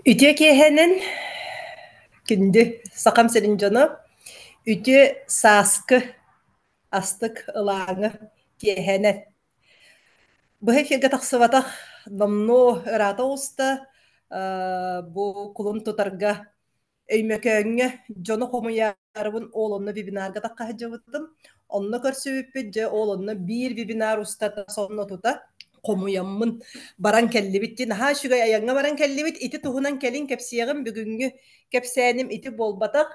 Ütü kehenen kündü sakam senin canı. Ütü saskı astık ılağını kehenen. Bu hep yega taksıvatak namno ırata usta bu kulun tutarga öymököңe jono homuyarabın oğlunna bibinarga takka hajabıttım. Onna körsübüppü je oğlunna bir bibinar usta sonno tuta. Komuyamмын баран келлибит дин ха шугай аяңга баран келлибит ити туһунан келин кепсиягым бүгүнгү кепсәним ити болбатак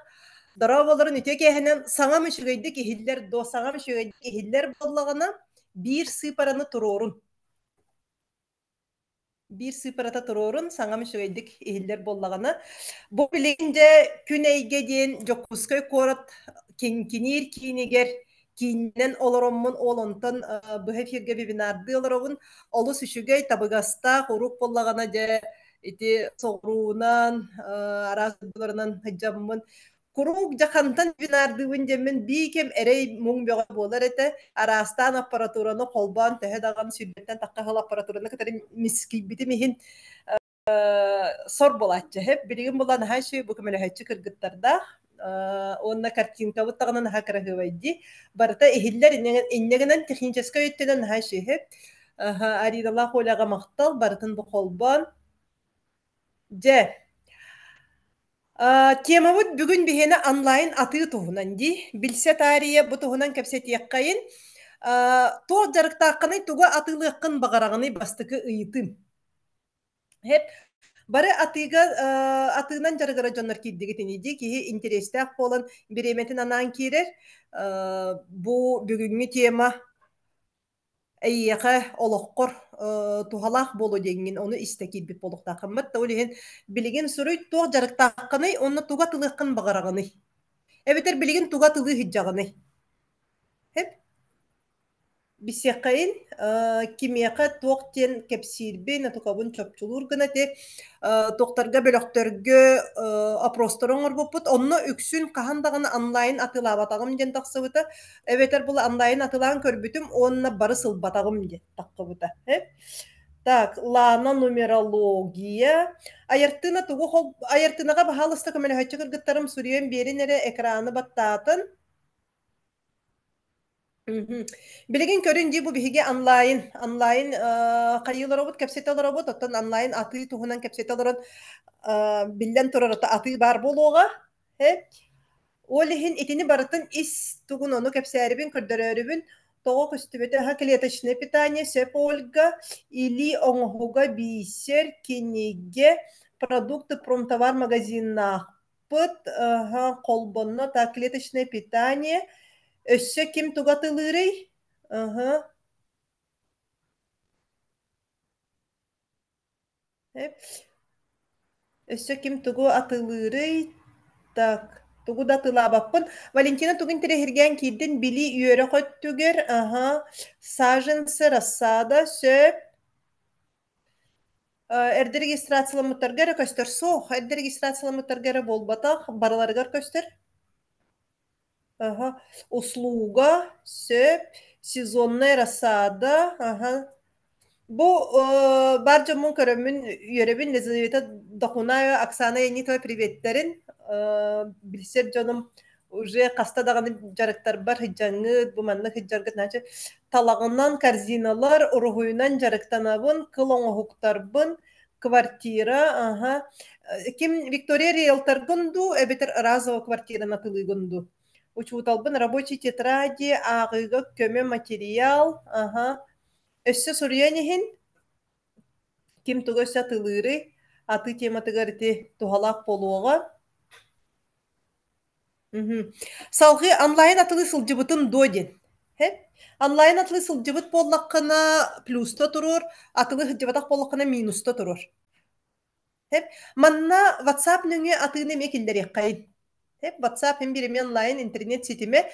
дарабаларын үтө кеһенен саңам шугайды кихиллер до саңам шугайды кихиллер боллагана бир сыпараны турорун bir sıparata turorun sangam şöydük ihiller bolлагана bu bilinde güneyge diyen jokuskoy korat kinkinir kiniger kinnen olorommun olontan bu hefirge bibinardı olorobun olu süşügey tabagasta horuk bolлагана de iti soğruğunan arazlarından hıcamın kuruk jakantan binardığın demin bir kem erey mung bega bolar ete arastan aparaturunu kolban tehe dagan sürbetten takka hal aparaturunu kadar miski biti mihin sor bolatçı hep bilgin bulan her şey bu kemele hepsi kırgıtlarda onna kartinka bu tağının hakara hıvaydı barata ehiller innegenen tekniçeska yöttenen her şey hep aridallah olaga maqtal baratın bu kolban je темабыт бүгүн биһени онлайн атыы туһунан ди билсе таария бу туһунан кэпсэтиэккайын туох жарыктаакканый туга атыылыаккын багараҕыный бастыкы ыйытым хеп бары атыыга атыынан жарыгара дьоннор киирдиги тиниди киһи интерестээх буолан бириэметин анаан киирэр бу бүгүҥҥү тема эйиэхэ олоххор тухалаах болу диэҥҥин ону истэ киирбит болуктааххыммат да улиһин билигин суруй туох жарыктааххыный онно туга тылыаххын багараҕыный эбитэр билигин туга тылыы сылдьаҕыный хеп бисиэххэйин кимиэхэ туох диэн кэпсиирбин атукабын чопчулуур гына те туохтарга бөлөхтөргө опростор оҥорбуппут онно үксүн хаһан даҕаны онлайн атыылаабатаҕым диэн тахсыбыта эбетэр бул онлайн атылаан көрбүтүм уонна бары сылбатаҕым диэн таххыбыта так лана нумерология аяртыына аяртыынаҕа баһаалыста көмөлөһөччү кыргыттарым суруйан биэрин эре экрааны баттаатын билигин көрүн ди бу биһиги онлайн хайылоробут кэпсетелоробут оттон онлайн атыы туһунан кэпсетелорон биллэн турар атыы бар болуоҕа олиһин итини барытын ис тугун ону кэпсээрибин көрдөрөөрүбүн тоҕо көстүбөтө клеточное питание сөп ольга или оҥоһуга биисер киниге продукты промтовар магазиннаахпыт холбонно так клеточное питание өссө ким тугатылыырый өссө ким тугу атылыырый так тугу да тылаабаппын Валентина тугун тирехирген киирдин били үөрэ хөттүгер саженцы рассада сөп эрде регистрацияламмыттаргара көстөр суох эрде регистрацияламмыттаргара болбатах бараларыгар көстөр услуга сөп сезонная рассада бу баржамун көрөмүн үөрөбүн Лизавета Дохунаева Оксана Енитова приветтерин билсер жоном уже каста даганы жарыктар бар хыджаңы бу манна хыджаргыт начы талагынан корзиналар уругуйунан жарыктанабын кыл оңохуктарбын квартира ким Виктория риэлторгунду эбетер разово квартирана тылыгунду учуталбын рабочий тетради агыга көмө материал өссө суруянихин ким тугөссө тылыыры аты тематыгарыты тухалаак болуога салгы онлайн атылы сылдьыбытын доден онлайн атылы сылдьыбыт боллаккына плюста турур атылы сылдьыбатак боллаккына минуста турур манна WhatsApp нүңү атыыны эме киллериэккайын WhatsApp hem birimi онлайн интернет сетиме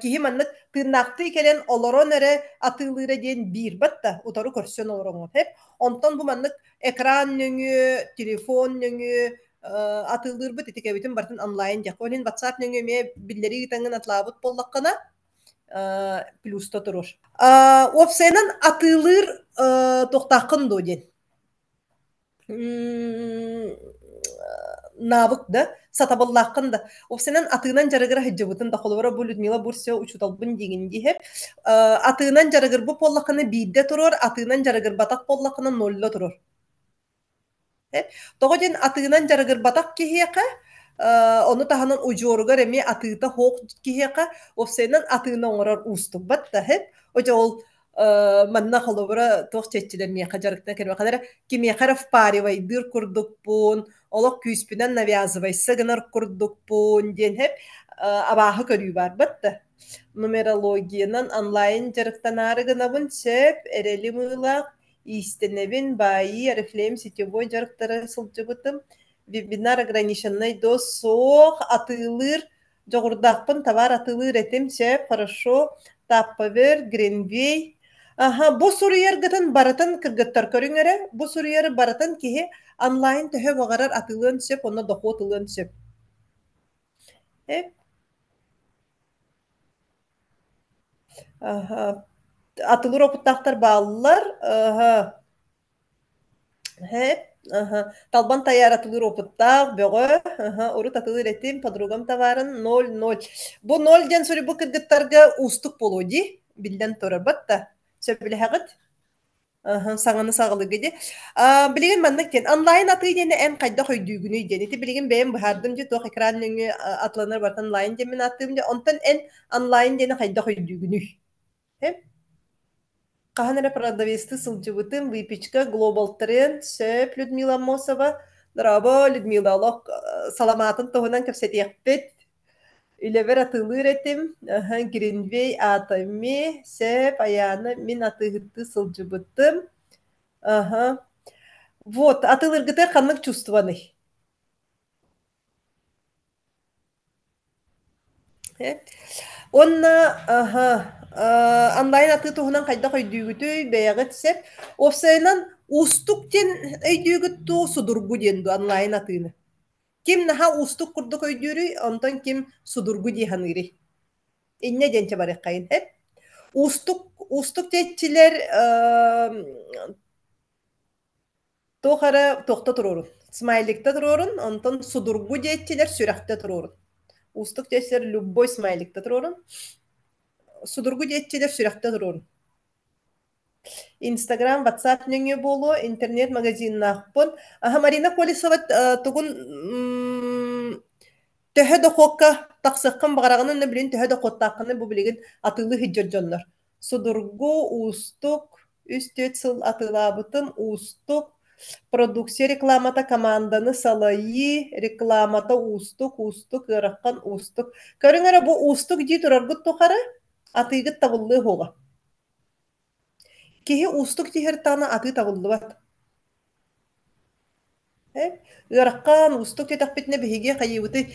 киһи маннык тыыннаакты келен олорон эре атыылыыра диэн биир батта утары көрсөн олороҥор онтон бу маннык экран нүңү телефон нүңү атыылыырбыт итикэбитин бартын онлайн дьах олин WhatsApp нүңү эме биллери ытаңын атлаабыт боллаккана плюста турур опсайынан атыылыыр тохтааккын дуу диэн навык да сатабаллахкын да овсенен атыынан жарыгыра хыджыбытын да холовара бу Людмила Бурсё учуталбын дигинди хеп атыынан жарыгыр бу поллакыны биирде турор атыынан жарыгыр батак поллакыны нолло турор тоҕо атыынан жарыгыр батак киһиэхэ ону таһанан ужуоругар эми атыыта хоох киһиэхэ овсенен атыына оҥорор уустубат да одьо ол манна холобура туох чечилер миэхэ жарыктан кербэхэлэр кимиэхэр впаривайдыыр курдукпун олох күүспүнэн навязывайса гынар курдукпун диэн абааһы көрүү барбат да нумерологиянан онлайн жарыктанары гынабын сөп эрели мыылаах истенебин баайы орифлейм сетевой жарыктары сылдьыбытым вебинар ограниченный до соох атыылыыр жоҕурдаахпын товар атыылыыр этим сөп хорошо таппабер гринвей бу суруйар гытын барытын кыргыттар көрүңөрө бу суруйары барытын киһи онлайн төһө баҕарар атыылыан сөп онно дохуотылыан сөп атылыр опуттахтар бааллар талбан таяр атылыр опуттах бөҕө урут атылыр этим подругам товарын 0-0 бу 0 ден сури бу кыргыттарга устук болуди билден турарбат да сөбүлэһэҕит саҥаны саҕылыгы ди билигин маннык диэн онлайн атыы диэни эн хайда хойдүүгүнүй диэн ити билигин бэйэм быһаардым дии туох экран нүҥү атланар бартан онлайн диэмин аттыым ди онтон эн онлайн диэни хайда хойдүүгүнүй Кахан эрэ продавецты сылдьыбытым выпечка Global Trend сөп Людмила Мосова. Драво, Людмила, олох саламатын тоһунан кэпсэтиэхпит. Үлэбэр атылыр этим. Гринвей атами сөп аяны мин атыгытты сылдьыбытым. Вот, атылыргытыр ханнык чувствованый. Онна, онлайн аты туһунан хайда хойдүүгүтүй бэйэҕит сеп овсайынан устук ден өйдүүгүт туу судургу диэн ду онлайн атыыны ким наһа устук курдук өйдүүрүй онтон ким судургу диэханыырый инне диэнчэ барыаххайын устук диэтчилер туохара туохта турорун смайликта турорун онтон судургу диэтчилер сүрэхтэ турорун устук диэтчилер любой смайликта турорун судургу диэтчилер сүрэхтэ турорун Инстаграм, WhatsApp нөҥү болу, интернет магазиннаахпын. Марина Колесова тугун төһө дохокка тахсыккын багарагынын билин төһө дохоттааккыны бу билигин атылы хиджордьоннор. Судургу устук үстөт сыл атылаабытым устук продукция рекламата команданы салайы рекламата устук ыраккан устук. Көрүңөрө бу устук дии тураргыт тухары атыйгыт табыллыы хуга. Киһи устук тиһэр таана аты табыллыбат. Ыараккан устук тетахпитне биһиги хайыбыты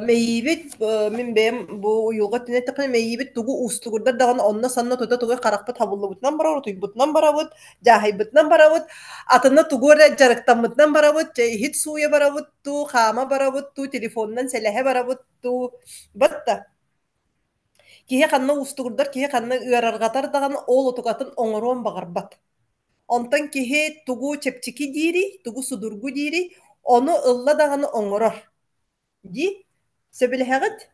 мейибит мин бэм бу уюлга тинеттекне мейибит тугу устугурдар даган онна санна тота тугу каракпыт табыллыбытынан барабыт, туйбутынан барабыт, жаһайбытынан барабыт, атына тугура жарыктаммытынан барабыт, хит суя барабыт, ту хама барабыт, ту телефоннан сэлэһэ барабыт, ту батта. Киһи ханна устугурдар, киһи ханна ыараргатар даган ол отугатын оҥороон багарбат. Онтон киһи тугу чепчики диири, тугу судургу диири, ону ылла даганы оҥорор. Ди, сөбүлэһэҕит?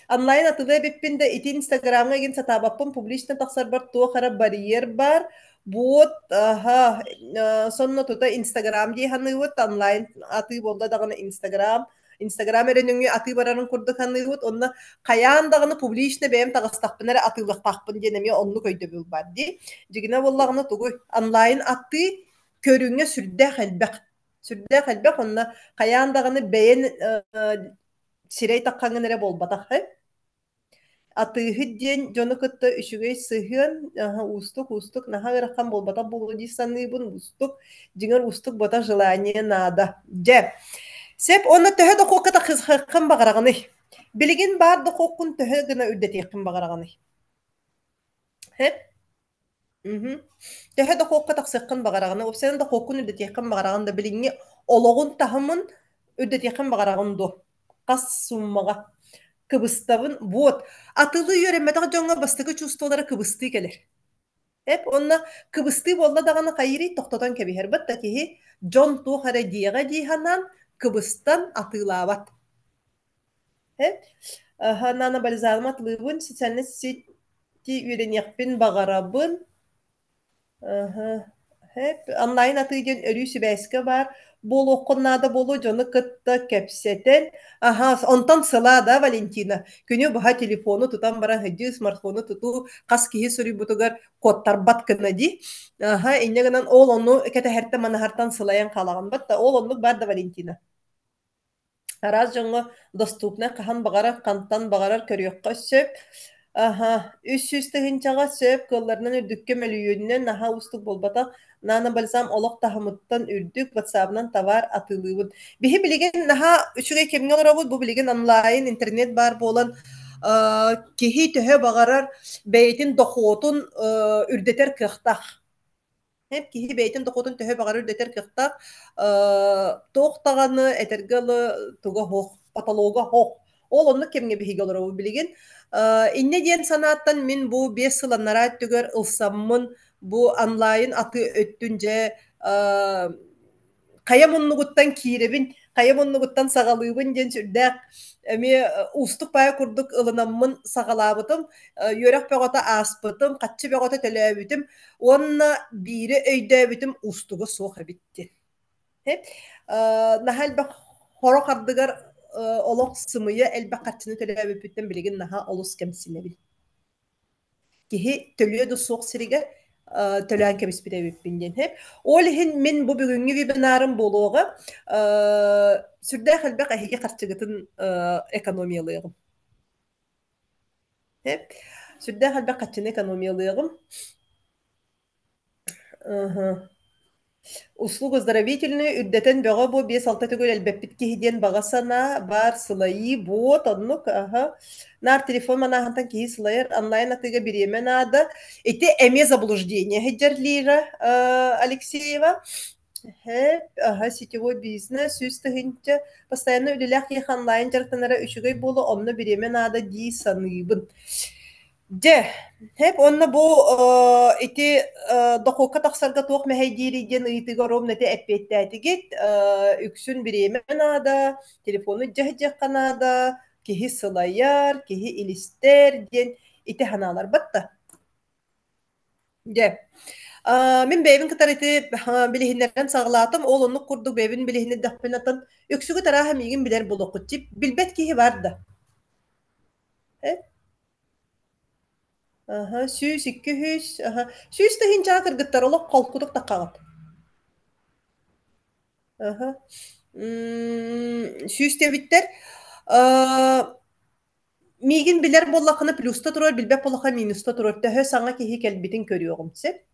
Онлайн атылы биппин да ити инстаграмга ген сатаабаппын публично тахсарбар туохара барьер бар. Вот, сонно тута инстаграм диэханыыбыт, онлайн аты болда даганы Инстаграм эренүңү аты барарын курдук ханыыбыт, онна каяан даганы публично бэйэм тагыстахпын эре атыылыктаахпын диэн эми онну көйдөбүл бар ди. Дигине боллагына тугу онлайн аты көрүңө сүрдээх элбэх, онна каяан даганы бэйэн сирэй таккаңын эре болбатах. Атыыһы диэн дьону кытта үчүгэй сыһыан устук наһа ыраххан болбата болу дии саныыбын устук дьиҥэр устук бота желание наада. Сеп, онна төһө дохуокка тахсыккын багараганы. Билигин баар дохуоккун төһө гына үрдэтиэккин багараганы. Төһө дохуокка тахсыккын багараганы, опсен дохуоккун үрдэтиэккин багараган да билиңи ологун таһымын үрдэтиэккин багараган ду. Кас суммага кыбыстабын. Вот. Атылы үйөрөммэтэх дьоҥҥо бастыгы чувстволары кыбысты келер. Hep onna kıbıstığı bolla dağını kayırı tohtadan kebiher. Batta ki John tu hara diyaga dihanan kıbıstan atılavat. Hep hanana balizalmat lığın sisenle siti üreniyakpin bağarabın. Aha. Hep online atıйден өрүсү бәскә бар. Бол окуннада болу жоны кытта кепсетен. Ага, онтан сыла да Валентина. Күнү баха телефону тутан баран хәҗи смартфону туту кас киһи сөрү бутугар коттар баткына ди. Ага, иннегенен ол ону кете хәртә мана хартан сылаян калаган батта. Ол онлук бар да Валентина. Араз жоңго доступна кахан багара кантан багарар көрүөккө сөп. Аха, үс үстігінчаға сөп кылларынан үрдікке мөлүйіннен наха устук болбата нана балсам олох тахамыттан үрдік ватсабынан товар атылыбын. Бихи билеген наха үчүгэй кемге олорабыт бу билеген онлайн интернет бар болан кихи төһө багарар бэйитин дохотун үрдетер кыхтах. Hep kihi beytin dokutun töhö bağırır deter kıhtak toğtağını etergalı tuga hoq, patologa hoq. Ol onu kemge bihige olur o bilgin. İnne diyen sanattan min bu 5 yıl narat tüger ılsamın bu online atı öttünce kaya munnuguttan kirebin, kaya munnuguttan sağalыбын diyen sürdek. Emi ustuk baya kurduk ılınamın sağalabıtım. Yörek beğota aspıtım, katçı beğota telebütüm. Onna biri öydöbütüm ustuga soğuk bitti. Hep nahal bak horo kardıgar olok sımıya elbek katçını telebütüm bilgin naha olus kemsine bil. Kihi tölüye de soğuk sirige tölüyen kemis birebütüm hep. Olihin min bu bugünkü webinarım boluğa sürde halbek ahiye karçıgıtın ekonomiyalıyım. Hep sürde halbek katçını ekonomiyalıyım. Aha. Услуга оздоровительные үддетен бөҕө бу 5-6 түгүл элбеппит киһидиэн баҕасана бар сылайы буот оннук аха нар телефон манаахантан киһи сылайар онлайн атыга бириэмен аада ити эме заблуждение хеджер Лира Алексеева хэп аха сетевой бизнес сүз тыһынча постоянно үлэлээх киэх онлайн жарыктанара үчүгэй болу онно бириэмен аада дии саныыбын Же, hep onna bu iti dokuka taksarga tuok mehediri gen itiga rom nete eppetteti git üksün birimen ada telefonu jehjeh kanada kihi sılayar kihi ilister gen iti hanalar batta. Je. Min bebin kıtar iti bilihinlerden sağlatım olunluk kurduk bebin bilihini dahpinatan üksügü taraha migin biler bulokut tip bilbet kihi vardı. Aha, süs, 200, aha. Süs de hinca kırgıtlar olup kalkuduk da kağıt. Aha. Süs de bitter. Migin biler bollakını plusta durur, bilbep bollaka minusta durur. Töhö sana ki hikel bitin körüyorum se.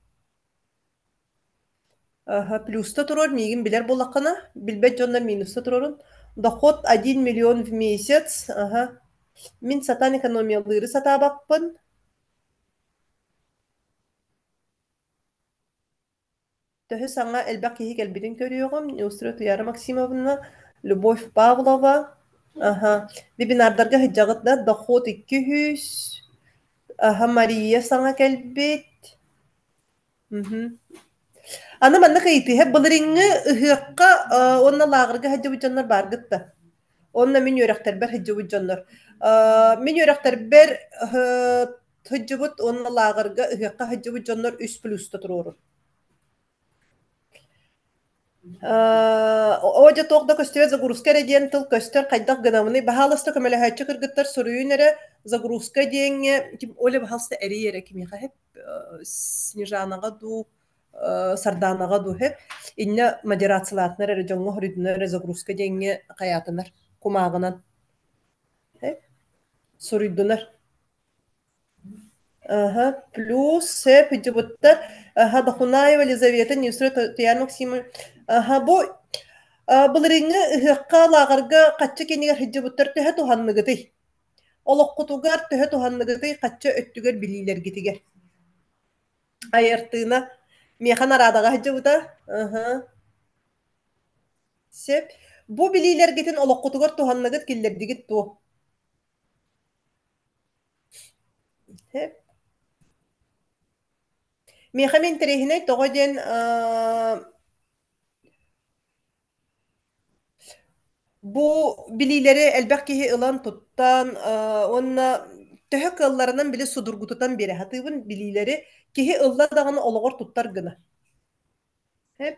Aha, plusta durur, migin biler bollakını, bilbep jonlar minusta dururun. Доход 1 миллион в месяц. Ага. Min satan ekonomiyaları sata bakpın. Töhü sana elbette ki gelbidin görüyorum. Yusra Tuyara Maksimovna, Любовь Павлова. Aha. Webinarlarga hıcağıtla Доход 200. Aha, Maria sana gelbit. Ana manna kayti. Hep bılırını ıhıqqa onna lağırga hıcı bucanlar bargıtta. Onna min yörekter ber hıcı bucanlar. Min yörekter ber hıcı but onna lağırga ıhıqqa hıcı bucanlar 3 plusta turur. Оҕо тоохда көстүбэ загрузка диэн тыл көстөр хайдах гынамыны баһаласта көмөлөһөччү кыргыттар соруйун эре загрузка диэҥҥэ ким оле баһалста эри кимиэха хэп снежанага ду сардаанага ду хэп инне модерациялаатынар эре жоҥҥо хорүйдунар эре загрузка диэҥҥэ хаятынар кумаагынан хэп соруйдунар Ага, плюс пиджибуттар, ага, Дахунаева Елизавета, Ньюсрет, Тиян Максима. Ага, бу былырыңы ыһыакка лаагарга качча кенигер хиджибуттар төһө туханныгытый. Олоққутугар төһө туханныгытый качча өттүгер билилергитигер. Айыртыына механ арадага хиджибута. Ага. Сеп, бу билилергитин олоққутугар туханныгыт киллердигит ту. Хеп. Мехамин терехине тоҕоден бу билилери элбэх киһи ылан туттан онна төһө кылларынан били судургутутан бире хатыыбын билилери киһи ылла даҕаны олоҕор туттар гына. Хэп.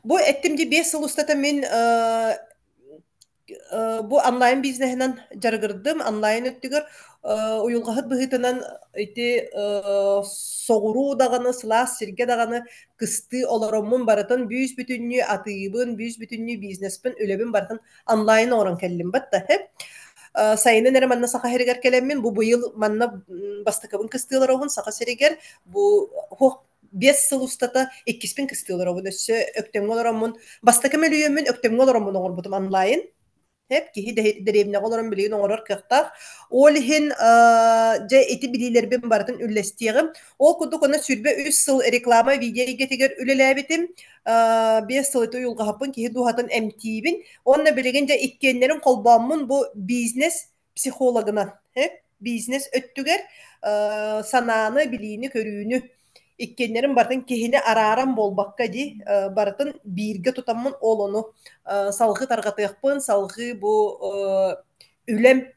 Бу эттимди 5 сыл устата мин бу онлайн бизнесинен жаргырдым, онлайн өттүгөр уюлгаһыт быһытынан ити соҕуруу даҕаны, сылаас сиргэ даҕаны кысты олороммун барытын бүүс бүтүннүү атыыбын, бүүс бүтүннүү бизнеспин үлебин барытын онлайн орон келлим батта. Хеп. Сайынан эре манна саха херигер келеммин, бу быйыл манна бастыкабын кыстыыларобун саха серигер, бу хуох 5 сыл устата 2 кыстыыларобун өссө өктөмгө олороммун, бастакам өлүйөммүн өктөмгө олороммун оҥорбутум онлайн. Hep kihi derevne olaran bilgin oğrar kıhtar. Ol hin je eti bilileriben barıtın üllestiğim. Ol kuduk ona sürbe 3 sıl reklama videoya getiger ülelebitim. 5 sıl eti uyulga hapın kihi duhatın emtibin. Onunla bilgin je ikkenlerin kolbamın bu biznes psikologuna. Hep biznes öttüger sanağını, biliğini, körüğünü. İkkenlerin barıtın kihini araran bolbakka di barıtın birge tutamın olonu. Salgı targatıyakpın, salgı bu ülem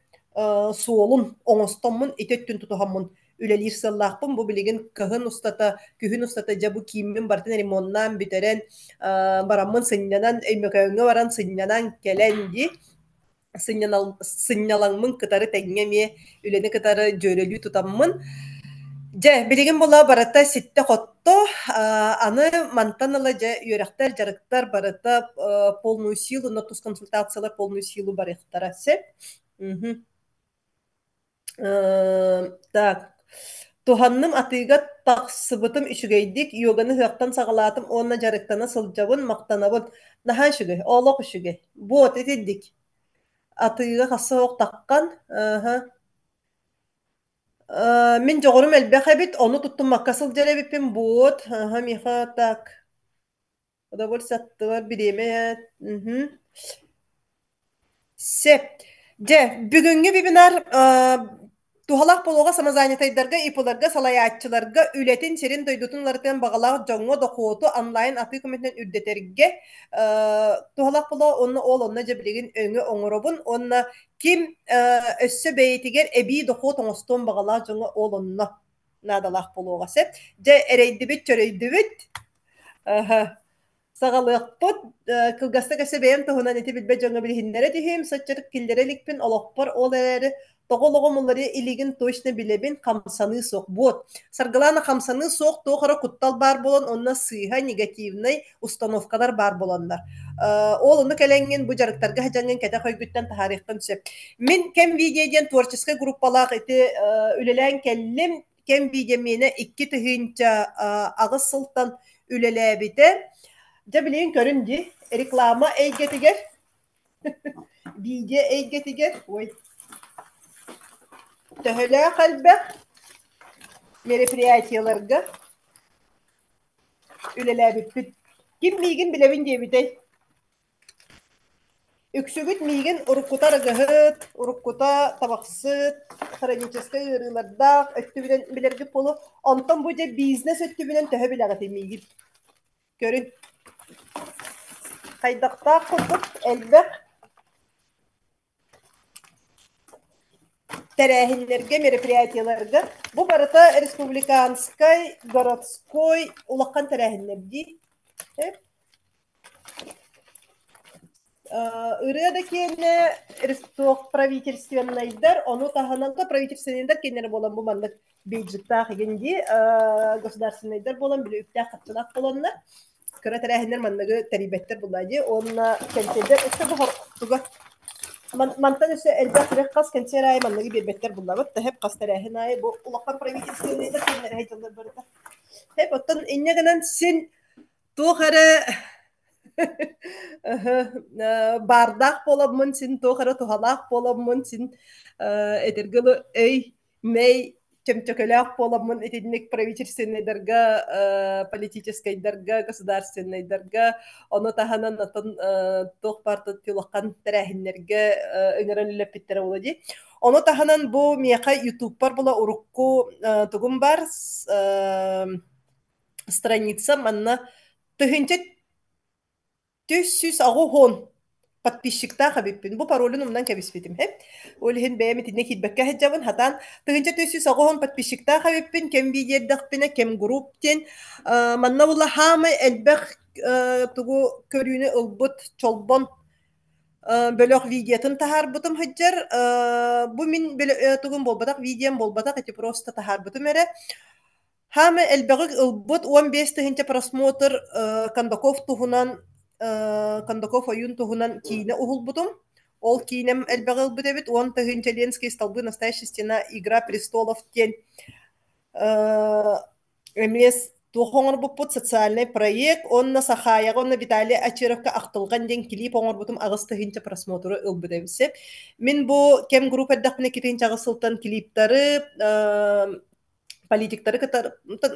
suolun oңостоммун итеттүн тутуһаммун үлелир сыллаахпын бу билигин кыһын устата күһүн устата жа бу кииммин бартын ремоннан битерен бараммын сыннянан өймөкөңө баран сыннянан келен ди сыннялаңмын кытары теңңеме үлени кытары жөрөлүү тутаммын. Же, билигин була барата ситте хотто, аны мантанала же юрактар, жарыктар барата полную силу, нотус консультациялар полную силу барыктара сеп. Так. Туханным атыга тақсыбытым үшүгейдик, йоганы хыактан сагалаатым, онна жарыктана сылжабын, мактанабын. Нахан шүгей, олок үшүгей. Вот, этидик. Атыга хassa оқ таққан. Мен жоғырым әлбәқ әбит, оны туттым маккасыл жарабиппен бот. Миха, так. Удовольствие биреме. Сеп. Же, бүгүнгү вебинар тухалақ болуға самозанятайдарга, ипыларга, салаятчыларга үлетин серин дойдутунлардан бағалағы жоңго докуоту онлайн аты көмөтінен үрдетерге тухалақ болуға онна ол онна жабілеген өңі оңыробын, онна ким өссө бәйтігер әбі докуот оңостон бағалағы жоңго ол онна надалақ болуға сеп. Же, әрейдібіт, чөрейдібіт. Сагалыакпыт кылгаста кесе бэйэм туһунан ити билбэ дьоҥҥо билиһиннэре тиһиим сыччырык киллэрэликпин олохпор ол эрээри тоҕолоҕомуллары илигин точно билебин хамсаны суох буот. Саргалаана хамсаны суох туохара куттал бар болон онна сыыха негативный установкалар бар болоннар. Ол ону кэлэҥҥин бу жарыктарга хадьаҥҥын кэтэ хойгуттан тахарыахтан сөп. Мин кем видеоден творческий группалаах ити үлэлээн келлим, кем видеомене 2 тыһыынча агыс сылтан үлэлээбите. Жабилин көрүнди реклама эйгетигер видео эйгетигер ой төһөлө калбе мероприятияларга үлелебит ким мигин билебин дебитей үксүгүт мигин уруккутарыгыт уруккута табаксыт хронический ырыларда өттүбүнен билерги полу онтон бу же бизнес өттүбүнен төһө билегати мигин көрүн Хайдақта құлдық әлбәқ тәрәхінлерге, мероприятияларға. Бұ барыта республиканскай, городской улаққан тәрәхінлер дей. Үреді кені правительственнайдар, оны тағананға правительственнайдар кенері болан бұл мандық бейджіктақ егенде государственнайдар болан, білі үптәқ қатшылақ боланлар. Кыра тәрәһиннер маннагы тәрибеттер буллади. Онна кентедер өсө бу хортуга. Мантан өсө элбә кирек кас кентер ай маннагы бербеттер буллабыт. Хеп кас тәрәһин ай бу улаккан правительственныйда кенер хәҗәлләр барда. Хеп оттан иннегенен син тухары бардак боламын, син тухары тухалак боламын, син этергеле эй мей чөмчөкөлөк боламын этинник правительственныйдарга, политическойдарга, государственныйдарга, ону таханан атын туох барты тулаккан тәрәһиннерге өңөрөн лепиттере болади. Ону таханан бу мияка YouTube бар була урукку тугум бар страница манна тыгынча 410 подписчикта хабиппин. Бу паролын умнан кебиспитим хеп. Олихин бәяметинне китбәккә хәҗҗабын хатан тыгынча 410 подписчикта хабиппин кем видеодакпина кем групптен манна була хамы элбәх тугу көрүнө ылбыт чолбон бөлөк видеотын тахарбытым хыджар бу мин тугун болбатак видеом болбатак эти просто тахарбытым эре хама элбэгик ылбыт 15 тыгынча просмотр Кондаков туһунан Кондаков ойун туһунан киине ухулбутум ол кинем элбэги ылбыт эбит 10 тыгынча Ленские столбы настоящая стена Игра престолов тен эмес тухоңор буппут социальный проект онна сахаяга онна Виталий Ачировка ахтылган ден клип оңорбутум агыс тыгынча просмотру ылбыт эбисе мен бу кем группа дахпына китинча агысылтан клиптары политиктары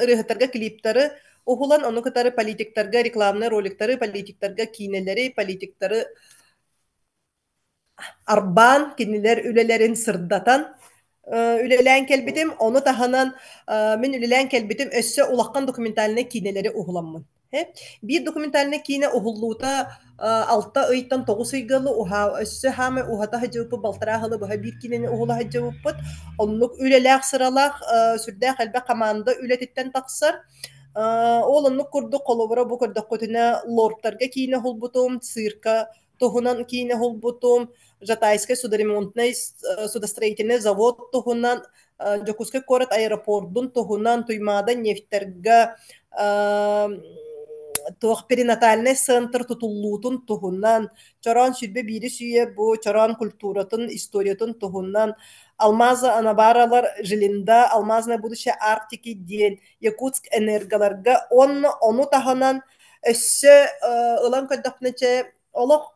ырыхытарга клиптары ухулан ону кытары политиктарга рекламный роликтары политиктарга кинелери политиктары арбан кинилер үлелерин сырдатан үлелән келбитим ону таханан мен үлелән келбитим өссө улаккан документальный кинелери ухуламмын бир документальный кине ухуллуута алта ыйттан тогуз ыйгылы уха өссө хамы ухата хаджыбыппы балтарахалы быха бир кинени ухула хаджыбыппыт оннук үлелээх сыралаах сүрдээх элбэ команда үлетиттен тахсар ол оннук курдук колобура бу көрдөккөтүнэ лордтарга кине хулбутум цирка туһунан кине хулбутум Жатайской судоремонтный судостроительный завод туһунан Жокускай корот аэропордун туһунан туймаада нефтерга туох перинатальный центр тутуллуутун туһунан чорон сүрбе бири сүйе бу чорон культуратын историятын туһунан Алмаза Анабаралар жилинда Алмазное будущее Арктики диен Якутск энергаларга ону таһанан өссө ылан көддөкнече олох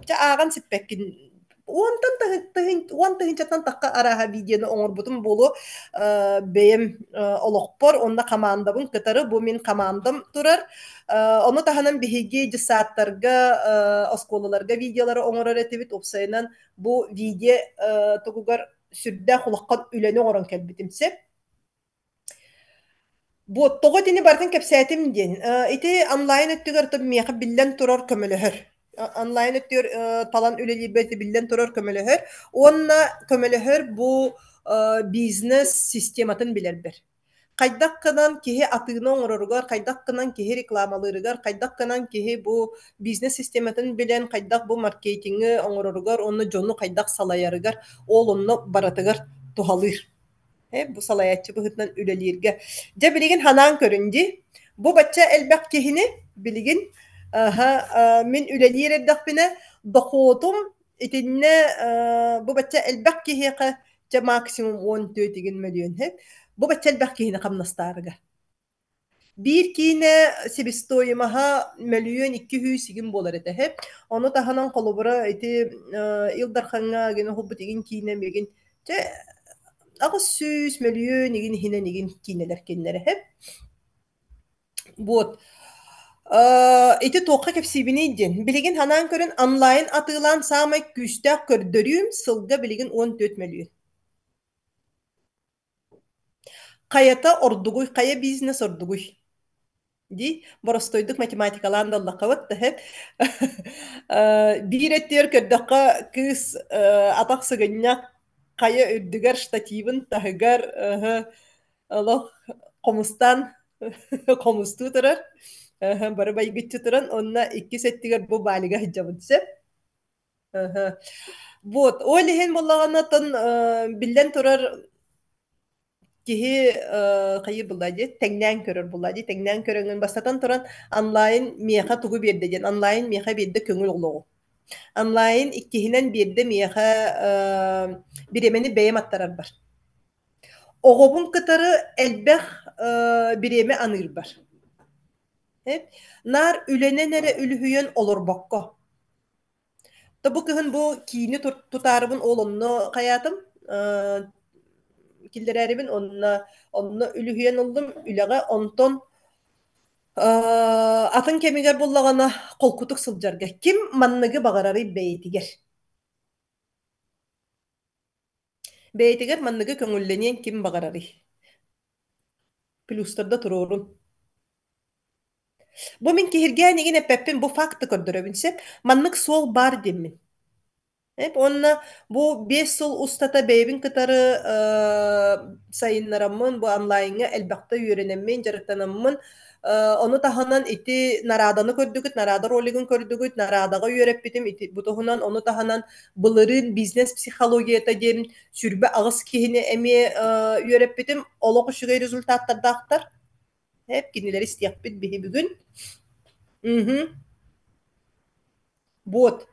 ааган сиппеккин уон тыгынчаттан такка араха видеону оңорбутум болу бэйэм олохпор онна командабын кытары бу мен командам турар ону таханан биһиги жысааттарга осколаларга видеолары оңорор этибит опсайынан бу видео тугугар сүрдэ хулаккан үлени оңорон келбитимсе бу того тини бартын кепсәтим ден ити онлайн өттүгөр топ меха биллен турар көмөлөһөр онлайн өттүр талан үлелибети биллен турар көмөлөһөр онна көмөлөһөр бу бизнес систематын билербер кайдаккынан киһи атыына оҥороругар кайдаккынан киһи рекламалырыгар кайдаккынан киһи бу бизнес систематын билен кайдак бу маркетинги оҥороругар онно дьону кайдак салайарыгар ол онно баратыгар тухалыр бу салаяччы быһытынан үлелиирге дьэ билигин ханаан көрүнди бу бачча элбэх киһини билигин min üleliğe dahpine dokotum itinne bu bacca elbak kihiqa ca maksimum 14 milyon hep bu bacca elbak kihine kamnastarga bir kine sebistoymaha milyon 200 sigin bolar ete hep onu tahanan kolubura iti ildarxanga gene hobbut igin kine megin ca ağız 100 milyon igin hine igin kineler kenlere hep bu ити туохха кепсибинийдин билигин ханан көрүн онлайн атыылан саамай күстэх көрдөрүүм сылга билигин 14 миллион каята ордугуй кая бизнес ордугуй ди боростойдук математикалаан даллакабат тэһэ бииреттер көрдөкка кыыс атах сыгынняк кая үрдүгэр штативын таһыгар олох комустан комустуу турар бары байгытчы туран онна 2 сеттигер бу балига хыджабытсы вот ойлехен боллаганатын биллен турар киһи хайыр буллади теңнән көрөр буллади теңнән көрөнгөн бастатан туран онлайн меха тугу берде ден онлайн меха берде көңүл оглогу онлайн иккиһинен берде меха биремени бэйем аттарар бар оҕобун кытары элбэх биреме аныр бар нар үленен эре үлүһүйөн олорбокко табу кыһын бу киини тутаарыбын олонно каятым киллерэрибин онно үлүһүйөн олдум үлэҕэ онтон атын кемигер буллагана колкутук сылдьарга ким манныгы багарары бэйэтигер манныгы көҥүллэнийэн ким багарары плюстарда турорун Bu min kihirgeni yine peppin bu faktı kördüröbünsep manнык sol bar demmin. Hep onna bu 5 yıl ustata beybin kıtarı sayınlaramın bu online'ı elbette öğrenemmin, jarıktanamın. Onu tahanan iti naradanı kördügüt, narada roligin kördügüt, naradaga öğreppitim, iti butohunan onu tahanan bılırın biznes psikologiyata dem, sürbe ağız kihini emi öğreppitim, olu kuşugay rezultatlar da aktar. Hep giniler istiyakbit bihi bugün. Mhm. Bot.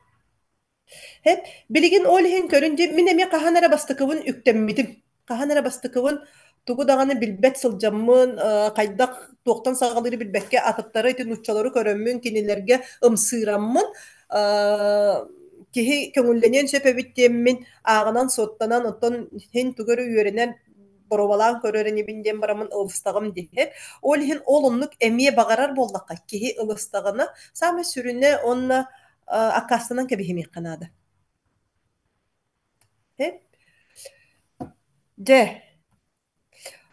Hep biligin olihin körünce minemi kahanara bastıkıvın üktemmidim. Kahanara bastıkıvın tugu dağını bilbet sılcamın kaydak doktan sağaları bilbekke atıptары iti nutçaları körömmün kinilerge ımsıramın kihi köngüllenen söpebittemmin ağынан sottanan otton hin tugörü üyörenen borobalan köröreni binden baramın ılыстагым diye. Olihin olumluk emiye bagarar bollaka kihi ılыстагына same sürüne onna akasından kebihimi kanadı. Hep de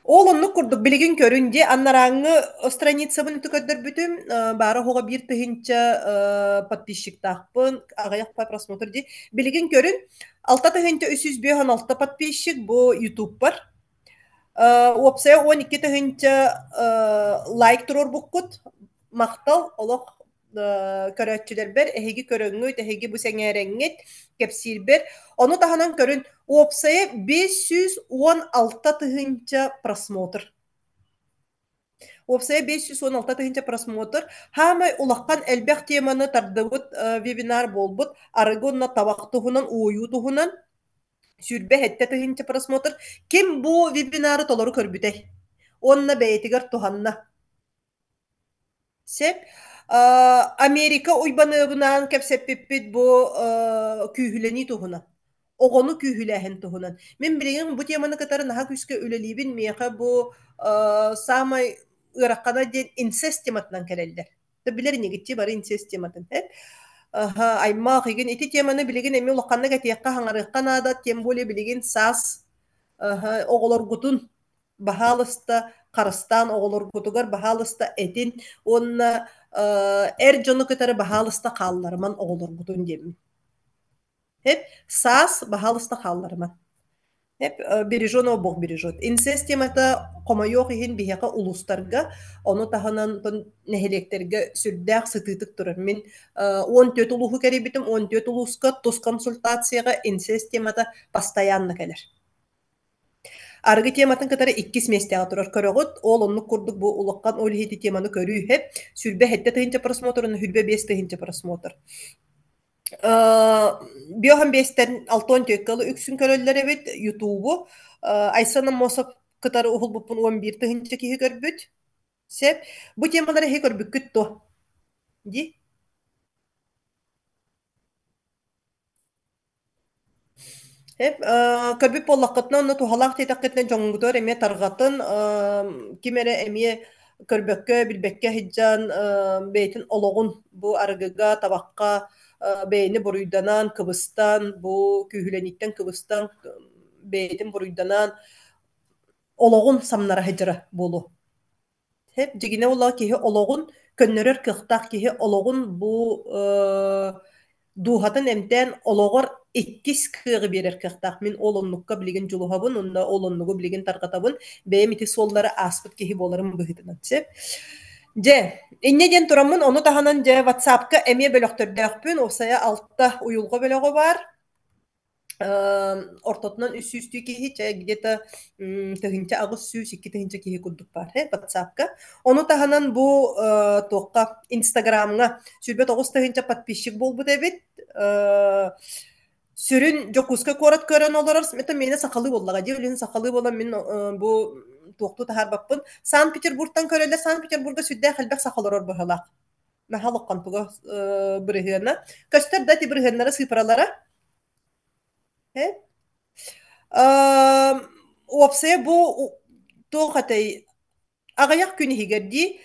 Оолонну курдук билигин көрүнде аннараңы страницабын үтүкөдөр бүтүм баара хога бир тыгынча подписчиктаахпын агаяк по просмотр ди билигин көрүн алта тыгынча 356 подписчик бу ютуб бар Уопсая 12 тыгынча лайк турор буккут мактал олох көрөччүлер бер эһиги көрөңүт эһиги бу сеңээреңит кепсирбер ону таханан көрүн Уопсая 516 тыгынча просмотр. Уопсая 516 тыгынча просмотр. Хамай улаккан элбэх теманы тардыбыт вебинар болбут. Арыгонна табактыгынан уютугунан сүрбе хетте тыгынча просмотр. Ким бу вебинары толору көрбүтей? Онна бэйтигер туханна. Сеп Америка уйбаныбынан кепсеппиппит бу күүһүлэни туһуна. Оҕону күүһүлээһин туһунан. Мен билигин бу теманы кытары наһа күскө үлэлиибин миэхэ бу самай ыраккана диэн инцест тематынан келеллер. Да билер негитти бары инцест тематын. Аймаах иген ити теманы билигин эми улакканна кэтиэкка хаҥарыаххан аада тем более билигин саас оҕолоргутун баһаалыста Карыстан оҕолоргутугар баһаалыста этин онна эр дьону кытары баһаалыста хаалларыман оҕолоргутун диэммин. Hep саас баһаалыста хаалларыман. Hep береженого Бог бережет. Инцест темата комойох иһин биһэҕэ улустарга ону таһанан нэһилектерге сүрдээх сытыытык турар. Мин 14 улуһу кэрибитим, 14 улууска тус консультацияга инцест темата постоянно келер. Аргы тематын кытары 2 местеға турар көрөгөт, ол оннук курдук бу улаккан олихити теманы көрүү хеп, сүрбе хетте тыгынча просмотрын, хүрбе 5 тыгынча просмотр. Биохан бестен алтон төккалы үксүн көрөллөр эбит ютубу. Айсана Мосов кытары ухулбуппун 11 тыгынча киһи көрбүт. Сеп, бу темалары хе көрбүккүт то. Ди. Hep köbüp bollakытна онно тухалаах тетаккетне жоңгутор эме таргатын кимере эмие көрбөккө билбекке хиджан бейтин ологун бу арыгыга табакка бейни буруйданан кыбыстан бу күүһүлэниттен кыбыстан бейтин буруйданан ологун самнара хыжыра болу. Hep дигине ула киһи ологун көннөрөр кыхтаах киһи ологун бу дуухатын эмтен ологор иккис кыыгы берер кыхтаах мин олоннукка билигин жулуһабын онда олоннугу билигин таргатабын бэйэм ити суоллары ааспыт киһи боларым быһытынан сеп же инне диэн тураммын ону таһанан же WhatsApp-ка эмиэ бөлөхтөрдөөхпүн осая алтта уюлга бөлөгө бар ортотунан үс-үстүү киһи где-то тыһынча агыс сүүс 2 тыһынча киһи курдук бар WhatsApp-ка ону таһанан бу туокка Instagram-га сүрбе 9 тыһынча подписчик болбут эбит сүрүн жокуска корот көрөн олорор это мене сакалы боллага же үлүн сакалы болам мен бу туокту тахар баппын Санкт-Петербургтан көрөлөр Санкт-Петербурга сүддэ халбак сакалорор быһалак нахалыккан туга бырыһына көстөр дати бырыһыннары сыпаралара Уопсая бу туохатай агаяк күнү хигерди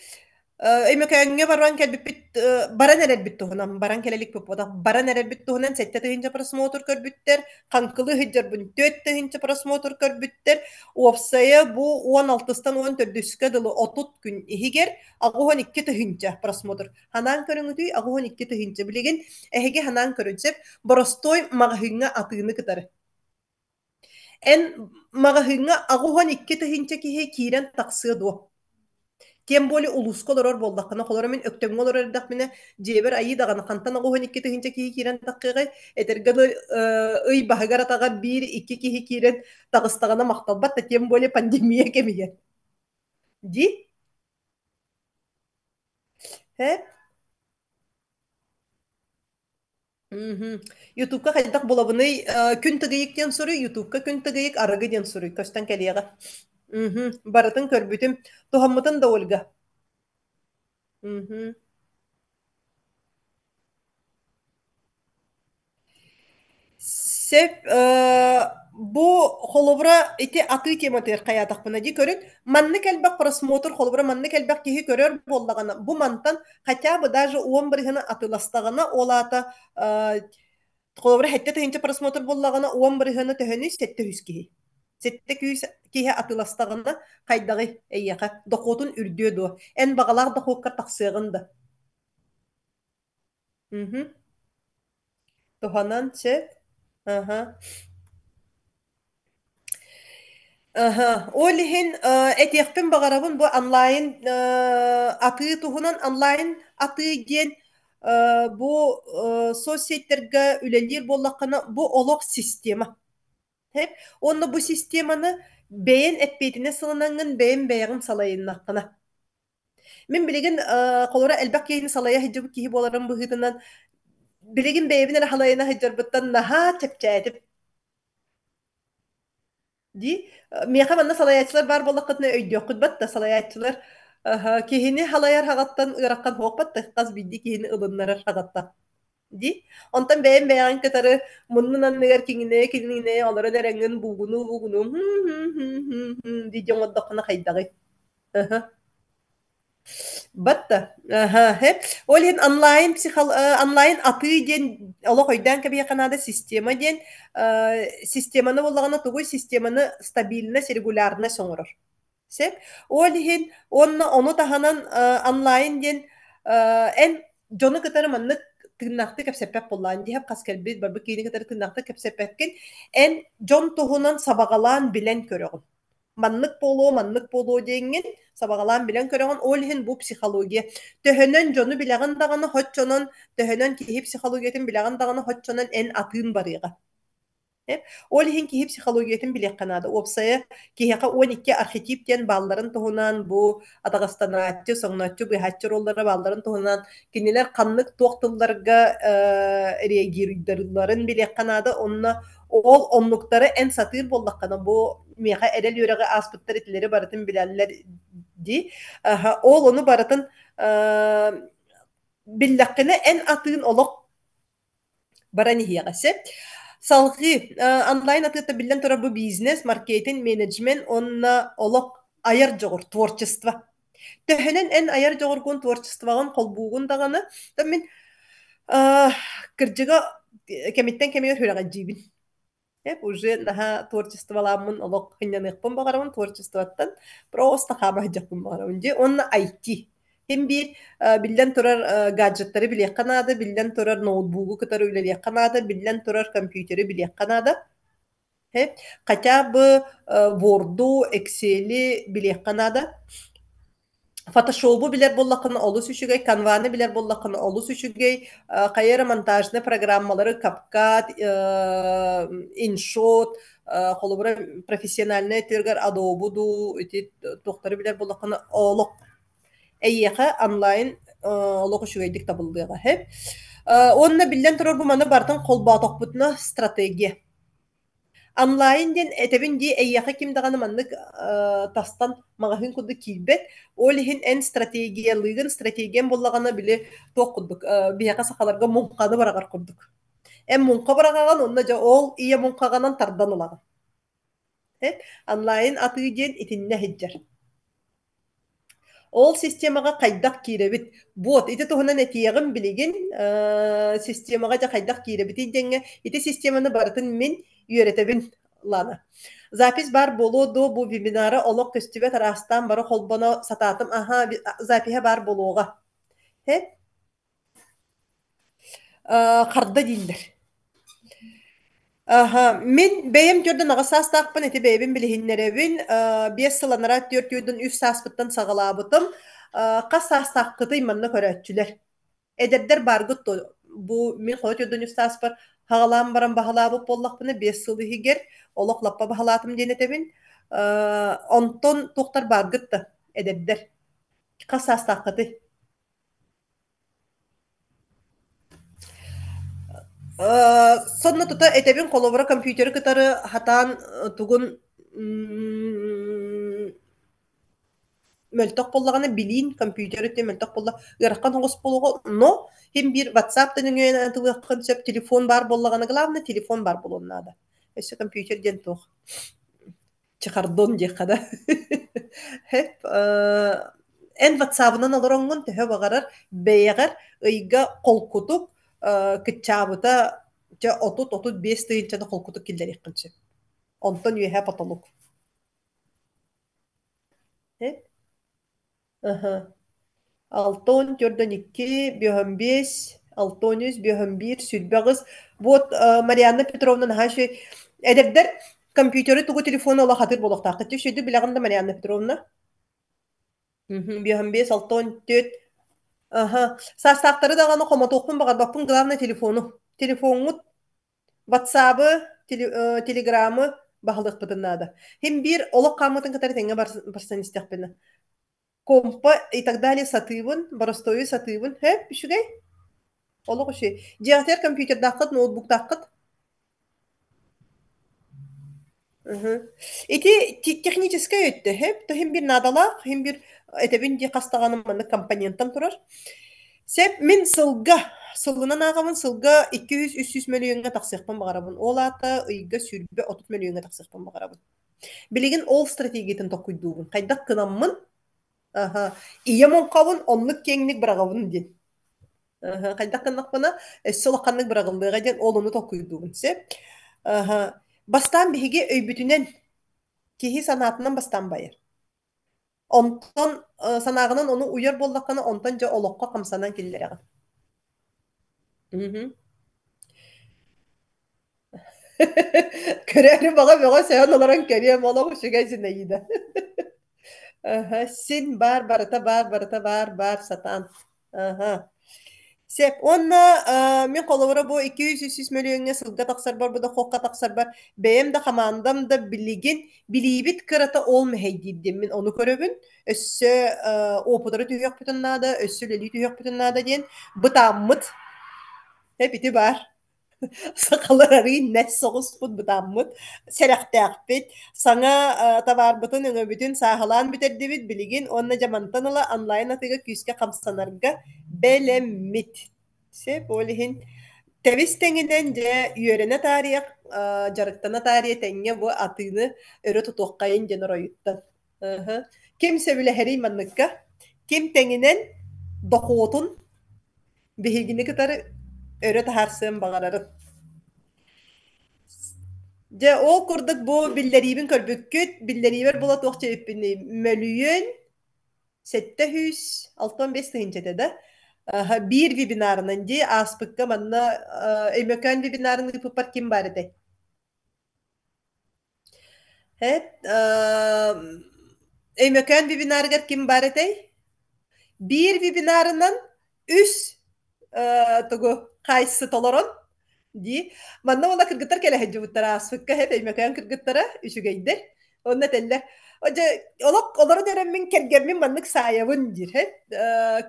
Öymökäňňe barban kelbipit, baran erebit tuһунан, baran kelelik pupuda, baran erebit tuһунан сетте тыһынча просмотр көрбүттер, канкылы хыджарбын төт тыһынча просмотр көрбүттер, уопсайа бу 16-стан 14-скө дылы отут күн иһигер, агуһан 2 тыһынча просмотр. Ханан көрүңүтүй агуһан 2 тыһынча билигин, эһиге ханан көрүнсеп, боростой магаһыҥҥа атыыны кытары. Эн магаһыҥҥа агуһан 2 тыһынча киһи киирэн тахсыа дуо. Тем более улуска олорор болдаккана холора мен өктөңө олорордак мене жебер айы дагана кантан агуһан 2 тыһынча киһи киирэн таккыгы этергалы ый баһыгар атага 1-2 киһи киирэн тагыстагана макталбат да тем более пандемия кемиген. Ди? Хэ? Мгм. Ютубка хайдак булабыны күн тыгыйык ден соруй, Ютубка күн тыгыйык арыгы ден соруй, көстөн келиэҕэ. Барытын көрбүтүм. Тухаммытын да Ольга. Мгм. Сеп, бу холобра ити аты тематер каятакпына ди көрүн. Манны келбек просмотр холобра манны келбек киһи көрөр боллагана. Бу мантан хотя бы даже 11 атыластагана олата холобра хетте тыгынча просмотр боллагана 11 төһөнү сетте хүс киһи. Сетте күс киһи атыластагана кайдагы эйяка докотун үрдүө до. Эн багалар дококка таксыгында. Мгм. Туханан се. Ага. Ага. Олиһин этиэхпин багарабын бу онлайн атыы туһунан онлайн атыы диэн бу соцсеттерге үлэлиир буоллаххына бу олох система. Хеп, онно бу системаны бэйэн эппетине сыланангын бэйэн бэйэҕин салайыннаххына. Мен билигин холора элбэх киһини салайа хыджыбыт киһи буоларын быһыытынан билигин бэйэбин эрэ халайына хыджарбыттан наһаа чэпчээтип ди меха манна салаячылар бар боллакытына өйдөөккүт батта салаячылар киһини халаяр хагаттан ыараккан хуокпатта каз бидди киһини ылыннарар хагатта ди онтон бэйэм бэйэҕин кытары муннунанныгар киҥине олорон эрэҥҥин бугуну ди дьоҥоддоххуна хайдагы батта хеп олин онлайн атыы диэн олох ойдаан кэбиэ канада система диэн системаны боллагана тугуй системаны стабильно регулярно соҥорор сеп олиһин онно ону таһанан онлайн диэн эн дьону кытары маннык тыыннаахты кэпсэппэт буллаан диэп хас кэлбит барбыт киини кытары тыыннаахты кэпсэппэккин эн дьон туһунан сабаҕалаан билэн көрөҕүн маннык болуо диэҥҥин сабаҕалаан билэн көрөҕүн олиһин бу психология төһөнөн дьону билэҕин даҕаны хоччонон төһөнөн киһи психологиятын билэҕин даҕаны хоччонон эн атыын барыаҕа олиһин киһи психологиятын билэкканаада уопсайа киһиэхэ 12 архетип диэн баалларын туһунан бу атаҕастанааччы соҥнооччу быһааччы роллары баалларын туһунан кинилэр ханнык туохтылларга реагируйдарларын билэкканаада онно ол оннуктары эн сатыыр боллаккана бу меха эрэл үөрэҕи ааспыттар итилери барытын билэллэр ди ол ону барытын биллеккине эн атыын олох баран иһиэҕэсэ салгы онлайн атыыта билэн турар бу бизнес маркетинг менеджмент онна олох аяр жоҕур творчество төһөнөн эн аяр жоҕургун творчествоҕун холбуугун даҕаны да мен кырдьыга кемиттен кемигер хүрэҕэдьиибин уже наһа творчестволааммын олох хынньаныахпын баҕарабын творчествоттан просто хаамаһыдьахпын баҕарабын дии онна IT Hem bir bilden turar gadgetleri bilekkanada, bilden turar notebook'u kıtarı bilekkanada, bilden turar kompüteri bilekkanada. Hep kaçabı Word'u, Excel'i bilekkanada. Photoshop'u biler bollakını olu süçügey, Canva'nı biler bollakını olu süçügey, kayara montajlı programmaları CapCut, InShot, holubura profesyonelne tergar Adobe'du, iti doktoru biler bollakını oluk эйиэхэ онлайн олох үчүгэйдик табылдыаҕа хэп онна биллэн турар бу маны бартын холбоотохпутуна стратегия онлайн диэн этебин дии эйиэхэ ким даҕаны маннык тастан маҕаһыын курдук киирбэт ол иһин эн стратегиялыыгын стратегиям буллагана били туох курдук биэхэ сахаларга муҥханы бараҕар курдук эн муҥха бараҕаҕан онна дьа ол ийэ муҥхаҕанан тардан ылаҕын онлайн атыы диэн итиннэ сылдьар Ол системага кайдак кииребит. Вот, ити туһунан этиэгин билигин, системага да кайдак кииребит идеңе, ити системаны бартын мен үйрөтебин лана. Запись бар болуду бу вебинары олок көстүбө тарастан бары холбоно сататым. Аха, запиһа бар болууга. Хеп, харда диллер. Аха, мен бәйем түрдөн агасастаакпын эти бәйбин билиһиннеребин, биэс сыланара түрдөн үс сааспыттан сагалаабытым, кас саастааккытый манна көрөөчүлэр. Эдердер баргыт бу мен хо түрдөн үс сааспар хагалаам баран баһалаабыт боллакпыны биэс сылыһигер олох лаппа баһалаатым диэнетебин, онтон тухтар баргытта эдердер. Кас саастааккытый. Сонно тута этебин колобура компьютер кытары хатаан тугун мөлтөх боллаганы билин компьютерите мөлтөх болла ыраккан хоңос болого, но хим бир WhatsApp тенеңен атылыккан сөп телефон бар боллаганы главное телефон бар болоннада. Эсе компьютер ден тох чыгардон дияқада. Хеп эн WhatsApp-ынан олороңун төһө багарар бэйэгэр ыйга колкутук кычаабыта жа отут бес тыйынчаны колкутук киллер иккинче. Онтон үеһэ потолук. Хеп. Аха. Алтон, төрдөн икки, бөһөн бес, алтон үс, бөһөн бир, сүрбәгыз. Вот Марианна Петровна наһашы эдердер компьютеры тугу телефону ола хатыр болохтаа. Кытты шөйдү билегенде Марианна Петровна. Бөһөн бес, алтон, төт. Ага. Састактары даганы комотокпун багарбаппын главный телефону. Телефону WhatsApp-ы, Телеграмы баһалык бытыннада. Хим бир олок камытын кытары теңге барсан истәкпене. Компа и так далее сатывын, баростою сатывын. Хэп, ишугай? Олок уши. Диатер компьютер дакыт, ноутбук дакыт. Эти техническое өттө, хэп, то хим бир надалак, хим бир этебин ди кастаганым маны компоненттан турар. Сеп мен сылгынан агамын сылга 200-300 миллионга таксыкпын багарабын. Ол ата ыйга сүрбө 30 миллионга таксыкпын багарабын. Билигин ол стратегиятын токуйдугун. Кайдак кынаммын? Аха. Ия монкабын онлук кеңник барагабын ден. Аха. Кайдак кынакпына солаканнык барагылдыга ден олуну токуйдугун. Сеп. Аха. Бастан биһиги өйбүтүнен киһи санаатынан бастан байыр. Онтон санаагынан onu уяр боллакканы онтон жа олокко камсанан киллерегин. Көрәрі бага бага сәйін оларан көрем олығы шүгә зинайда. Син бар сатан. Сеп, онна мен қолуыра бу 200-300 миллионға сылға тақсар бар, бұда қоққа тақсар бар. Бәйім да қамандам да білеген, білейбіт кырата ол мәхейдейдім мен оны көрөбін. Өссі опыдары түйек бүтіннада, өссі ләлі түйек бүтіннада ден. Бұтаммыт. Бити бар. Сақалары нәр соғыс бұд бұтаммыт. Сәрәқтәқпет. Саңа табар бұтын өңі бүтін сағылан бітерді біт білеген. Онна жамантан ола онлайн атыға күйіске қамсанарға бәлеммит. Сеп, олихин. Тәвіс тәңінен же үйеріне тарих, жарықтана тарих тәңе бұ атыны өрі тұтуққайын жен орайыттан. Кем сөбілі әрей манныққа? Кем тәңінен доқуотун бігігіні кітары өрі тахарсың бағарарын. Же ол күрдік бұл білдерейбін көрбіккіт, білдерейбер бұла тоқча өппіні мөлүйін 765 тыгынча да. Bir webinarının di aspıkka manna ömökön webinarını yapıpar kim var ede? Evet, ömökön webinarıgar kim var ede? Bir webinarının üs togu kaysı toloron di. Manna ola kırgıtlar kele hecci buttara aspıkka hep ömökön kırgıtlara üçü geydir. Onna telle. Oca olara dönemin kergermin manlık sayavın dir.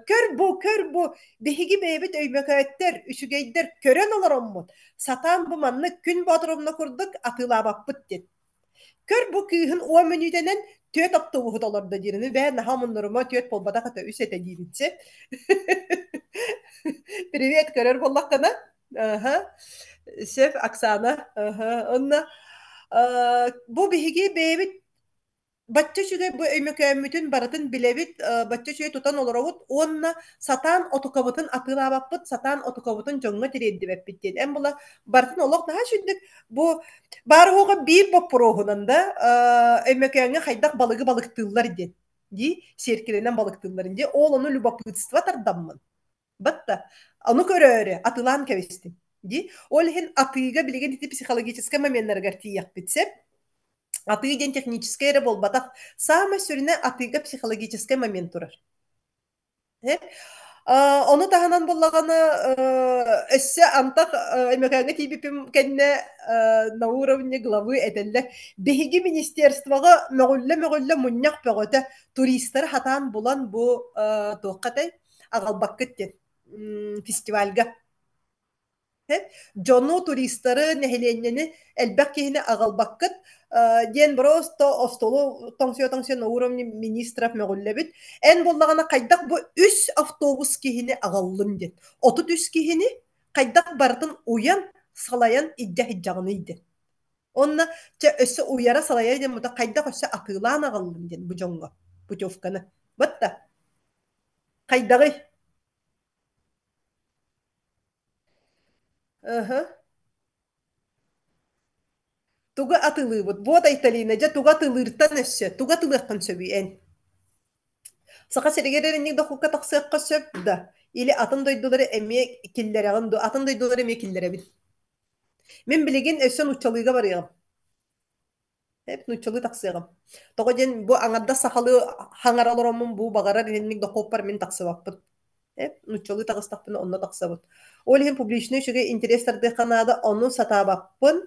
Kör bu. Bihigi beybet öymökötler, üşügeydir. Kören olar ommun. Satan bu manlık gün batırımına kurduk atıla bakpıt dit. Kör bu kıyın o menüdenen töt aptı vuhut olar da dirini ve nahamınlarıma töt polbada kata üsete dirinse. Привет, körör bollakana. Şef Aksana. Onna bu bihigi beybet Бачча чүгө бу өймөкөмүтүн барытын билебит, бачча чүгө тутан олоробут, уонна сатаан отукабытын атыылаабаппыт, сатаан отукабытын жоҥҥо тириэрдибэппиттиэн. Эм була бартын олох наһаа сүрдүк бу баарыһуоҕа биир боппуруоһунан да өймөкөҥҥө хайдах балыгы балыктыыллар диэн. Ди сиэркиленэн балыктыылларын ди ол ону любопытство тардаммын. Батта ону көрөөрү атылаан кэбистин. Ди ол иһин атыыга билигин ити психологический моменттарыгар тиийэхпитсеп, атыы диэн технический эрэ болбатах, саама сүрүнэ атыыга психологический момент турар. Э? Ону таһанан боллагана өссө антах эмекаңа тиипипим кэннэ на уровне главы этелле биһиги министерствоҕа möҕүллэ мунньах пöҕөтө туристтар хатаан булан бу туоххатай аҕалбаккыт диэн фестивальга. Дьону туристтары нэһилиэннэни элбэх киһини аҕалбаккыт диэн просто остолу тоҥсуо на уровне министров möҕүллэбит. Эн боллагана хайдах бу үс автобус киһини аҕаллым диэн. Отут үс киһини хайдах бартын уян салайан иддэ хиджаҕыны диэн. Онна өссө уяра салайа диэн бута хайдах өссө атыылаан аҕаллым диэн бу дьоҥҥо путевканы. Батта хайдагый. Туга атылыыбыт. Вот айталина жа туга тылыртан өссө, туга тылыахтан сөбүйэн. Саха сиригереринник да хукка тахсыакка сөп да. Или атын дойдулары эме киллерегин, атын дойдулары эме киллеребин. Мен билигин өссө нучалыга барыгам. Хеп нучалы таксыгам. Тога ден бу аңарда сахалы хаңаралоромун бу багарар инник да хоппар мен таксыбаппын. Хеп нучалы тагыстаппын онно таксабыт. Ол хем публичный шуге интересларды канада onu сатабаппын.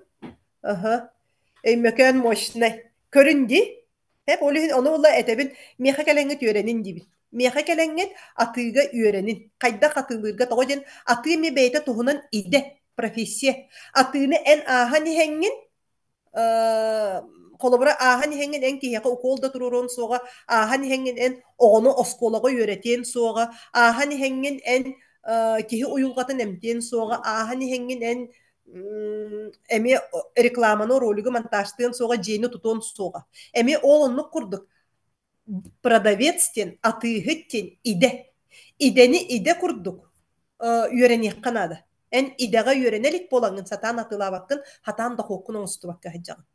Өймөкөн мощный. Көрүнди. Hep onu ulla etebin meha kelenge törenin dibin. Meha kelenget atıyga ürenin. Kayda atılırga toğuden atı me beyte tohunan ide profesiye. Atını en ahani hengin kolobra ahani hengin en kiyaka okulda tururun soğa ahani hengin en onu oskolaga öğreten soğa ahani hengin en kihi uyulgatın emten soğa ahani hengin en эми рекламаны ролиги монтажтын соға жени тутон соға. Эми ол онну курдук. Продавецтен, атыгыттен иде. Идени иде курдук. Үйренек канада. Эн идега үйренелик болаңын сатан атылабаккын, хатан да хоккун оңстубакка хаджагын.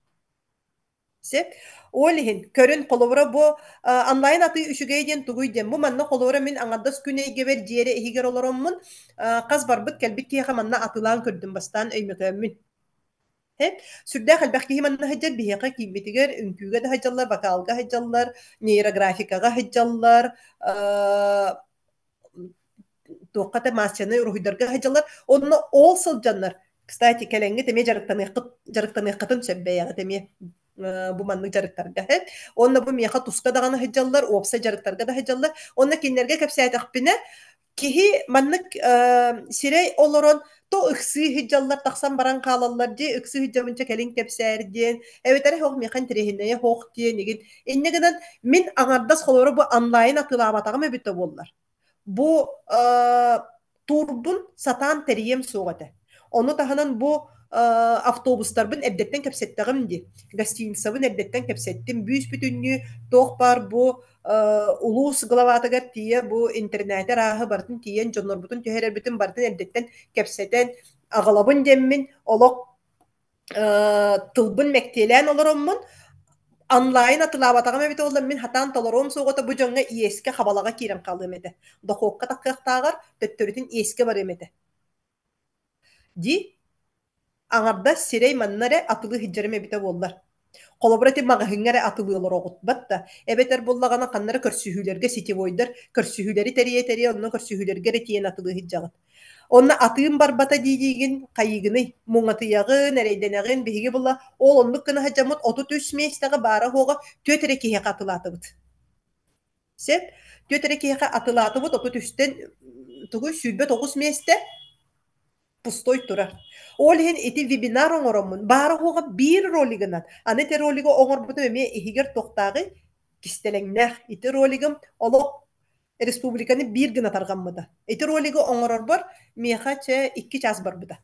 Сеп, олихин көрүн колобра бу онлайн аты үшүгейден тугуйден. Бу манна колобра мен аңардас күнейге бер диэре ихигер олороммун. Каз барбыт келбит киэха манна атылаан көрдүм бастан өймөкөммүн. Сүрдэ халбахкиһи манна хаджар биһиэхэ киибитигэр үңкүүгэ да хаджаллар, вокалга хаджаллар, нейрографикага хаджаллар, туоххата маасчаны урухуйдарга хаджаллар. Онно ол сылдьаннар. Кстати, келеңге теме жарыктаныаххатын сөббэйэҕэ теме бу маннык жарыктарга. Онно бу миэхэ туска даганы хаджаллар, опса жарыктарга да хаджаллар. Онно киннерге кэпсээтэхпине киһи маннык сирэй олорон то ыксы хиджаллар тахсан баран каалаллар ди ыксы хиджабынча келин кепсээр диэн эбетери хох механ тирехиннее хох диэн игин иннегенен мин аңардас холоро бу онлайн атылаабатагым эбитте боллар. Бу турбун сатаан терием суогате. Ону таханан бу автобустарбын эбдеттен кепсеттегим ди. Гостиницабын эбдеттен кепсеттим. Бүүс бүтүннү тох бар бу улус главатыгар тие бу интернетер ахы бартын тиен жоннорбутун төһөрөр бүтүн бартын эбдеттен кепсетен агалабын деммин олок тылбын мектелен олороммун онлайн атылаабатагам эбит олла мин хатаан толором суогота бу жоңга иеске хабалага кирен калым эте. Дохокка таккактагар төттөрүтүн иеске бар эмете. Ди аңарда сирей маннаре атылы хиджарым эбите боллар. Колобратив магахиңере атылыылар оғут батта. Эбетер боллагана каннары көрсүһүлерге сетевойдар, көрсүһүлери терие онно көрсүһүлерге ретиен атылы хиджагат. Онна атыым барбата дийдигин кайыгыны муңатыягын, эрейденегин биһиги була ол оннук кына хаджамут оту түс местага бара хога төтере киһе атылатыбыт. Сеп төтере киһе атылатыбыт оту түстен тугу сүрбе 9 месте пустой турар. Олхин ити вебинар оңоромун. Бары хога бир ролигынан. Аны те ролиго оңорбуту эме ихигер тоқтагы кистеленнер. Ити ролигым оло республиканы бир гына тарганмыда. Ити ролиго оңорор бар, меха че 2 час бар буда.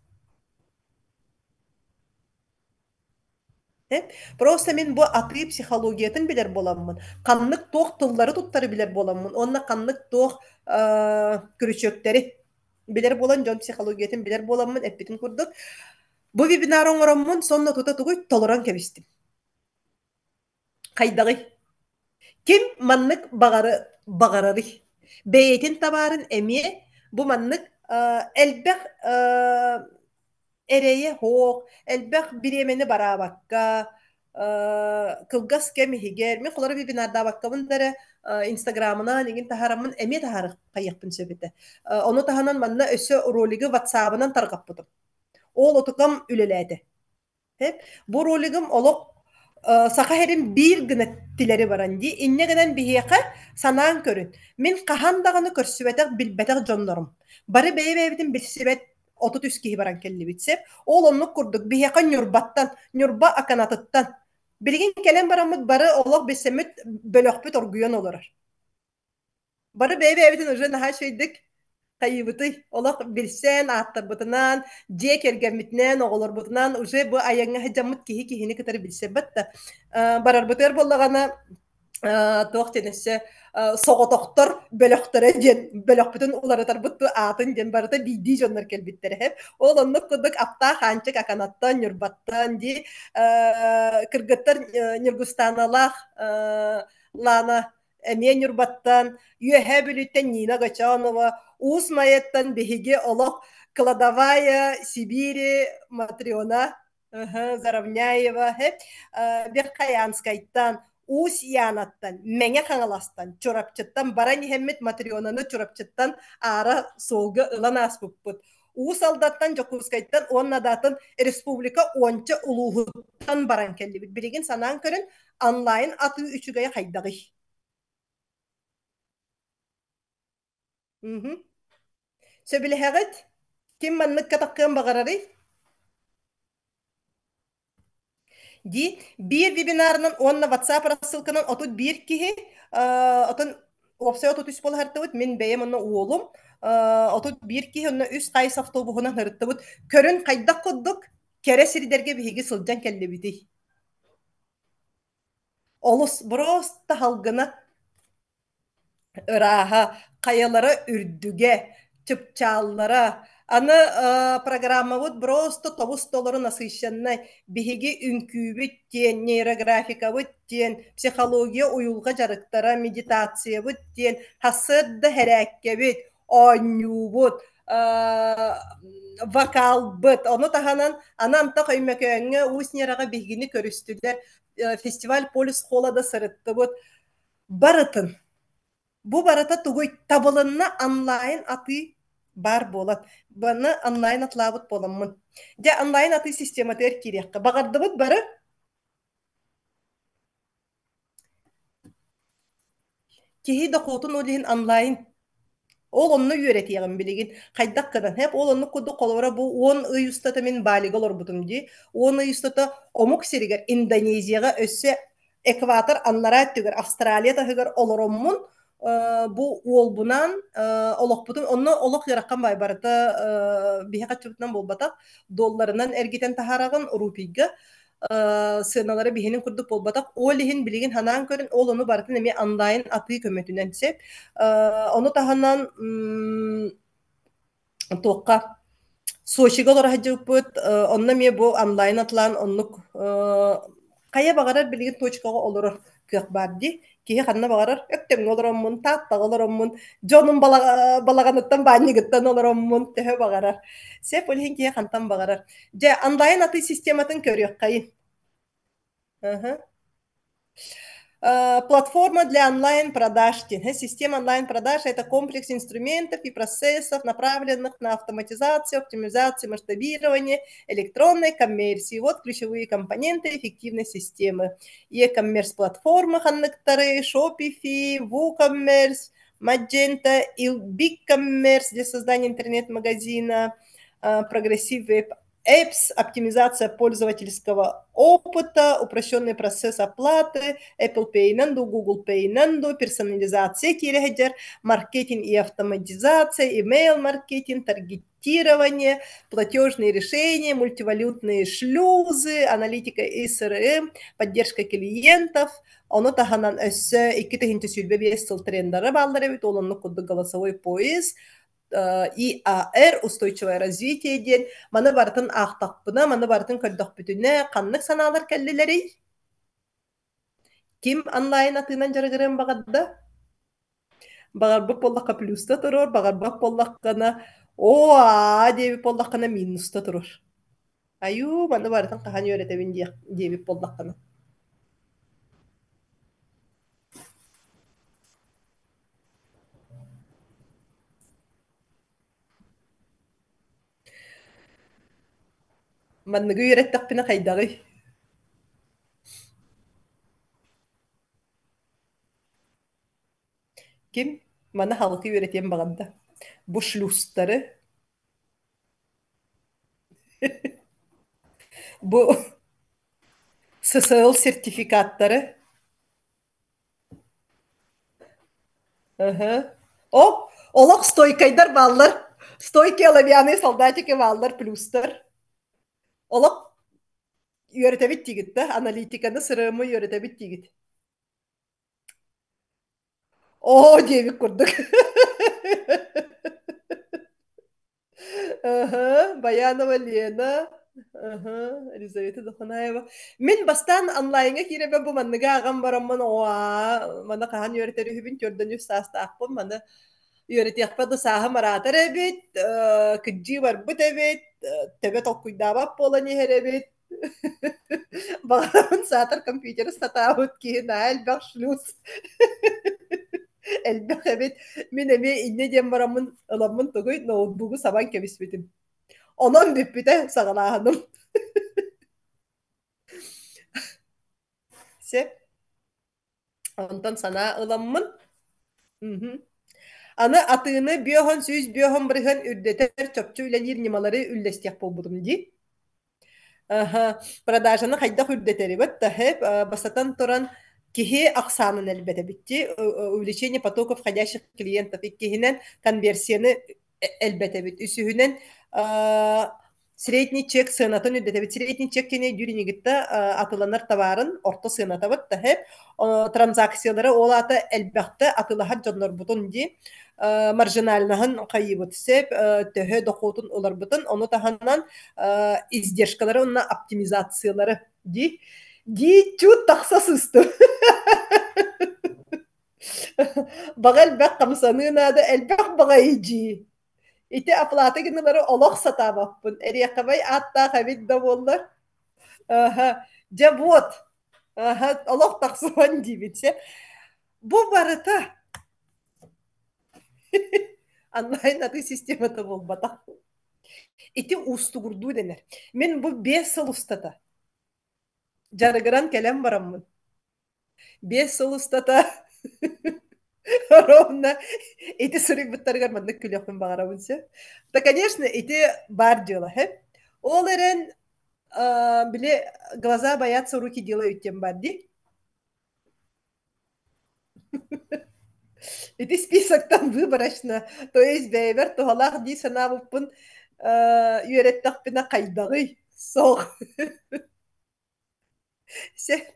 Просто мен bu atı psixologiyatın biler bolamın. Kanlık toğ tılları tuttarı biler bolamın. Onna kanlık toğ kürüçökleri biler bolan jon psixologiyatın biler bolamın. Eppitin kurduk. Bu webinar oňorammun sonna tuta tuguy toloran kebistim. Kaydagy. Kim manныk bagarary. Beýetin tabaryn emi bu manныk elbek ereye hoq, elbek biremeni barabakka, kılgas kemihiger. Men kulara bir binarda bakkabın dere Instagram'ına nigin taharamın emi taharı kayyakpın söbüde. Onu tahanan manna ösü roligi WhatsApp'ından targapпытым. Ol otukam üleledi. Hep bu roligim olok saka herin bir gınettileri barandi. İnne giden bihiyaka sanan körün. Min kahan dağını körsübetek bilbetek jonnorum. Bari beye beyebitin bilsibet otut üskihi baran kelli bitsep. Ol onluk kurduk. Bihiyaka nyurbattan, nyurba akanatıttan. Bilgin kelen baramıt bari olok besemit bölökpüt orguyon olur. Bari beye beyebitin ucu naha şeydik. Kayıbıtı olak bilsen attarbıtından je kergemitnen oğularbıtından uje bu ayanga hajamıt kihi kihini kadar bilse batta bararbıtır bollagana toq tenesse soğo doktor bölöktörü jen bölökpütün uları tarbıttı atın jen barata bildi jonlar kelbitleri hep oğlanlık kuduk apta hançık akanattan yurbattan di kırgıttır nürgüstanalak lana emen yurbattan yühe bülütten Nina Gachanova Ус маеттан беһиги олох Кладовая, Сибири, Матриона, Заровняева, Бехкаянскайттан, Ус Янаттан, Меңе Хаңаластан, Чорапчыттан, Баран Хеммет Матрионаны Чорапчыттан ара солга ылан аспыппыт. Ус алдаттан Жокускайттан, оннадатын Республика онча улууһуттан баран келлибит. Билигин санаан көрүн онлайн аты үчүгая хайдагы. Söbilehäget kim manныk katakkan bagarary di bir webinarынан онна WhatsApp рассылкынан отут bir kihi отун опсой отут үс бол хартыбыт мен бэйем онна уолум отут bir kihi онна үс кайс автобусунан хырыттыбыт көрүн кайдак куддук кере сиридерге биһиги сылдьан келлебити олус просто халгына ыраха каялара үрдүге чыпчааллара аны программа вот просто тобус толору насыщенной биһиги үңкүүбүт диэн нейрографика бут диэн психология уюлга жарыктара медитация бут диэн хасырда хэрээккебит оонньуубут вокал быт ону таханан анамта көймөкөңө уснерага биһигини көрүстүлер фестиваль полюс холода сырыттыбыт барытын bu barata tuguy tabılınna online atı bar bolat. Bana online atlabıt bolamın. De online atı sistema ter kiriyakka. Bagardыбыт bары kihi dokutun olihin online. Ol onu öğretiyorum bilgin. Kaydak kadar hep ol onu kudu kolora bu 10 ıy ustata min baliga olor butum di. 10 ıy ustata omuk seriger Indoneziyaga össe ekvator anlara tüger Avustralya'da hıgar olorommun. Bu ol bunan olok butun onu olok yarakkan bay barata bihe kaçırtından bolbatak dollarından ergiten taharagın rupiga sığınaları bihinin kurduk bolbatak o lihin bilgin hanan körün ol onu baratın emi anlayın atıyı kömetünden sep onu tahanan toqqa Сочига олар хаджыбыт, онна ме бу онлайн атлан оннук кая багарар билген точкага олорор кыак барди. Кие ханна багарар өктөң олороммун, тааттаг олороммун, жонун балаганыттан бааннигыттан олороммун төһө багарар. Сеп олхин кие хантан багарар. Же онлайн аты систематын көрүөк кайын. Платформа для онлайн-продаж. Система онлайн-продаж — это комплекс инструментов и процессов, направленных на автоматизацию, оптимизацию, масштабирование электронной коммерции. Вот ключевые компоненты эффективной системы. E-commerce платформы, ханнектары, Shopify, WooCommerce, Magento и BigCommerce для создания интернет-магазина, Progressive Web Apps, оптимизация пользовательского опыта, упрощенный процесс оплаты, Apple Pay, нанду, Google Pay, нанду, персонализация кирехедер, маркетинг и автоматизация, email-маркетинг, таргетирование, платежные решения, мультивалютные шлюзы, аналитика и CRM, поддержка клиентов. Оно таханан өссө 2 сүлбе бес трендары баллары бит, олонну кудду голосовой поиск, ИАР, устойчивое развитие ден, маны бартын ақтақпына, маны бартын көрдөкпүтүнө, каннык санаалар келлелери. Ким онлайн атынан жарыгырын багадда? Багарбык боллакка плюста турор, багарбак боллаккана оа деби боллаккана минуста турор. Аю, маны бартын кахан өретебин деби боллаккана. Манныгы өйреттекпине кайдагы. Ким? Маны халкы өйретен багадда. Бу шлюстары, бу ССЛ сертификаттары. Ага. О, олақ стойкайдар баллар. Стойки оловянные солдатики баллар плюстар. Олақ үйретебит тигит да, аналитиканы сырымы үйретебит тигит. О, дебик курдук. Ага, Баянова Лена. Ага, Елизавета Доханаева. Мен бастан онлайнга киребе бу манныга агам барамман оа. Мана кахан үйретери хүбин көрдөнү саста акпын мана үйретиякпады саха маратар эбит, кыджи барбыт эбит, төбөт окуйдабап болан эбит. Багарабын саатар компьютер сатаабыт киин элбэх шлюз. Элбэх эбит. Мен эми инне дем барамын ыламмын тугуй ноутбугу сабан кебиспитим. Онон биппите сагалааным. Се. Онтон сана ыламмын. Аны атыыны биохон сүүс биохон бырыхан үрдетер чопчу үлен ирнималары үллестек болбудум ди. Ага, продажаны хайда хүрдетери бат тахеп басатан туран кихи аксанын элбете битти, увеличение потоков входящих клиентов и кихинен конверсияны элбете бит. Үсүһүнен средний чек сынатын үрдете бит. Средний чек кене дүринигитта атыланар товарын орто сыната бат тахеп транзакциялары олата элбекте атылахар жоннор бутун ди. Маржинальнаһын кайыбыт сеп төһө дохотун олар бутун ону таханнан издержкалары онна оптимизациялары ди чут такса сысту багал бак камсанына да элбак бага ижи ите оплата гынылары олох сатабаппын эриякабай атта хабит да боллар аха жабот аха олох таксыган дибитсе бу барыта онлайн аты системата болбата. Ити устугурду денер. Мен бу 5 сыл устата. Жарыгыран келем бараммын. 5 сыл устата. Ровно. Ити сырык буттаргар мандык күлөкпүн багарабын се. Да, конечно, ити бар дела, хеп. Ол эрен биле глаза боятся, руки делают тем бар ди. Ити списоктан выборочно. То есть бейбер тухалах ди санабыппын үйреттақпына кайдагы соқ. Се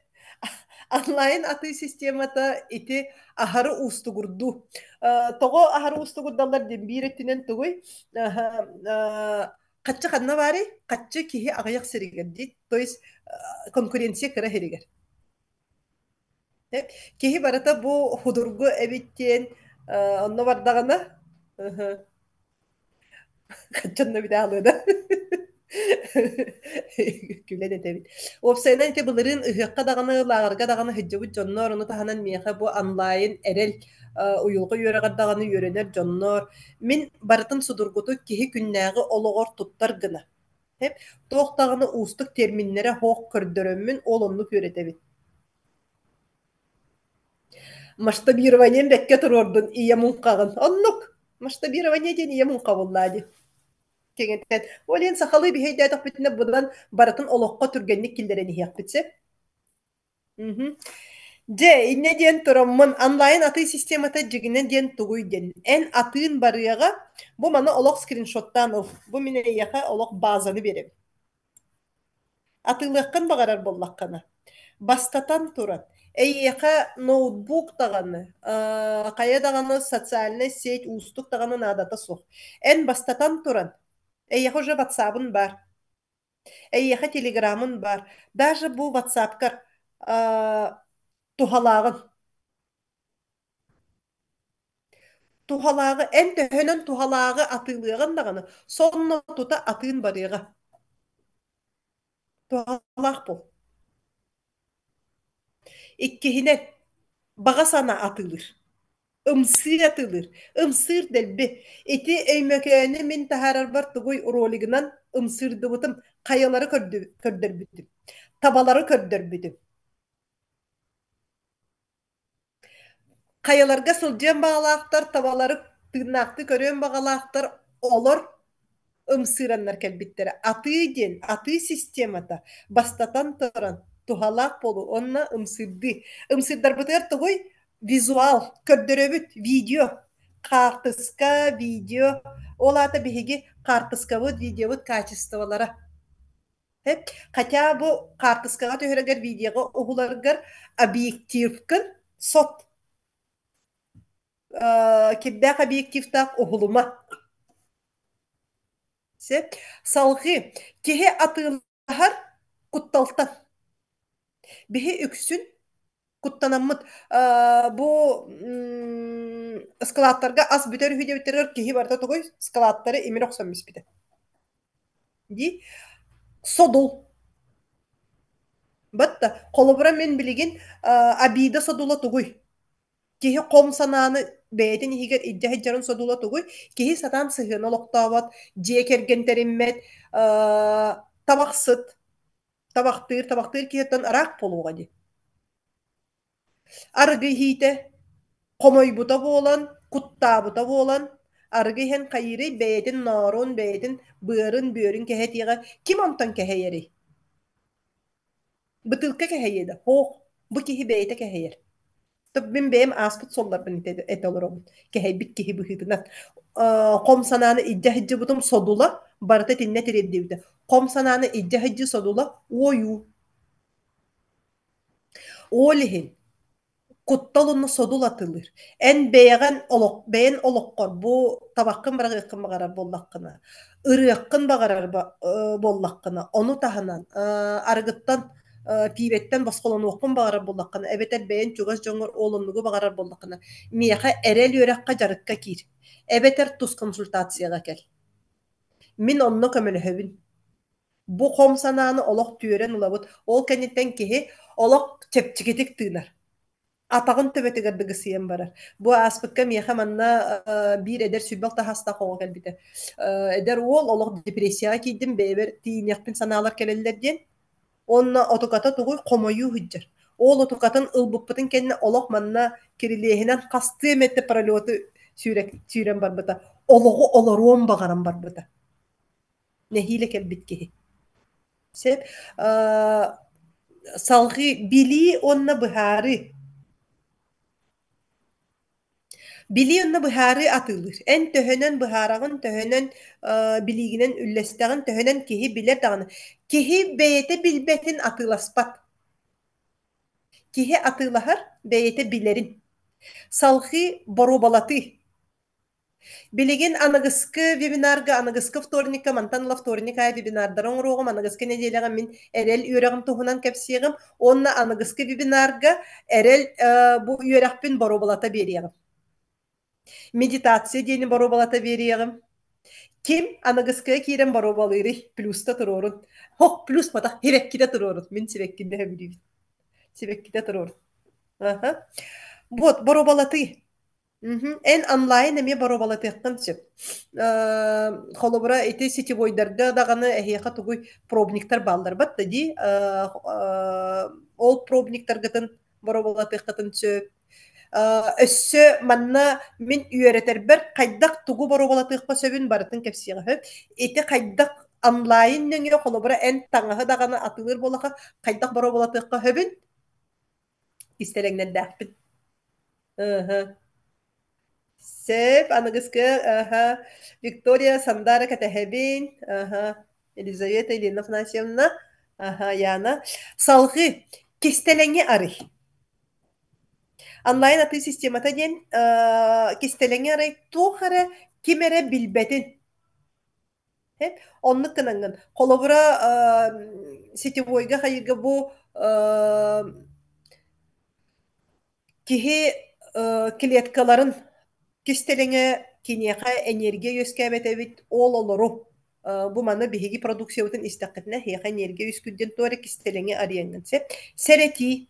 онлайн аты системата ити ахары устугурду. Того ахары устугурдалар ден биреттинен тугуй. Каччы ханна бари, каччы кихи агаяк сиригер ди. То есть конкуренция кыра херигер. Кихи барата бу худургу эбиттен онно бардагана. Каччанна bir daha da. Күлен этебит. Опсайнан ите былырын ыһыакка даганы лагарга даганы хыджыбыт жоннор ону таханан миэхэ бу онлайн эрел уюлга үөрэгэр даганы үөрэнер жоннор. Мин барытын судургуту киһи күннээҕи ологор туттар гына. Хеп туохтаганы устук терминнере хоох көрдөрөммүн ол оннук үөретебит. Масштабированием бекке турордун ия мункагын. Оннук масштабирование ден ия мунка боллаади. Кеңетен. Олен сахалы бихейдә тапытны будан баратын олоққа түргенник килдерен иһәк битсе. Мгм. Же, инне диен тураммын онлайн аты системата жигинен диен тугуй ден. Эн атын барыяга бу мана олоқ скриншоттан ул. Бу мине яха олоқ базаны берем. Атылыққын бағарар боллаққаны. Бастатан турат. Эйеха ноутбук таганы, кая даганы социальная сеть, устук таганы надата сух. Эн бастатан туран. Эйеха уже WhatsApp'ын бар. Эйеха Телеграм'ын бар. Даже бу WhatsApp'кар тухалагын. Тухалагы, эн төһөнөн тухалагы атылыгын даганы. Сонно тута атын барыга. Тухалак бу. Иккihine baga sana atılır. Imsır atılır. Imsır delbi. Eti öymökeni min taharar bar tuguy uroliginan ımsırdı butum. Kayaları kördür büdüm. Tabaları kördür büdüm. Kayalarga sılcayan bağalaqtar, tabaları tırnaktı körüyen bağalaqtar olur. Ымсыраннар кэлбиттэрэ. Аты ден, аты системата бастатан таран тухалаак болу, онна ымсырды. Ымсырдар бытыгар тугуй визуал, көрдөрөбүт, видео, картыска, видео, олата биһиги картыскабыт, видеобут качестволара. Хотя бу картыскага төһөрөгөр видеого угуларгар объективкын сот. Кирдәк объективтак угулума. Салғы кеһе атыылаһар кутталтан. Биһи үксүн куттанаммыт. Бу скалаттарга ас бүтөр хүдебиттерер кеһи барда тогой скалаттары эмир оксон биспите. Ди содул. Батта колобура мен билигин абида содула тогой. Кеһи ком санааны бэйэтин иһигэр иддьэ хэджэрин содула тугуй, кеһи сатаан сыһыан олохтообот, дьиэ кэргэнтэриммэт, табахтыыр киһиттэн араак полууга ди. Арыгый иһиитэ, хомойбута буолан, куттаабыта буолан, арыгый иһэн хайырый бэйэтин ноорун, бэйэтин быарын, бүөрүн кэһэтиэҕэ ким онтон кэһэйэри? Бытылка кэһэйэдэ, хоох, бу киһи бэйэтэ кэһэйэр. Мен бэйэм ааспыт солларбын эте олоробун. Кэһэйбит киһи быһыытынат. Хом санааны иддьэ хыджы бутум содула, барыта тиннэ тиреддибитэ. Хом санааны иддьэ хыджы содула, ойуу. Оолиһин, кутталунну содул атылыр. Эн бэйэн олоққор, бу табаққын барағыйққын бағарар боллаққына. Ырыаққын бағарар боллаққына. Ону таһынан, аргыттан пибеттен басқолонуокпун бағарар боллаққына. Эбетер бэйэн чугас жоңор олоннугу бағарар боллаққына. Мияха эрэл үөраққа жарыққа кир. Эбетер тус консультацияға кел. Мин онно көмөлөһөбүн. Бу хом санааны олох түөрен улабыт. Ол кенеттен киһи олох чепчигетик тыынар. Атағын төбетігерді гысыйын барар. Бу аспыкка мияха манна бир эдер сүрбалта хаста қоға кәлбіті. Эдер ол олох депрессияға кейдім бәйбер тиінекпін санаалар келелерден. Онна отуката тугуй комою хыджар. Ол отукатын ылбыппытын кенне олох манна кирилиэһинен касты эметте паралиоты сүүрен барбыта. Олоғу олоруон бағаран барбыта. Нехиле кәлбит кеһи. Сеп салғы били онна быһары. Били онна быһары атылыр. Эн төһөнөн быһарагын төһөнөн билигинен үллестегин төһөнөн киһи билер даганы. Киһи бэйэте билбетин атыласпат. Киһи атылаһар бэйэте билерин. Салғы боробалаты. Билигин аныгыскы вебинарга, аныгыскы вторника, мантанла вторника вебинардарын роғым, аныгыскы неделяға мен әрел үйрағым тұхынан кәпсиғым, онна аныгыскы вебинарга әрел бу үйрақпен боробалата бериғым. Медитация дейін боробалата бериғым. Ким аныгыскы кирен боробалыры плюста тұрорын. Хоқ, плюс матақ, хевеккіде тұрорын. Мен себеккінде әбілейбін. Себеккіде тұрорын. Вот, боробалаты. Эн онлайн эме боробалатыахтан сөп. Холобура эти сетевойдарга даганы эхиэха тугуй пробниктар балдар батта ди. Ол пробниктаргатын боробалатыахтатын сөп. Өссө манна мин үөретер кайдак тугу бороболатыыкка сөбүн барытын кепсиэҕэ хөп ити кайдак онлайн нөҥүө холобура эн таҥаһы даҕаны атылыр буолаха кайдак бороболатыыкка хөбүн кистэлэҥнэрдээхпит. Ыһы. Сөп аныгыскы Виктория Сандара кэтэһэбин Елизавета Ильина Афанасьевна Яна салгы кистэлэҥи арый. Онлайн аты системата диэн кистэлэҥи арый туохара кимэрэ билбэтин. Хеп, оннук кынаҥҥын. Холобура сетевойга хайырга бу киһи клеткаларын кистелеҥэ киниэхэ энергия үөскээбэтэбит ол олору бу маны биһиги продукциябытын истэххитинэ хиэхэ энергия үскүдден туора кистелеҥи арыаҥҥын сеп. Сэрэти,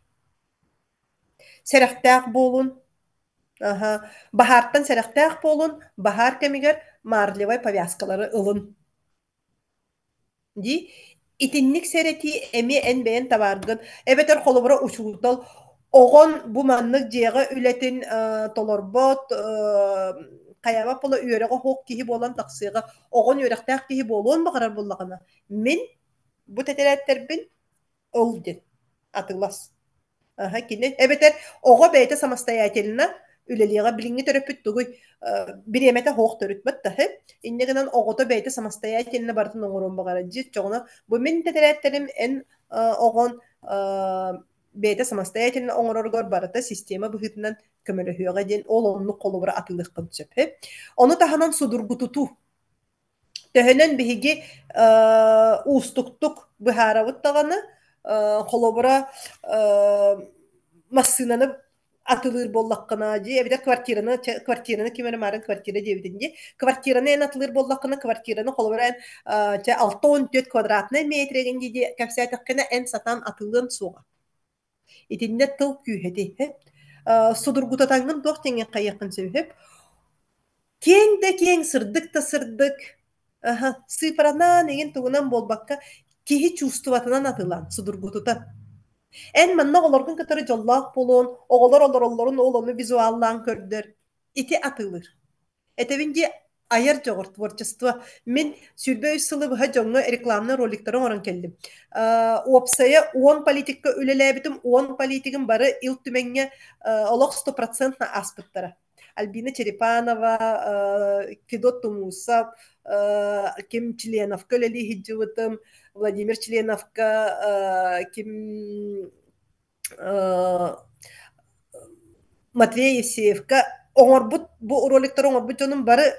сэрэхтээх буолун, баһаартан сэрэхтээх буолун, баһаар кэмигэр маарлевай повязкалары ылын. Ди, итинник сэрэти эми эн бэйэн табааргын, эбэтэр холобура учуутал оҕон бу маннык дьиэҕэ үлэтин толорбот каяба пола үөрэҕэ хоок киһи буолан тахсыаҕа оҕон үөрэхтээх киһи буолуон баҕарар буллаҕына мин бу тэтэлээттэрбин ыл дien атыылас. Кини эбэтэр оҕо бэйэтэ самостоятельно үлэлиэҕэ билиҥҥи төрөппүт тугуй бириэмэтэ хоох төрүтбат да иннигинан оҕото бэйэтэ самостоятельно бартын оҥорон баҕара дьи чоҕуна бу мин тэтэлээттэрим эн оҕон бэйэтэ самостоятельно оҥороргор барыта система быһытынан көмөлөһүөҕэ диэн ол оннук холубура атыылыаххын сөп. Ону таһанан судургутуту төһөнөн биһиги уустуктук быһаарабыт даҕаны холобура массыынаны атылыр боллаккына дии эбитэ квартираны кимэри маарын квартира диэбитин дии квартираны эн атылыр боллаккына квартираны холобура эн 6-14 квадратный метреген дии кэпсээтэхкэна эн сатан атылын суоҕа итинне тыл күүһэти судургутатаңҥын туох теңҥэ хайыаххын сөбүһүп кең да кең сырдык да сырдык сыыпаранан эгин тугунан буолбакка киһи чувствоватынан атылан судургутута эн манна олоргун кытары дьоллоох болуон оҕолор олороллорун ол ону визуаллаан көрдөр ити атылыр этебин дии айар жоҕор творчество мин сүрбө үс сылы быһа жоҥҥо рекламный роликторун орон келдим уопсайа уон политикка үлэлээбитим уон политигин бары ил түмэҥҥэ олох 100% аспыттара Альбина Черепанова, Федот Тумусов, Ким Членовка, Лили Хиджеватым, Владимир Членовка, Ким Матвей Евсеевка. Оңорбут, бу роликтор оңорбут жонун бары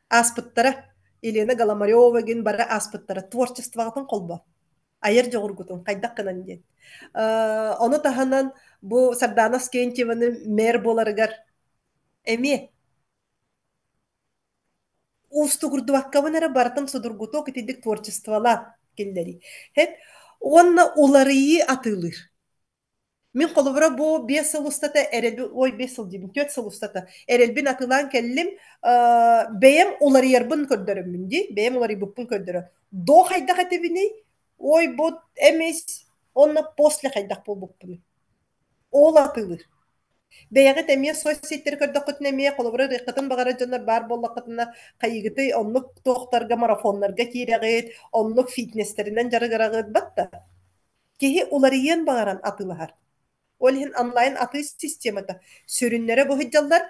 аспыттара. Елена Голомарева ген бары аспыттара. Творчествоғатын қолба. Айыр жоғыргутун, қайдақ кынан ден. Оны таханан бу Сарданас Кентьеваны мэр боларыгар эми устугурдубаккабынара бартын судургуту китидик творчествола келдери. Хет онна уларыйы атылыр. Мин холубура бу 5 сыл устата эрелби, ой 5 сыл дибин, 4 сыл устата эрелбин атылан келлим, бэйэм уларыйарбын көрдөрөммүн ди, бэйэм уларыйбыппын көрдөрө. До хайдак этебини, ой бу эмес, онна после хайдак болбуппун. Ол атылыр. Бэйэҕи тэмиэ соцсеттер көрдөккөтүн эмиэ холобура рыаххытын баҕара дьоннор баар боллаккытына хайыгыты оннук туохтарга марафоннарга киирэҕит, оннук фитнестеринен жарыгараҕыт батта. Киһи уларыйын баҕаран атылаһар. Ол иһин онлайн аты системата сөрүннөрө бу хыдьаллар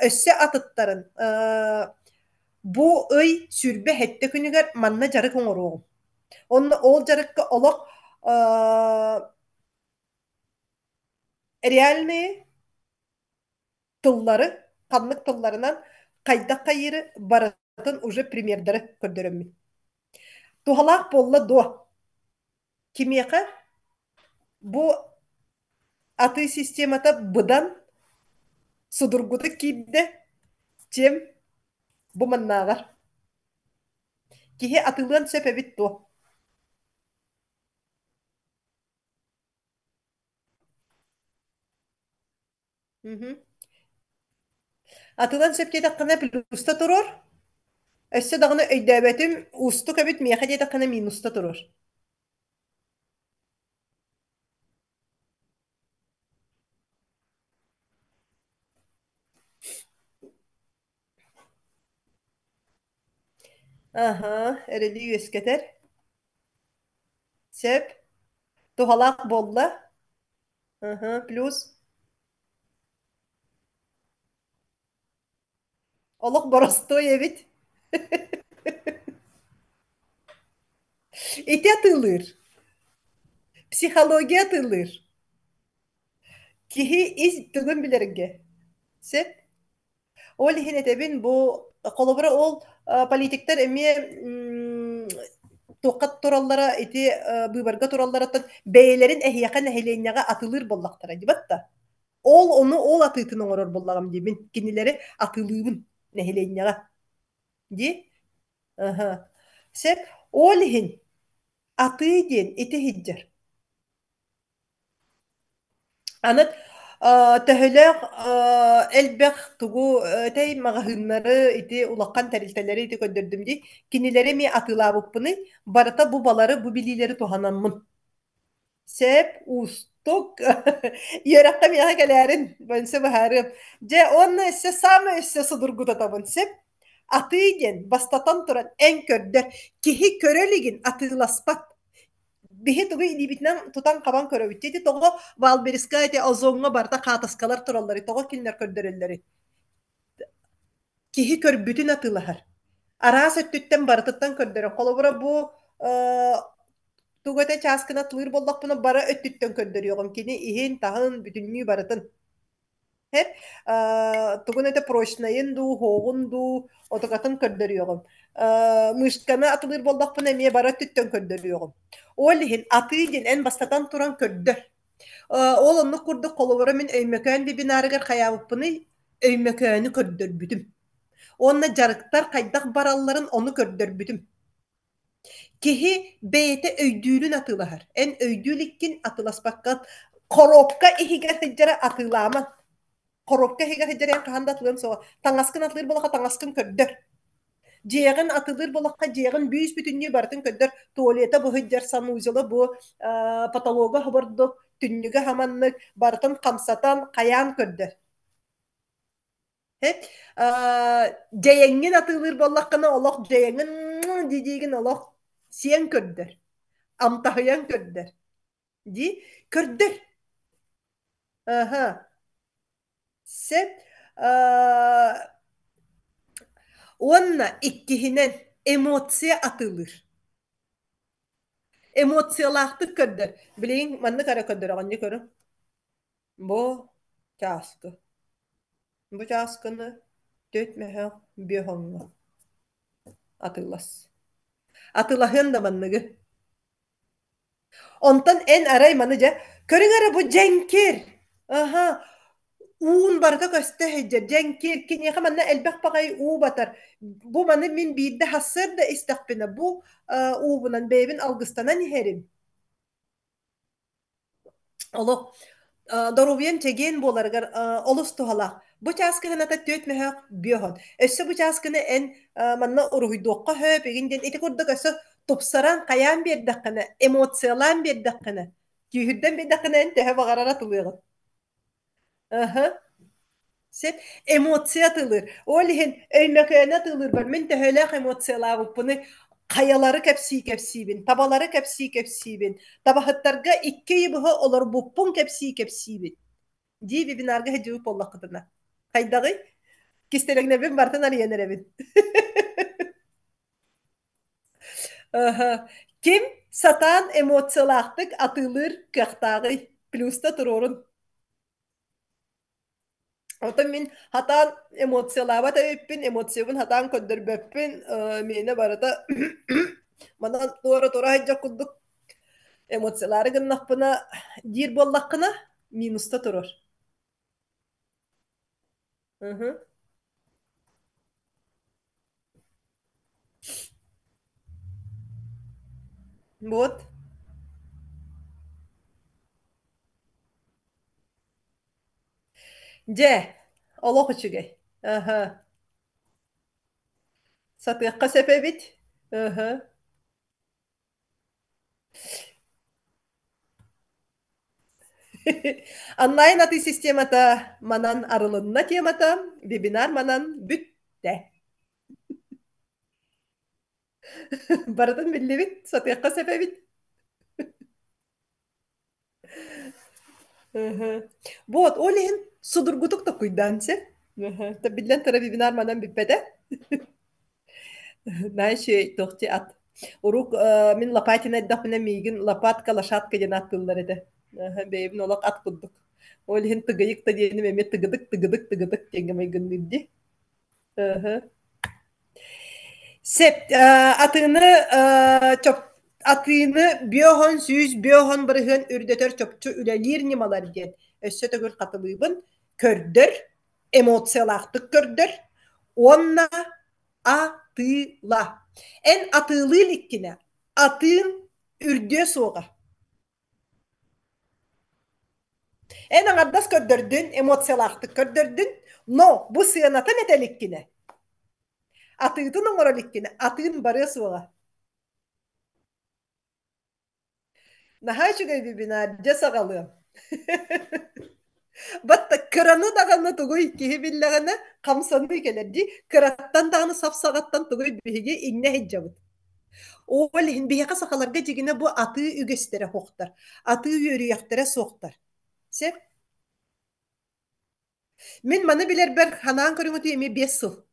өссө атыттарын бу ый сүрбэ хэтте күнүгэр манна жарык оҥоруоҕум. Онно ол жарыкка олох реальные тыллары, ханнык тылларынан кайдак кайыры баратын уже примердары көрдөрөммүн. Тухалаах болла до. Кимиэхэ бу аты системата быдан судургуты киирде чем бу маннаагар. Киһи атылыан сөп эбит туо. Атылан сөп диэтаккына плюста турор. Өссө дагына өйдөөбөтүм устук эбит миэхэ диэтаккына минуста турор. Aha, ereli yüzgeter. Sep. Tuhalak bolla. Aha, plus. Oluk borosto evit. Eti atılır. Psikoloji atılır. Kihi iz tügün bilirge. Sep. Ol hinetebin bu kolobra ol politikler emi tokat turallara iti bıbarga turallara beylerin ehyakan ehleynyaga atılır bollaklara dibatta. Ol onu ol atıtın oңорор боллагам дебин. Кинилери атылыыбын нехиленняга. Ди? Ага. Сеп ол хин атыы диэн ити хиджер. Анат төһөлөөх элбэх тугу тей магаһыыннары ити улаккан тәрилтэлери ити көддөрдүм ди. Кинилери ми атылаабыппыны барыта бу балары бу билилери туханаммын. Сеп устук йөрәккә миңа кәләрин бөнсе баһарым. Же онны эссе самы эссе судургута табын сеп. Атыйген бастатан туран эн көрдөр кихи көрөлигин атыыласпат. Биһи тугу илибитнен тутан кабан көрөбүттети того Валбериска эти озоңга барта каатаскалар тураллары того кинлер көрдөрөлләри. Кихи көрбүтүн атыылахар. Араас өттүттен барытыттан көрдөрө. Холобура бу туготе чааскына тылыр боллакпына бара өттүттөн көрдөрүөгөм. Кини иһин таһын бүтүннүү барытын. Hep tugun ete proşnayın du, hoğun du, otokatın kördörüyorum. Mışkana atılır boldakpın emiye bara tüttön kördörüyorum. Olihin atıydın en bastatan turan kördör. Ol onu kurdu koluvara min öymökön bir binarıgar kayavıppını öymökönü kördör büdüm. Onna jarıktar kaydak baralların onu kördör büdüm. Kihi beyete öydüğünün atılahar. En öydülikkin atılasbakkan koropka ihigar hıccara atılaman. Koropka higa hejeriyan kahanda atılırım soğa. Tangaskın atılır bolaka tangaskın köddör. Jeğin atılır bolaka jeğin büyüs bütünlüğü barıtın köddör. Tuvalete bu hejjer sanuyzulu bu patologa hıbırduk. Tünnüge hamanlık barıtın kamsatan kayan köddör. He? Jeğin atılır bolakana olak jeğin diyeceğin olak siyen köddör. Amtahıyan köddör. Di köddör. Aha. Sep Onna ikkihinen emosiya atılır. Emosiyalaştık kördür. Bileyin manны kara kördür. Anne körü. Bu çaskı. Bu çaskını dötmehe bir honga atılas. Atılahın da manныgı. Ondan en aray manıca. Körün ara bu cenkir. Aha. Uun barka köste hecce. Cenkir. Kini manna elbek bakay u batar. Bu manı min bidde hasır da istakbina. Bu uğunan bebin algıstanan herim. Олох доровиен чеген боларгар олус тухала. Бу часкыны та төтмеһә биоһон. Өссө бу часкыны эн манна уруйдокка хөп эгинден эти курдук өссө тупсаран каян бердаккыны, эмоциялан бердаккыны. Күйүрден бердаккыны эн төһө багарара тулыгы. Аха. Сеп эмоция тылыр. Олиһин өймөкөнө тылыр бар. Мен төһөлөх эмоциялар буны каялары кепси кепсибин, табалары кепси кепсибин. Табахыттарга икки йыбыһы олар буппун кепси кепсибин. Ди бибинарга хеджип боллакытына. Кайдагы кистелегне бин бартын алиенеребин. Аха. Ким сатан эмоциялахтык атылыр кахтагы плюста турорун. Oto min hatan emosiyalar da öppün, emosiyonun hatan köndürüböppün, mine barada manan doğru doğru hajja kulduk emosiyaları gınnakpına dir bollakkına minusta turur. Hı hı. Bot. C. Allah uçugay. Aha. Satıqqa sepebit. Aha. Anlayın atı sistemata manan arılınna temata, webinar manan bütte. Барытын биллибит, сатыакка сепебит. Ыһы. Вот, олиһин судургутук да куйданчы. Табиллен тара бибинар манан биппете. Знаешь, тохти ат. Урук мин лопатина эддахмина мигин лопатка лошадка ден аттылар эде. Бейбин олак ат куддук. Олиһин тыгыйык та диэни меме тыгыдык тыгыдык тыгыдык теңгемей гыннырди. Сеп, атыны биохон сүүс биохон барыһын үрдөтөр чопчу үлэлир нималар диэн. Өссө төгүл катылыыбын көрдөр, эмоциялаахтык көрдөр, онна атыла. Эн атылы ликкине, атын үрдө суоға. Эн аңардас көрдөрдүн, эмоциялаахтык көрдөрдүн, но бу сыанатын этеликкине. Атыытын оҥороликкине, атын бары суоға. Наһаа чүгэй бибинар, жасагалыам. Батта кыраны даганы тугуй киһи биллэҕинэ хамсаны келерди, кыраттан даганы сапсагаттан тугуй биһиги иҥнэ хиджабыт. Ол иһин биһиэхэ сахаларга дьигине бу атыы үгэстэрэ хуохтар, атыы үөрүйэхтэрэ суохтар. Сеп, мин маны билэрбэр ханаан көрүҥүтү эми 5 сыл.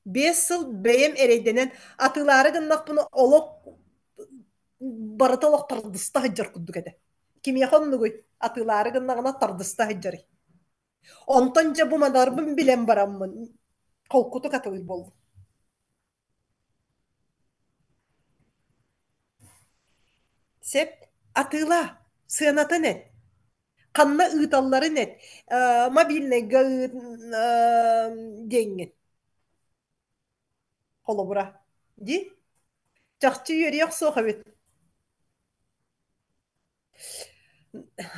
5 сыл бэйэм эрэйдэнэн атыылаары гыннахпыны олох барыта олох тардыста хыджар курдук эдэ. Кимиэхоннугуй атыылаары гыннаҕына тардыста хыджарый. Онтон жа бу манарбын билэн бараммын. Холкуту катылый болду. Сеп, атыыла, сыанатын эт. Канна ыыталларын эт. Мобильный деньги. Холобура. Ди? Чахчы юриях соха бит.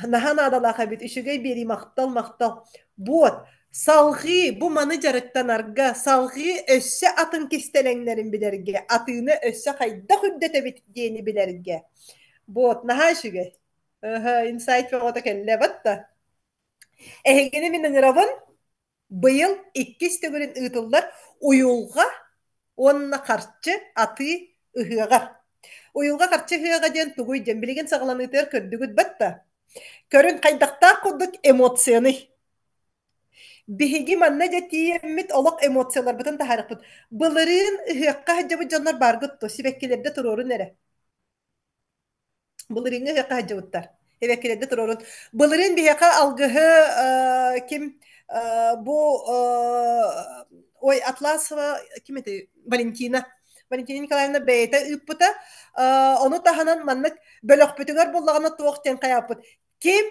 Нахан адалаха бит. Үшігей бери мақтал. Вот. Салғы, бу маны жарыктанарга, салғы өссө атын кистелеңнерин билерге, атыны өссө хайда хүддете бит дейни билерге. Вот, наха үшігей. Инсайт феота келле батта. Эхегени минин ырабын, быйыл 2 төгүрүн ыытыллар уюлга онна карчы аты ыһыагар. Уюлга карчы ыһыага ден тугуй ден билеген сагаланыйтыр көрдүгүт батта. Көрүн кайдакта кудук эмоцияны. Биһиги манна жетиеммит олок эмоциялар бытын тахарыппыт. Былырын ыһыакка хаджабы жаннар баргытто, сибеккелерде турорун эре. Былырын ыһыакка хаджабыттар. Эбеккелерде турорун. Былырын биһиака алгыһы ким бу ой Атласова ким эти Валентина Николаевна бейте ыппыта ону таханан маннык бөлөкпүтүгөр буллагана туоктен каяппыт. Ким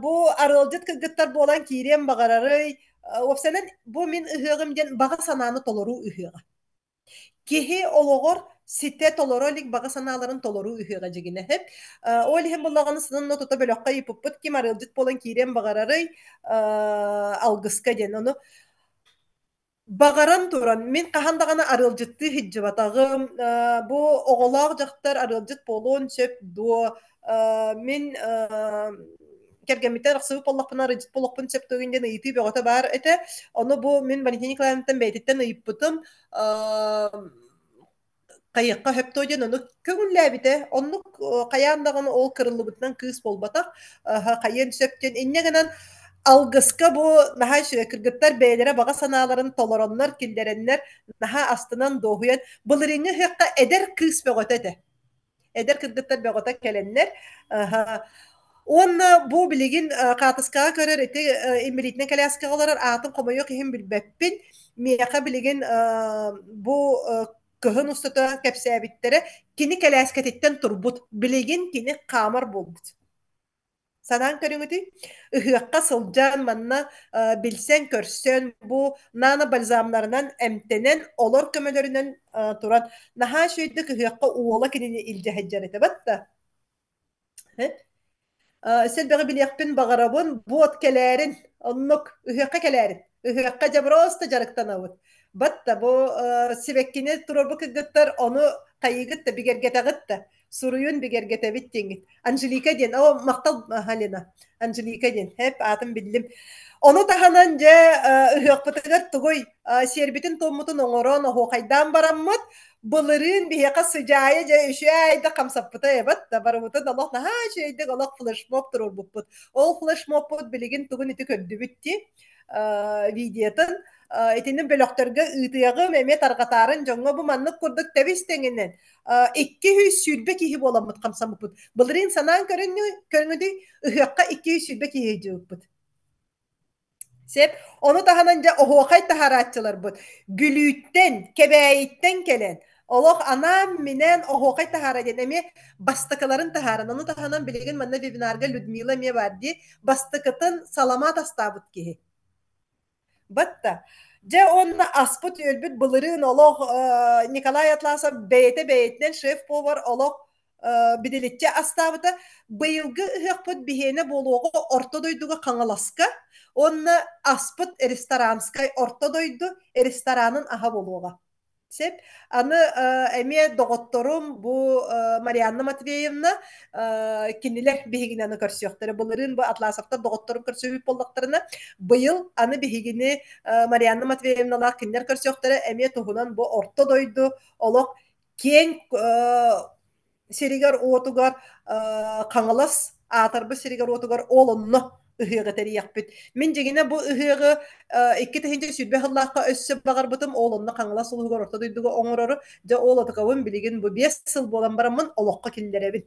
бу арылжыт кыгыттар болан киирен багарары опсенен бу мин ыһыагым ден бага санааны толору ыһыага. Киһи ологор сите толоролик бага санааларын толору ыһыага жигине хеп. Олиһин буллаганы сынын нотута бөлөкка ыппыт ким арылжыт болан киирен багарары алгыска ден ону Багаран туран, мен қахандағана арылжытты хиджабатағым, бу оғолақ жақтар арылжыт болуын сөп дуо, мен кергемитер ақсыбы боллақпын арылжыт боллақпын сөп төгінден ыйты бөғата бар әті, оны бу мен Валентин Николаевнаттан бәйтеттен ыйыппытым, қайыққа хөп тойден оны көңілләбіті, оны қаяндағаны ол кырылыбытынан кыз болбатақ, қайын сөптен, иннегенен алгыска бу наха кыргыттар бәйләре бага санааларын толороннар килдереннер наха астынан доһуян былырыңы хакка эдер кыс бөгөтөтө. Эдер кыргыттар бөгөтө келеннер. Онна бу билигин катыскага көрөр эти эмилитне каляскагалар атын комойок хим билбеппин мияка билигин бу кыһын устата кепсәбиттере кини каляскатеттен турбут билигин кини камар болбут. Санаан көрүңүти ыһыакка сылдьаан манна билсен көрсөн бу нана бальзамнарынан эмтенен олор көмөлөрүнөн туран наха шүйдүк ыһыакка уола кинини илжэхэджэрэтэ батта. Сел бэҕи билиэхпин бағарабын буот келээрин оннук ыһыакка келээрин ыһыакка жабыроста жарыктанабыт. Батта бу сибеккини турорбу кыгыттар ону кайыгытта бигергетагытта Сурuyун бигергетебит теңит. Анжелика ден, о мактал Халина. Анжелика ден, хеп атын билдим. Onu tahananca ıhıqpıtıgar tugoy serbitin tomutun oңорон оһуохайдаан бараммыт былырын биһиэхэ сыдьаайа дьэ үчүөйдэ хамсаппыта эбат да барыбытын олох наһаа чэйдик олох флешмоб турурбуппут. Ол флешмобпут билигин тугун ити көрдүбүтти видеотын итинин бөлөхтөргө ыытыагы эме таргатаарын жоңго бу маннык курдук тебистеңинен 200 сүрбе киһи буоламмыт хамсамыппут. Былырын санаан көрүңүдү ыһыакка 200 сүрбе киһи жыыппыт. Sep, onu tahananca ohoqay taharatçılar bu. Gülütten, kebeğitten gelen. Oloq anam minen ohoqay taharaden emi bastıkların taharan. Onu tahanan bilgin manna webinarga Ludmila me vardı. Bastıkıtın salamat astabut ki. Batta. Je onna asput ölbüt bılırın oloq Nikolay Atlasov beyte şef povar oloq bidilitçe astabuta bıyılgı hıqput bihene boluğu orta doyduğu kanalaska. Onunla aspıt restoranskay orta doydu restoranın aha boluğa. Sep, anı emiye doktorum bu Marianna Matveyevna kinniler bihiginanı körsüyoktары. Bunların bu Atlasov'ta doktorum körsüyüp olduklarına bıyıl anı bihigini Marianna Matveyevna'la kinniler körsüyoktары emiye tohunan bu orta doydu. Olok ken serigar otugar kangalas atarby serigar otugar olunnu ыһыага терияхпит. Мен жегене бу ыһыагы икки тэһинче сүрбэ хыллаакка өссө багарбытым олонно каңала сулугар орто дойдуга оҥорору жа ол атыкабын билигин бу 5 сыл болан бараммын олокко киллеребин.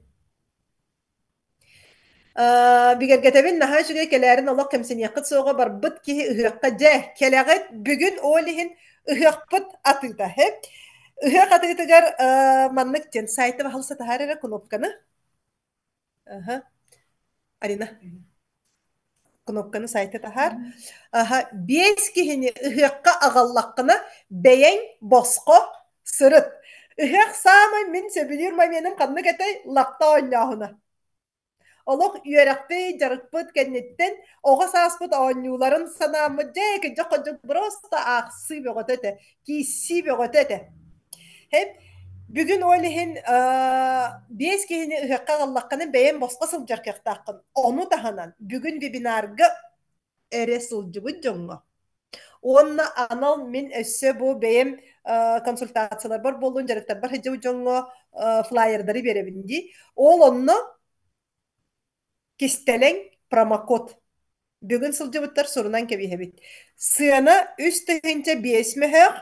Бигергетебин наһаа сүгэ келээрин олок кемсинияққыт соога барбыт киһи ыһыакка жа келегет бүгүн олиһин ыһыакпыт атыыта хеп. Ыһыак атыытыгар маннык тен сайты бахалса тахарара кнопканы. Арина. Кнопканы сайты тахар. Бес кихини ыһыакка агаллаккына бэйэң боско сырыт. Ыһыак самай мин сөбүлүр маменим канны кетей лакта оññаахына. Олох үөракпы жарыкпыт кеннеттен ого сааспыт оññууларын санаамы жеки жокко просто аксы бөгөтөтө, киси бөгөтөтө. Хеп бүгүн ойлихин бес кихини ыһыакка агаллакканы бэйэң боско сылдьаркыахтааккын. Ону таһанан бүгүн вебинарга эре сылдьыбыт жоңго. Онна анал мин өссө бу бэйэм консультациялар бар болуун жарыктар бар хыжыбы жоңго флайердары беребинди. Ол онно кистелең промокод. Бүгүн сылдьыбыттар сурунан кебиһебит. Сыана үс тыгынча 5 мөһөөх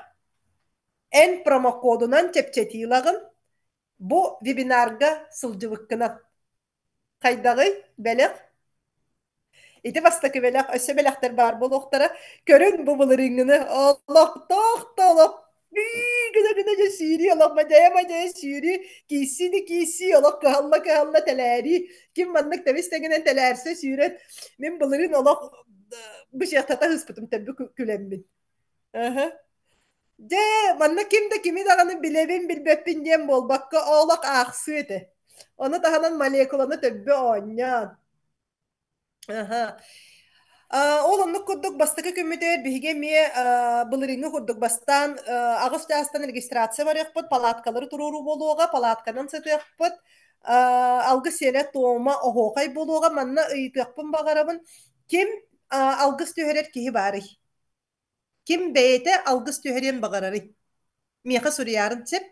эн промокодунан чепчетиилагын бу вебинарга сылдьыбыккына. Кайдагы белек? Ити бастакы белек, өссө белектер бар болуктара көрүн бу былырыҥҥыны. Аллах тохтолоп. Гына же сүүри олох мажая сүүри киси олох кыһалла телээри ким маннык тебистегинен телээрсе сүүрет мен былырын олох бышыахтата хыспытым тебби күлеммин. Же манна кимде кими даганы билебин билбеппин диэн болбакка оолох аахсы эте. Оны таһанан молекуланы төббү оонньаан. Ол оннук курдук бастакы көмүтөр биһиге мие былырыҥҥы курдук бастан агыс жаастан регистрация барыахпыт, палаткалары туруру болуога, палатканан сытыахпыт, алгыс сиэлэ тоома оһуохай болуога манна ыйытыахпын багарабын. Ким алгыс түһэрэр киһи баарый? Ким бэйэтэ алгыс түһэриэн багарары? Миэхэ сурыярын сеп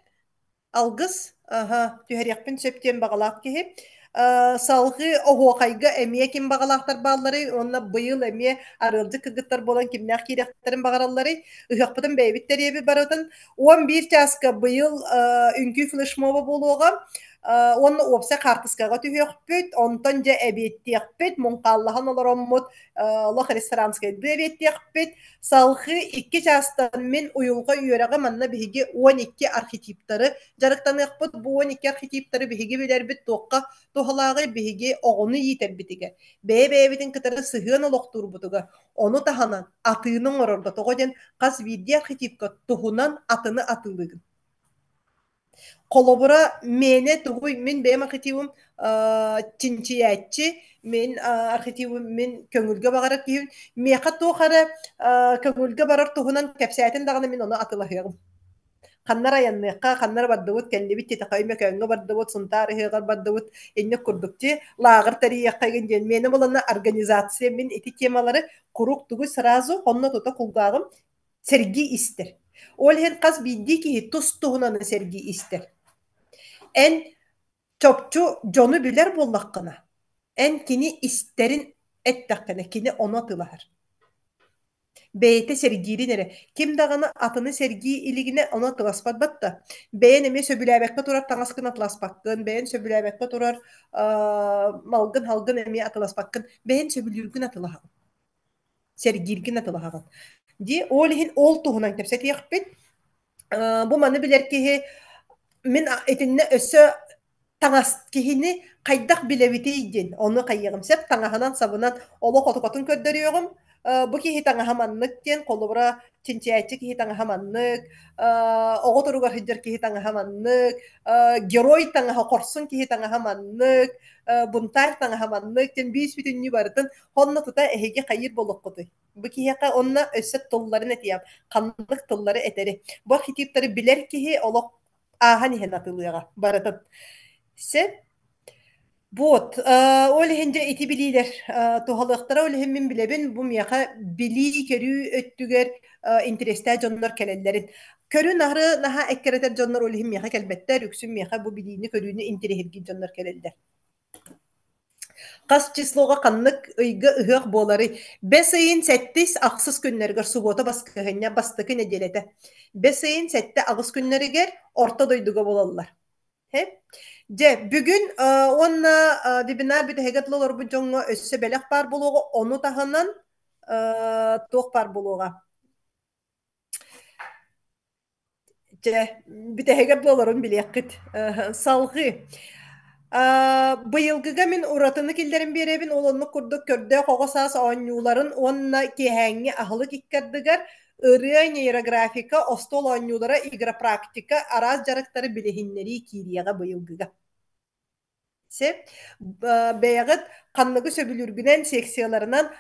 алгыс түһэриэхпин сөптиэн багалаах киһи. Салгы оһуохайга эмиэ ким багалаахтар бааллары, онна быйыл эмиэ арылдьы кыргыттар болан кимнээх киирэхтэрин багараллары, ыһыахпытын бэйбиттэр иэби барытын. 11 чааска быйыл үҥкүү флешмоба болуога, онна уопса картыскага түһүөхпүт, онтон же эбиэттиэхпит, муҥкааллахан олороммут, олох ресторанскайды эбиэттиэхпит. Салгы 2 чаастан мин уюлга үөрэҕэ манна биһиги 12 архетиптары жарыктаныахпыт. Бу 12 архетиптары биһиги билэрбит туохха тухалаагы биһиги оҕону иитербитиге. Бэйэбитин кытары сыһыан олохтуурбутуга. Ону таһанан атыының орордотого ден хас биирди архетипка туһунан атыны атыылыгын. Колобура мене тугуй мен бэйэм архетипым чинчияччи, мен архетипым мен көҥүлгэ багарар киһин. Меха туохара көҥүлгэ барар туһунан кэпсээйтин дагана мен ону атылаһыагым. Ханнара янныка ханнара бардыбыт келлибит тете кайма көнгө бардыбыт сунтар хыгар бардыбыт инне курдукти лагыр тария кайгын ден мени болана организация мен эти темалары курук тугу сразу хонно тота кулгагым серги истер. Ол хен каз бидди ки тус тугунаны серги истер. En çopçu jonu biler bollakкына. En kini isterin ettakкына kini ona tılahar. Beyte sergirin ere. Kim dağını atını sergi iligine ona tılaspad batta. Beyen eme söbüläbekte turar taŋaskın atlaspakkın. Beyen söbüläbekte turar malgın halgın eme atlaspakkın. Beyen söbülürgün atılahagın. Sergirgin atılahagın. Di olihin ol tuhunan tepseti yakpet. Bu manı biler ki min etinne ösö taŋas kihini kaydak bilebitiydin. Onu kayyagım sep taŋahanan sabınan olu kotukotun köddörüyorum. Bu kihi taŋahamanlık diyen kolubura çinçiyatçı kihi taŋahamanlık, oğu turugar hıccar kihi taŋahamanlık, geroy taŋaha korsun kihi taŋahamanlık, buntar taŋahamanlık diyen büyüs bütünlüğü barıtın honna tuta ehege kayır boluk kutu. Bu kihi onna össet tolların etiyam, kanlık tolları eteri. Bu hitipleri biler kihi oluk ahan ihen atılıyaga barıtın. Se вот, ол ити билилер, тухалыктара ол мен билебин, бу мияка били көрүү өттүгер интересте жоннор келелерин. Көрүү нахры наха эккеретер жоннор ол мияка келбеттер, үксүн мияка бу билини көрүүнү интерехирги жоннор келелдер. Кас числога каннык ыйга ыгак болары. 5 айын 7 аксыз күннергер суббота баскыгыня бастыкы неделете. 5 айын 7 агыс күннергер орта дойдуга болалар. He? Je, bugün onna webinar bir hegatlı olur bu jonga össe belek par buluğa onu tahanan toq par buluğa. Je, bir hegatlı olurun bilekit. Salgı. Bıyılgıga min uratını kilderin birebin olonnu kurduk körde hoğa sas anyuların onna kehengi ahlık ikkardıgar ırıya neyrografika ostol anyulara igra praktika araz jarıkları bilehinleri kiriyaga bıyılgıga. Se beyagıt kanlıgı söbülürgünen seksiyalarından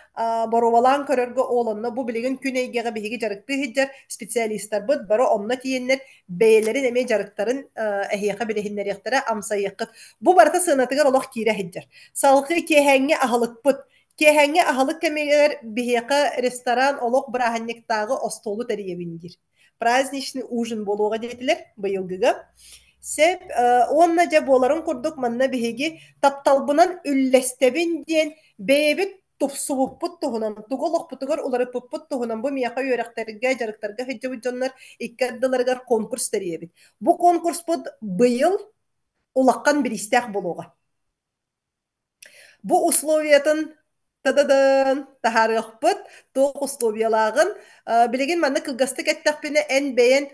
borovalan körörgü olanına bu bilgin küneygege bihigi jarıktı hiccar spesialistler bud baro onna tiyenler beylerin eme jarıkların ehiyaka bilehinler yaktara amsa yakıt. Bu barata sığınatıgar olaq kire hiccar. Salgı kehengi ahalık bud. Kehengi ahalık kemeler bihiyaka restoran olaq brahannek dağı ostolu teriyevindir. Праздничный ужин болуға dediler bayılgıga. Sep onna ja boların kurduk manna bihigi taptalbınan üllestebin diyen beyebit tupsubupput tuhunan tugolok putugar uları pupput tuhunan bu miyaka yörekterge jarıktarga hicabı jonlar ikkaddalargar konkurs teriyebit. Bu konkurs bud bıyıl ulakkan bir istek buluğa. Bu условиятын tadadan taharıqpıt tuğ условиялағын bilegin manna kılgastık ettakpine en beyen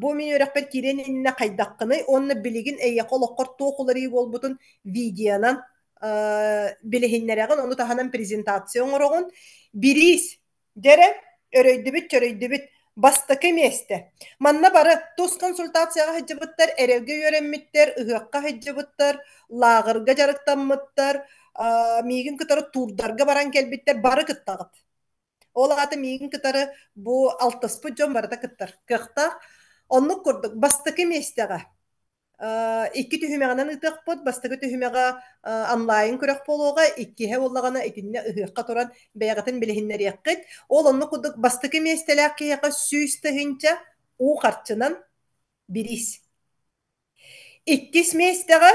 bu min örekber kiren inne kaydakkını onunla biligin eyyak olokkor toğuları olbutun videonan bilehinlereğin onu tahanan prezentasyon oroğun biris dere öröydübüt bastakı meste. Manna barı tuz konsultasiyaga hıcıbıttar, erevge yörenmittar, ıhıqqa hıcıbıttar, lağırga jarıktanmıttar, migin kıtarı turdarga baran kelbittar, barı kıttağıt. Ola аты мигин кытары бу алтыспы жон барда кыттар. Кыхта онну курдук бастыкы местега. Икки түһүмегенен ытыкпыт, бастыкы түһүмега онлайн көрөк болууга иккиhe боллагана итинне ыхыкка туран бэягатын билихиннер яккыт. Ол онну курдук бастыкы местелер кыяка сүүстыгынча у карчынан бирис. Иккис местега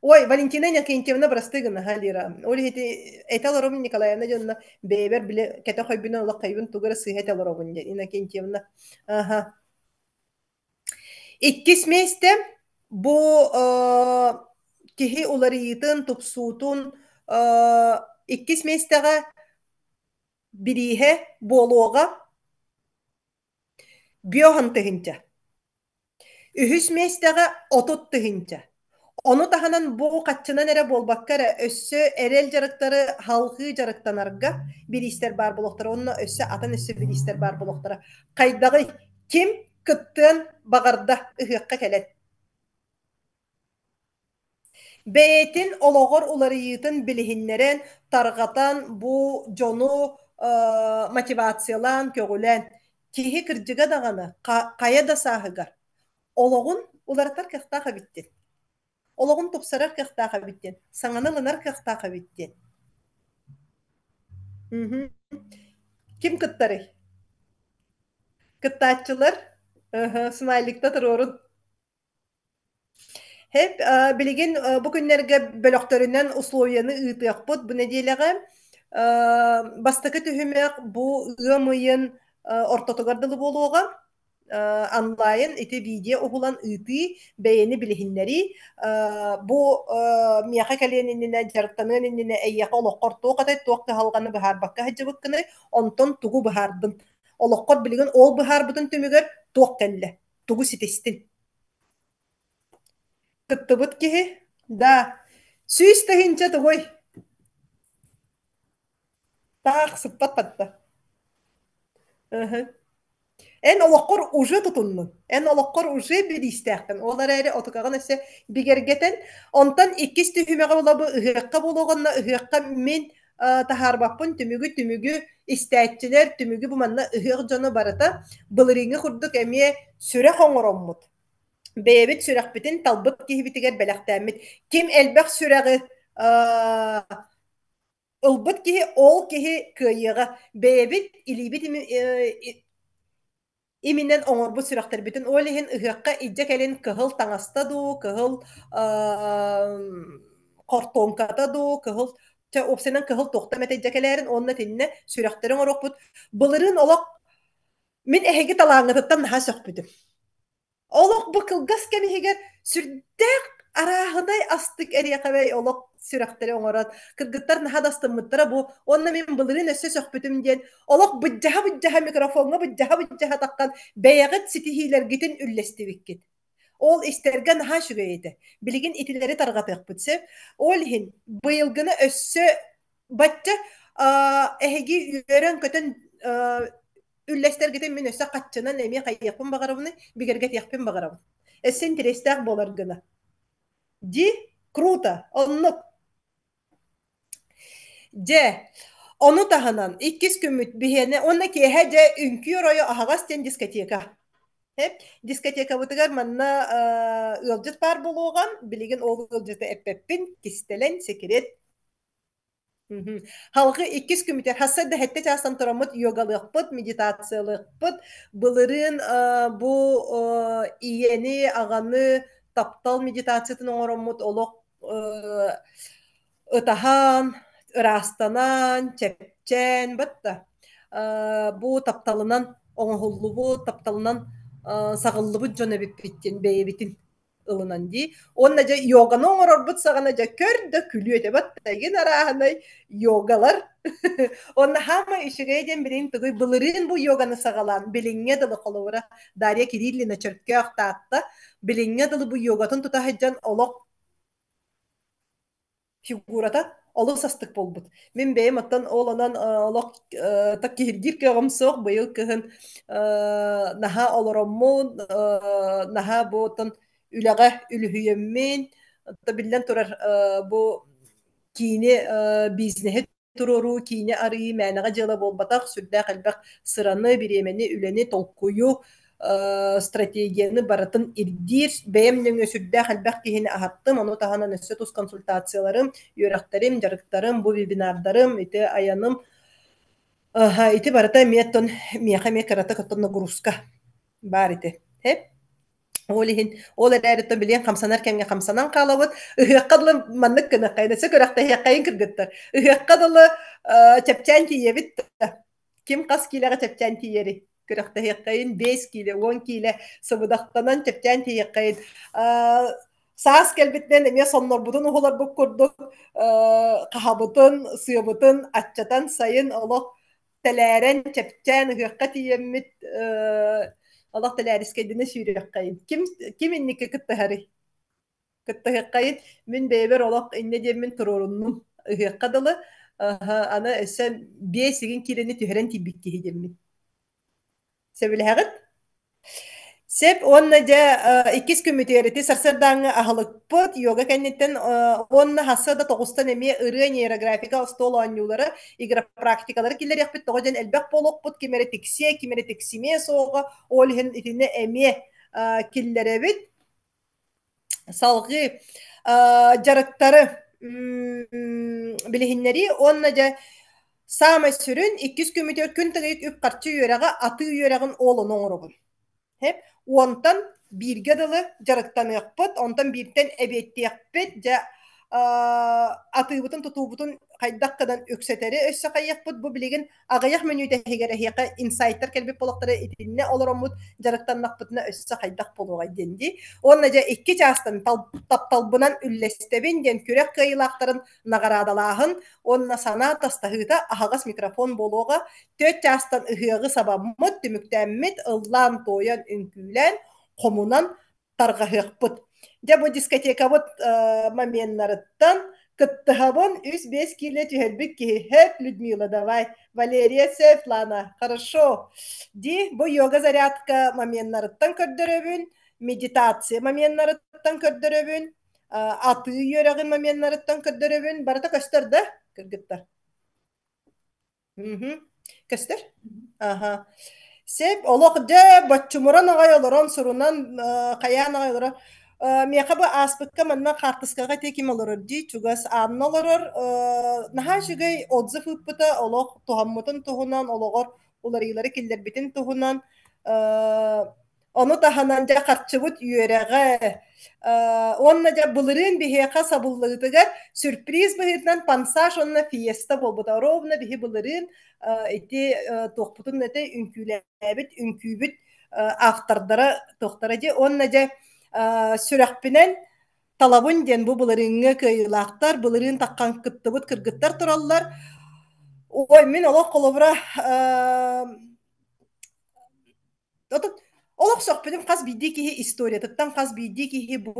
Ой, Валентина Иннокентьевна Брастыгына, халира. Оли хити Эталором Николаевна Жонна бейбер биле кете хойбина ола кайбын тугара сыйха Эталоровун Иннокентьевна. Ага. Иккис месте бу кихи уларыйтын тупсуутун иккис местега бирихе болуога биохан тыгынча. Үхүс местега отут тыгынча. Onu tahanan bu kaççınan ere bolbakkara össü erel jarıkları halkı jarıktanarga bir ister bar boloktara onunla össü atan össü bir ister bar boloktara kaydağı kim kıttığın bağırda ıhıqqa kelet. Beytin oloğor uları yığıtın bilihinleren targatan bu jonu motivasiyalan kögülen киһи кырдьыга даҕаны, кая да сааһыгар, олоҕун улартар кыахтааха биттин. Олоҕун тупсарар кыахтааха биттин. Саҥаны ылынар кыахтааха биттин. Мгм. Ким кыттарый? Кыттааччылар смайликта туруорун. Hep bilgin bu günlerge bölöktöründen условияны ытыакпыт bu неделяга бастакы түһүмэк bu ыамыйын ортотугардылы болуога онлайн ити видео оһулан ыты бэйэни билиһиннэри bu миэхэ кэлиэниннэ жарыктаныаниннэ эйиэхэ олоххор туохатай туох кыһалҕаны быһаарбакка хаджабыккыны онтон тугу быһаардын олоххор билигин ол быһаарбытын түмүгэр туох кэллэ тугу ситестин кыттыбыт киһи да сүүс таһинча тугой таах сыппат батта ыһы эн олоққор уже тутуннун эн олоққор уже биристээхтен олар эри отукаган эсе бигергетен онтон иккис түһүмэҕэ булабы ыһыакка болуоҕунна ыһыакка мин тахаарбаппын түмүгү истээччилер түмүгү бу манна ыһыак дьоно барыта былырыыҥҥа курдук эмиэ сүрэ хоҥороммут бэйэбит сүрэхпитин талбыт киһибитигэр бэлэхтээммит ким элбэх сүрэҕи ылбыт киһи ол киһи кыайыаҕа бэйэбит илиибит иминен оҥорбут сүрэхтэрбитин ол иһин ыһыакка иддьэ кэлин кыһыл таҥаста дуу кыһыл хортуонката дуу кыһыл опсенен кыһыл туохтам этэ кэлээрин онна тинне сүрэхтериң ороппут былырыын олох мин эһиги талааҥҥытыттан наһаа сөхпүтүм олох бу кылгас кэмиһигэр сүрдээх арааһынай астык эриэхэбэй олох сүрэхтери оҥорот кыргыттар наһаа дастыммыттара бу онна мин былырыын өссө сөхпүтүм диэн олох быдьаһа микрофонга быдьаһа таккан бэйэҕит ситиһиилэргитин үллэстибиккит ол истерге наһаа сүгэйэтэ билигин итилэри тарҕатыахпыт сөп ол иһин быйылгына өссө бачча эһиги үөрэн көтөн үллэстэргитин мин өссө хаччынан эмиэ хайыахпын баҕарабыны бигерге тиэхпин баҕарабын эссе интерестээх буолар гына ди круто оннук дьэ ону таһынан иккис күмүт биһиэне онна киэһэ дьэ үҥкүүр ойо аһаҕас диэн дискотека дискотека бытыгар манна ыалдьыт баар болуоҕан билигин ол ыалдьыты эппеппин кистэлэн секирет халгы иккис күмүтер хасса да хетте чаастан тураммыт йогалыахпыт медитациялыахпыт былырыын бу иени аҕаны таптал медитациятын оҥороммут олох ытаһаан ыраастанаан чэпчэн батта бу тапталынан оҥоһуллубут тапталынан саҕыллыбыт дьоно эбиппиттин бэйэбитин ылынан дии онна дьэ йоганы оҥорорбут саҕана дьэ көр да күлүөтэ батта эгин арааһынай йогалар онна хаама ишигэйэ диэн билигин тугуй былырыын бу йоганы саҕалаан билиҥҥэ дылы холовура Дарья Кирилловна чөрткөөх таатта билиҥҥэ дылы бу йогатын тутаһыдьан олох фигурата олус астык болбут. Мен бэйэм оттон ол онон олох так киһирдиир кыаҕамсоох быйыл кыһын наһа олороммун наһа бу оттон үлэҕэ үлүһүйэммин отто биллэн турар бу киини бизнеһи туруру киини арыы мээнэҕэ дьыала буолбатах сүрдээх элбэх сыраны бириэмэни үлэни толкуйу стратегияны баратын ирдир бэйэм нөҥө сүрдээх элбэх киһини аһаттым ону таһанан өссө тус консультацияларым үөрэхтэрим дьарыктарым бу вебинардарым ити айаным ити барыта миэттон миэхэ миэ кырата көттөн нагрузка баар ити ол иһин ол эрээриттэн билиэн хамсанар кэмҥэ хамсанан хаалабыт ыһыакка дылы маннык кынаккайнасы көрөхтэһиэккайын кыргыттар ыһыакка дылы чэпчээн тиийэбит ким хас киилэҕэ чэпчээн тиийэри көрөхтэһиэккайын 5 киилэ 10 киилэ сыбыдахтанан чэпчээн тиийэккайын саас кэлбитнэн эмиэ соннорбутун уһуларбык курдук хаһабытын сыабытын аччатан сайын олох тэлээрэн чэпчээн ыһыакка тиийэммит олох тэлээрискэйдинэ сүүрүөхкайын ким инникке кыттыһыаккайын мин бэйэбэр олох инне диэммин туруруннум ыһыакка дылы аны өссө 5 киилэни түһэрэн тиибик киһи диэммин сөбүлэһэҕит Сеп онна жа иккис күмүтүөрити сарсырдааңы аһылыкпыт йога кэнниттен онна хасса да тоҕустан эми ырыа нейрографика остол оонньуулары игра практикалары киллер яхпыт тоҕо ден элбэх болуокпут кимери тиксие кимери тиксимие соого оолиһин итини эми киллеребит салгы жарыктары билиһиннери онна жа саамай сүрүн иккис күмүтүөр күн тыгыйыт үп харчы үөрэҕэ атыы үөрэҕин оолун оҥоробун hep ondan birge dalı jarıktanıqpıt, ondan birden ebettiğpit, ja atıybıtın tutubutun kaydakkadan ökseteri össe kayyakpıt, bu biligin ağayak menüde hegere heka insightlar kelbip bolakları itinne oloromut jarıktanıqpıtına össe kaydak boluğay dendi. Onna ja iki çastan taptalbınan üllestebin den kürek kayılakların nagaradalahın, onna sana tastahıta ahağas mikrofon boluğa töt çastan ıhığı sabamut tümüktemmit ıllan toyan ünkülen komunan targahıqpıt. Ja bu diskotekabıt momenlarıttan кыттыһабын үс бес киле тüһэлбик киһи хэп Людмила давай Валерия Светлана хорошо ди бу йога зарядка моменттарыттан көрдөрөбүн медитация моменттарыттан көрдөрөбүн атыы йөрөгүн моменттарыттан көрдөрөбүн барыта көстөр да кыргыттар көстөр ага сеп олох же баччумуран агай олорон сурунан каян агай олорон миэхэ аспыкка манна хартыскага теким олорор ди чугас аанна олорор наха шыгай отзыв ыппыта олох тухаммытын туһунан ологор уларыйлары киллербитин туһунан ону таханан жа харчыбыт үөрэҕэ онна жа былырыын биһиэхэ сабыллыгытыгар сюрприз быһыытынан пансаж онна фиеста болбута ровно биһи былырыын ити туохпутун эте үңкүүлээбит үңкүүбүт автардара тохтара дии онна жа сүрэхпинен талабын ден бу былырыҥҥа кыйылаахтар былырыын таккан кыттыбыт кыргыттар тураллар ой мен олох колобура олох сохпедим хас бидди киһи история тыттан хас бидди киһи бу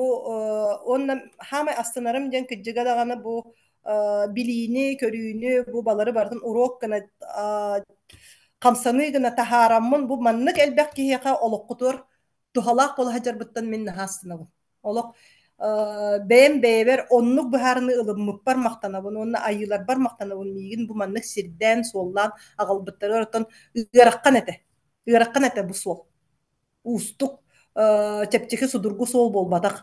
онна хамай астанарым ден кыджыга даганы бу билиини көрүүнү бу балары бардын урок гына камсаны гына тахаараммын бу маннык элбэх киһиэхэ олохкутур тухалаах болаһа жарбыттан мен наһаастынабын олох бэйэм бэйэбэр оннук быһаарыны ылыммыппар мактанабын онна айылар бар мактанабын миигин бу маннык сирдэн суоллаан аҕалбыттары оттон ыараккан эте бу суол устук чэпчеки судургу суол болбатах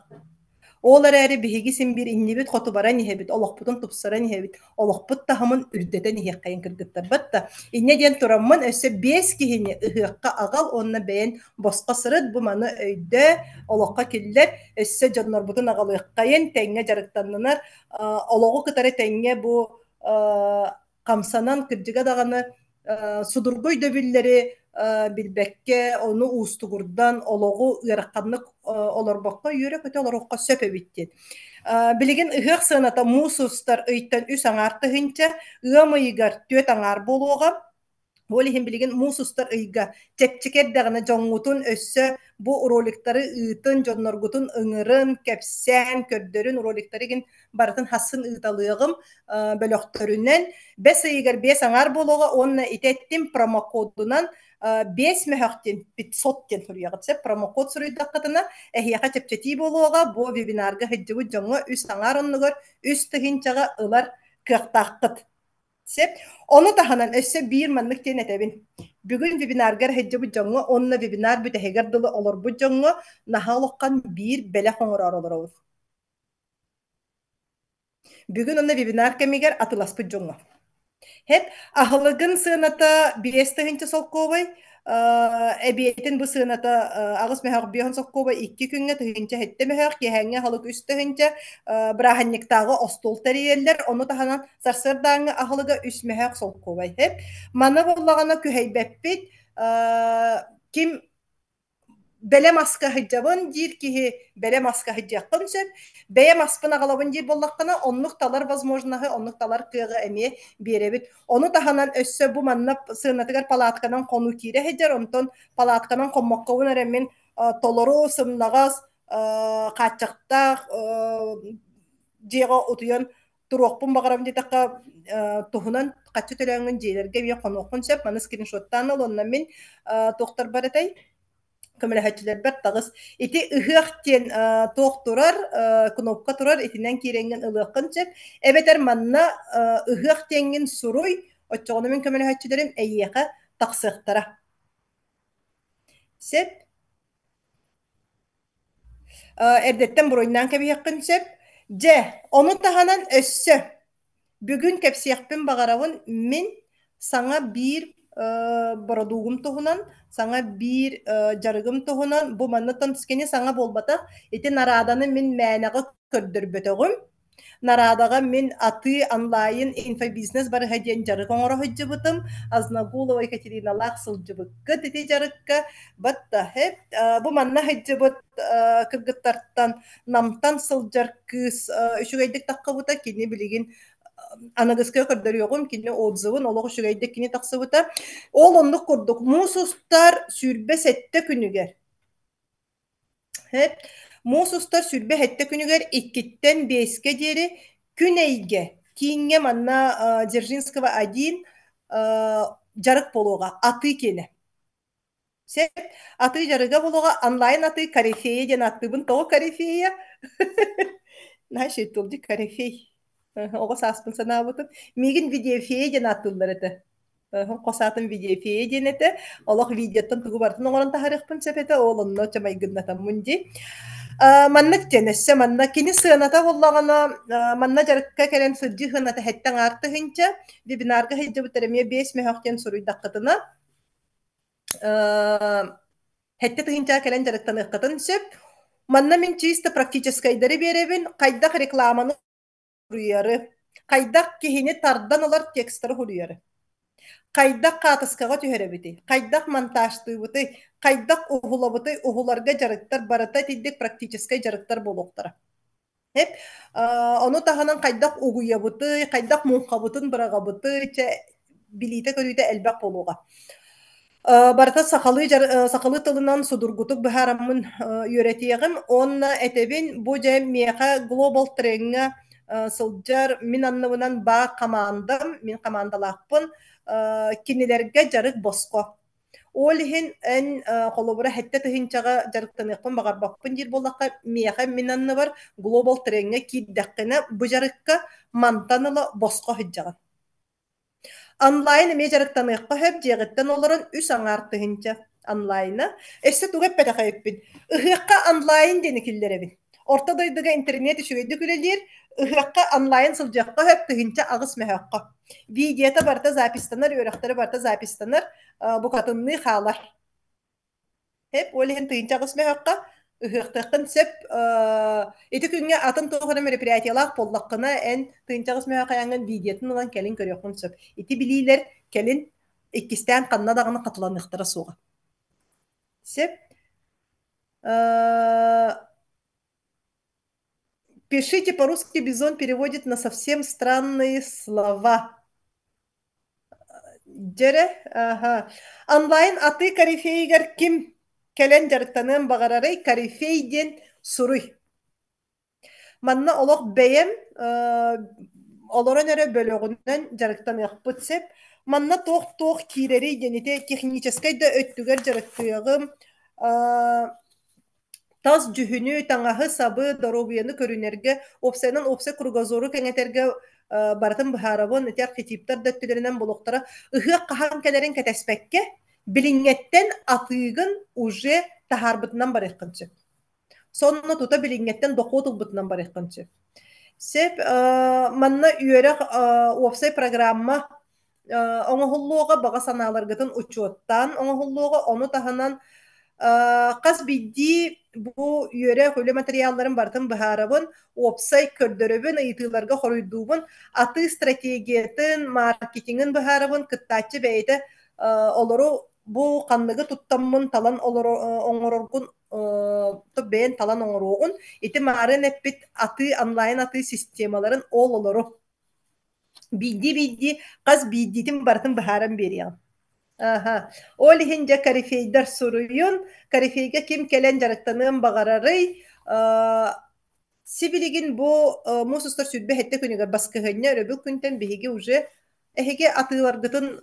Олар әрі биһиги симбир иннибит хоту бара ниһебит, олохпутун тупсара ниһебит, олохпут таһымын үрдете ниһеккайын кыргыттарбат да. Инне диэн тураммын өссө 5 киһини ыһыакка агал онна бэйэн боско сырыт бу маны өйдө олохка киллер өссө дьоннорбутун агалыаккайын тэҥҥэ жарыктаннанар олоҕу кытары тэҥҥэ бу камсанан кырдьыга даганы судургуй дөбүллери билбекке ону уустугурдан ологу ыаракканнык олорбокко үйөрө көтө олорокко сөпөбиттин билигин ыһыак сыаната муусустар ыйттан үс аңаар тыһынча ыамыйыгар түөт аңаар болуога Олиһин билигин муусустар ыйга чепчекердэгина жоҥҥутун өссө бу роликтары ыытын дьонноргутун ыҥырын кэпсээн көрдөрүн роликтарыгин барытын хасын ыыталыагым бөлөхтөрүнэн 5 ыйыгар 5 аңаар болуога онна итеттим промокодунан 5 möhöktен 500 тен сурыягытса промокод суруйдаккатына эхияка чепчети болуога бу вебинарга хыджыбы жоңго үс аңаар оннугар үс тыһынчага ылар кыактааккыт Сеп, onu tahanan össe bir manlık ten etebin. Bugün webinargar hejje bu jongo, onna webinar büteheger dılı olur bu jongo, nahalokkan bir bele hoңorar olur. Bugün onna webinar kemiger atılas bu jongo. Hep ahılıgın sığınata bir estehince sokkovay, ebiyetin bu sığınata ağız mehak biyon sokkovay 2 günge tühünce hette mehak, yehenge halık üstühünce brahanniktağı ostol teriyeller, onu tahanan sarsırdağını ahılıga üst mehak sokkovay. Hep mana bollağına küheybepbit, kim bele maska hıcabın dir ki bele maska hıcakın söp beye maspına galabın dir bollakana onluk talar возможноһы onluk talar kığı emi berebit onu tahanan össö bu manna sığınatıgar palatkanan konu kire hejer onton palatkanan konmokkabın eremin toloru sımnagaz kaçakta jega utuyan turuqpun bagaram ditakka tuhunan kaçı töleğin jelerge bir konokun söp mana screenshottan alonnan min doktor baratay kömelehetçiler bet tağız. Iti ıhıqten toq turar, knopka turar, itinden kirengen ılıqın çep. Ebeter manna ıhıqtengin suruy, oçoğunu min kömelehetçilerim eyyeğe taqsıqtara. Sep, erdetten buroyundan kebi hakkın sep. Ce, onu tahanan össö. Bugün kepsiyakpin bağaravın min sana bir baradugum tohunan, sana bir jargım tohunan, bu manıtan tiskeni sana bolbata, iti naradanı min mənağı kördürbötөгüm. Naradaga min atı online info business bar hadiyen jarık oңoro hıcıbıtım. Aznagulova Ekaterina Laksılcıbıkkı dedi jarıkka. Batta hep bu manna hıcıbıt kırgıttartan namtan sıljar kız üşügeydik takka buta kini biligin anagıskaya kadar yokum kini odzuvun oluğu üşügeydik kini taksı buta. Olunduk kurduk. Musustar sürbe sette günüger. Hep Mosustar sürbe hette günüger ikkitten beske deri güneyge kinge manna Дзержинского один жарык болуға аты кені. Сеп аты жарыга болуға онлайн аты корифея ден аттыбын тоғы корифея. Наша толди корифей. Оға саспын санабытын. Мигин видеофея ден аттылар еті. Қосатын видеофея ден еті. Олық видеоттан тұғы бартын оғырын тахарықпын сепеті. Олынны чамай гыннатан мұнди. Маннык тенесе манна кини сыаната боллагана манна жарыкка келен сыджы хыната хеттен арты хынча вебинарга хыджы бутеремия 5 мехактен суруйдаккатына хетте тыгынча келен жарыктан ыккатын сөп манна мен чисто практическайдары беребин кайдак рекламаны хуруяры кайдак кихини тардан олар текстары хуруяры кайдак катыскага түһөрөбүтү кайдак монтажтыыбыты кайдак ухулабыты ухуларга жарыктар барата тиддик практическай жарыктар болуктара хеп ону таханан кайдак угуябыты кайдак мункабытын бырагабыты билите көрүүтэ элбак болууга барата сакалы тылынан судургутук быхараммын үйрөтиэгим онна этебин бу же меха глобал тренинга сылжар мин анныбынан ба командам мин командалаакпын кинилерге жарык боско олихин эн холобура хетте тыһынчага жарыктаныакпын багарбакпын дир боллакка меха мин анны бар глобал тренинга киддаккына бу жарыкка мантаныла боско хыджаган онлайн эме жарыктаныакка хөп жегеттен олорун үс аңартыһынча онлайна эссе тугап бетахайыппин ыһыакка онлайн деникиллеребин орта дойдуга интернет үшүгөйдү күлелер ыһыакка онлайн сылжакка хөп тыһынча агыс мэһэакка видеота барта запистанар өрөхтөрү барта запистанар букатынны хаалар хеп олихин тыһынча агыс мэһэакка ыһыактыаккын сөп ити күнгө атын туохана мероприятиялаах поллаккына эн тыһынча агыс мэһэакка яңын видеотун улан келин көрөөхүн сөп ити билиилер келин иккистен канна дагына катыланыктара суга сөп пишите по-русски, Бизон переводит на совсем странные слова. Джере, ага. Онлайн аты корифейгер ким келен жарыктанын багарары корифейден суруй. Манна олох бейем олорон эре бөлөгүнөн жарыктан якпыт сеп. Манна тох кирери денете технической да өттүгер жарыктыгым тас жүһүнү таңаһы сабы доробуяны көрүнерге опсайнан опсай кругозору кеңетерге баратын быһаарабын этер хитиптар дөттүлеринен болуктара ыһыак кахан келерин кетеспекке билиңеттен атыгын уже тахарбытынан барыхкынчы сонно тута билиңеттен докотулбытынан барыхкынчы сеп манна үөрэх опсай программа оңохуллуога бага санааларгытын учуоттан оңохуллуога ону таханан кас бидди бу үйөрэ хөлө материалларын бартын быһаарабын опсай көрдөрөбүн ыйтыыларга хоруйдуубун аты стратегиятын маркетингин быһаарабын кыттааччы бэйэтэ олору бу канныгы туттаммын талан оңороргун бээн талан оңоруогун ити маарын эппит аты онлайн аты системаларын ол олору бидди кас биддитин бартын быһааран бериягын Aha. Olihince karifeyder soruyun. Karifeyge kim kelen jarıktanığın bağararıy. Sibiligin bu musustar südbe hette künüge baskı hönne. Öbül künten bihige uje. Ehege atılargıtın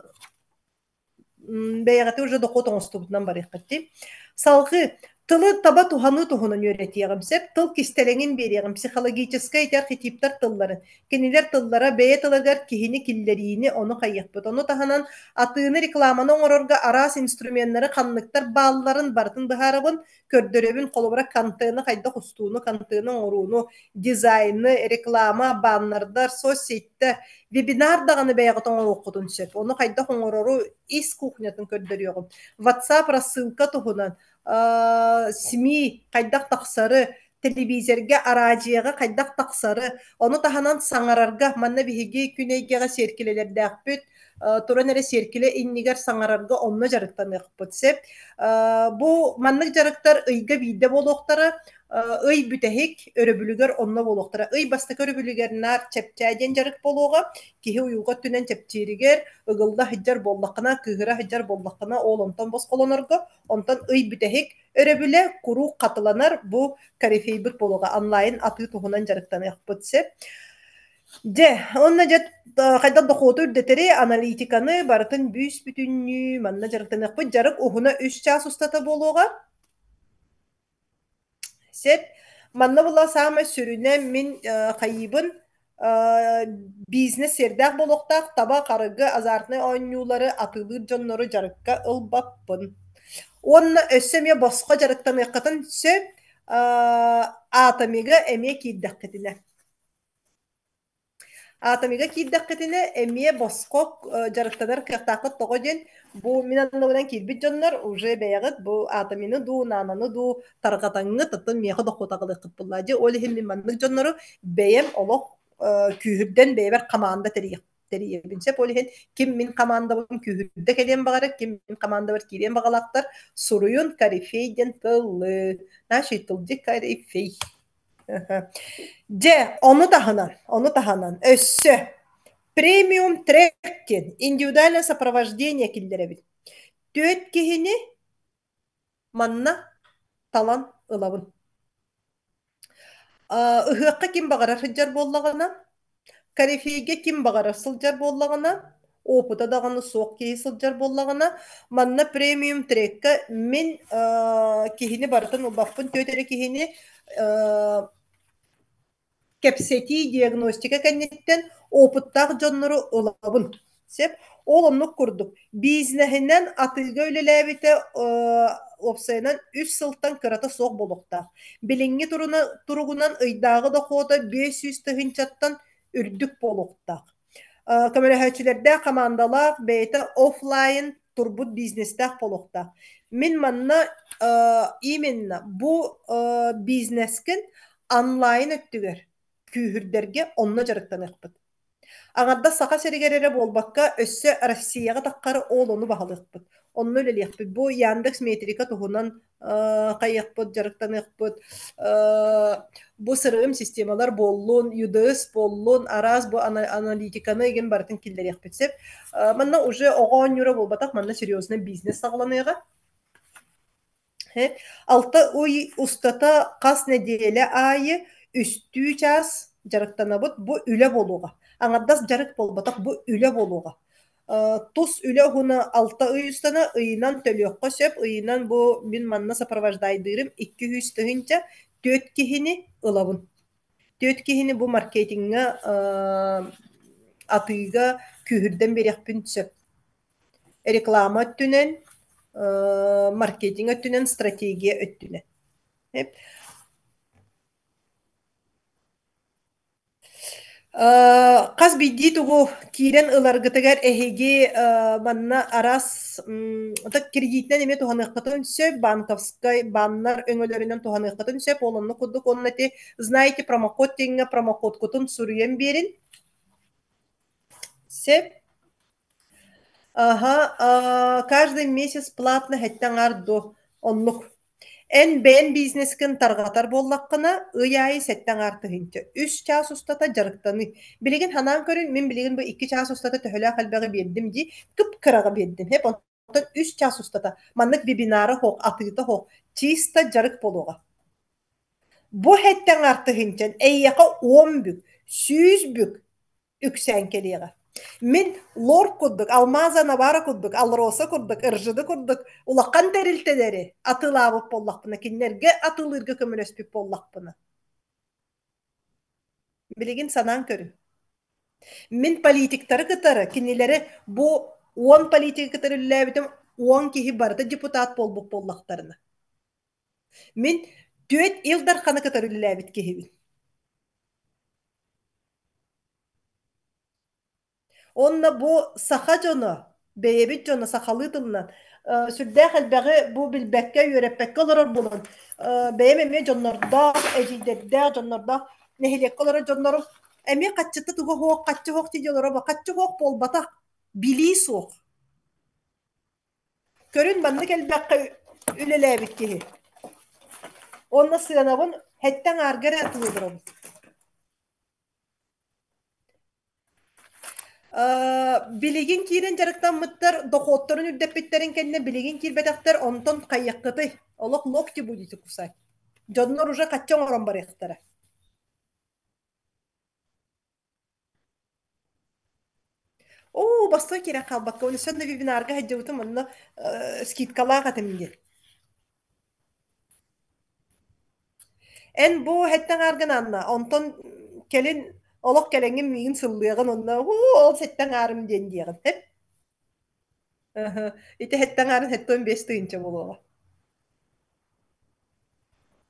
бәйгәте уже доку тоңстубутунан барыхкытти. Салгы тылы таба туханы тухунан үйрәтиягым сеп, тыл кистелеңин бериягым, психологический архетиптар тылларын. Кенилер тыллара бәйе тылыгар кихини киллерини оны кайяқпыт. Оны таханан атыыны рекламаны оңорорга арас инструменттары канныктар балларын бартын быхарабын, көрдөрөбүн колобра кантыны кайда кустууну, кантыны оңоруну, дизайны, реклама, баннердар, соцсеттер, вебинар даганы бәйгә тоңор окутун сөп. Оны кайда оңорору ис кухнятын көрдөрүягым. WhatsApp рассылка тухунан СМИ кайдак тақсары, телевизорга, радиоға кайдак тақсары, оны таханан саңарарга, манна биһиги күнейгеға серкелелердәкпүт, туран эре серкеле иннигер саңарарга онна жарыктан ыкпыт сеп. Бу маннык жарыктар ыйга биде болуктары, ый бүтәһик өрөбүлүгөр онна болуктары. Ый бастык өрөбүлүгернар чепчәден жарык болуга, кихи уюга түнен чепчиригер, ыгылда хыджар боллакына, кыгыра хыджар боллакына ол онтон босқолонорго, онтон ый бүтәһик өрөбүле куру катыланар бу карифейбит болуга онлайн аты тухунан жарыктан ыкпыт сеп. Же, онна жет кайда дохоту үрдетери аналитиканы бартын бүүс бүтүннү манна жарыктан ыкпыт жарык ухуна 3 час устата болуга. Сеп, манна була сама сүрүнө мин кайыбын бизнес сердак болуктак таба карыгы азартны ойнуулары атылыр жоннору жарыкка ылбаппын. Онна өссөмө боско жарыктан ыккатын сөп атамига эме кийдаккетине. Атамига кийдаккетине эме боско жарыктанар кыктакыт тогоден бу минаннан кийбит жоннор уже бэягыт бу атамины ду нананы ду таргатаңы тытын меха дохотагылыкыт буллади. Ол химми маннык жоннору бэем олок күйүрден бэбер команда терiyebinse polihen kim min komanda bun kühürde kelen bagara kim min komanda var kiren bagalaktar suruyun karifeyden tıllı naşi tılcık karifey ce onu tahanan össü премиум треккен индивидуальное сопровождение киллеребит төт кихини манна талан ылабын ыхыакка ким багара хыджар боллагана карифейге ким багара сылжар боллагана опыта даганы соок кии сылжар боллагана манна премиум трекка мен кихини бартын убаппын төтере кихини кепсети диагностика кеннеттен опыттак жоннору ылабын сеп ол оннук курдук бизнесинен атылга үлелебите опсайынан 3 сылтан кырата соок болуктак билинги туругунан ыйдагы дохота 500 тыгынчаттан үрдүк болуктак көмөлөһөчүлерде командалар бейте офлайн турбут бизнестак болуктак мен манна именно бу бизнескен онлайн өттүгөр күүһүрдерге онно жарыктан ыкпыт. Аңарда сака серигерере болбакка өссө Россияга таккары ол ону баһалыкпыт. Онно лелиякпыт. Бу Яндекс метрика туһунан кайякпыт, жарыктан ыкпыт. Бу сырым системалар боллун, UDS боллун, арас бу аналитиканы еген бартын киллер якпыт сеп. Манна уже огон юра болбатак, манна серьезный бизнес сагланыга. Алты уй устата кас неделе айы үстүү час жарыктанабыт бу үле болуга. Аңардас жарык болбатак бу үле болуга. Тус үле хуна алта ыйыстана ыйынан төлөккө сөп, ыйынан бу мен манна сопровождайдырым 200 тыгынча төт кихини ылабын. Төт кихини бу маркетингге атыга күһүрден берекпин сөп. Реклама өттүнен, маркетинг өттүнен, стратегия өттүнен. Каз бидди тугу кирен ыларгытыгар эһиги манна арас кредитнен эме туханыктын сөп банковской баннар өңөлөрүнөн туханыктын сөп олонну кудук оннати знаете промокод теңге промокод кутун сурьен берин сөп каждый месяц платно хэттен арду оннук бен бизнескин таргатар боллаккына ыяйы сеттен артыгынча 3 час устата жарыктаны билеген ханан көрүн мен билеген бу 2 час устата төхөлө калбагы бердим ди кыпкырага бердим хеп онтон 3 час устата маннык вебинары хок атыйта хок чиста жарык болуга бу хеттен артыгынча эйяка 10 бүк 100 бүк үксен келега Min lor kurduk, almaza navara kurduk, alrosa kurduk, ırjıdı kurduk. Ulaqan terilteleri atılabıp bollak buna. Kinlerge atılırga kömüröspüp bollak buna. Biligin sanan körün. Min politikleri kıtarı, kinileri bu 10 politik kıtarı lülebitim 10 kihi barıda deputat bolbuk bollaklarını. Min düet ildar kanı kıtarı lülebit kihi. Onna bu saha jonu, beyebit jonu sahalı dılınan. Sürdähel bägi bu bilbekke yörepekke oloror bulun. Beyememe jonnorda, ejidedde jonnorda, nehilek oloror jonnorum. Emi kaççıtı tuğu hoğuk, kaççı hoğuk tidiyorlar ama kaççı hoğuk bol batak. Bili soğuk. Körün bandık elbekke ülelebit kihi. Onna sıranabın hetten argara atılıdır onu. Biligin kirin jarıktan mıttar dokottorun üddepitlerin kendine biligin kirbetaktar onton kayyakıtı. Olok lok ti buditi kusay. Jonnor uja kaççan oran barıktara. Oo bastoy kira kalbakka onu sönde bir binarga heccavutum onunla skit kalağa temingel. En bu hetten argan anna. Onton kelin olok kelengin migin sıllıyagan onunla ol setten arım den diyagan. Hep. İte hetten arın hetton besti ince buluğa.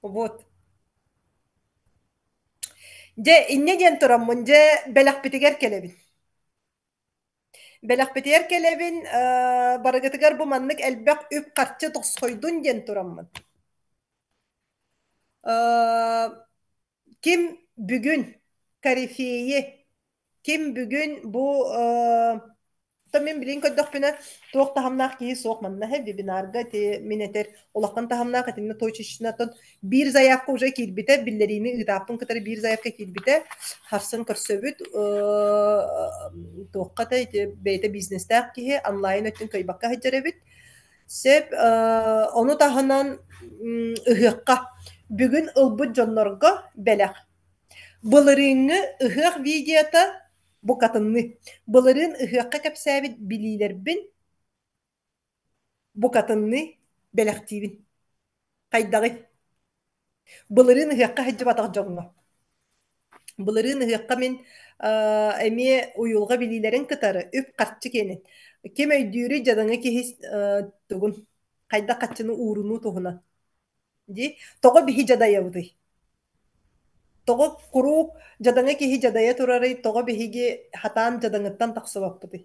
Вот. Je inne jen turammun je belak bitiger kelebin. Belak bitiger kelebin baragatigar bu manlık elbek üp kartçı tosoydun jen turammun. Kim bugün karifiyi kim bugün bu tamin bilin köddök bine tuğuk tahamnak kihi soğuk manna hevi binarga ti mineter olakkan tahamnak etinne toy çeşinaton bir zayafka uca kilbite billerini ıdapın kıtarı bir zayafka kilbite harsın körsöbüt tuğukka da beyte bizneste kihi online ötün köybakka heccerebit sep onu tahanan ıhıqqa bugün ılbıt jonnorga belek Bılırını ıhık videota bu katınlı. Bılırın ıhıkka kapsabit bililer bin bu katınlı belaktivin. Kaydağı. Bılırın ıhıkka hacı batak jonga. Bılırın ıhıkka min emi uyulga bililerin kıtarı. Üp katçı kenin. Kim öydüğürü jadını ki his tugun. Kayda katçının uğrunu tuhuna. Di. Togo bihi jada yavdı. Togo kuru jadını ki hi jadaya turarı togo bihi hatan jadınıttan taksıbapıdı.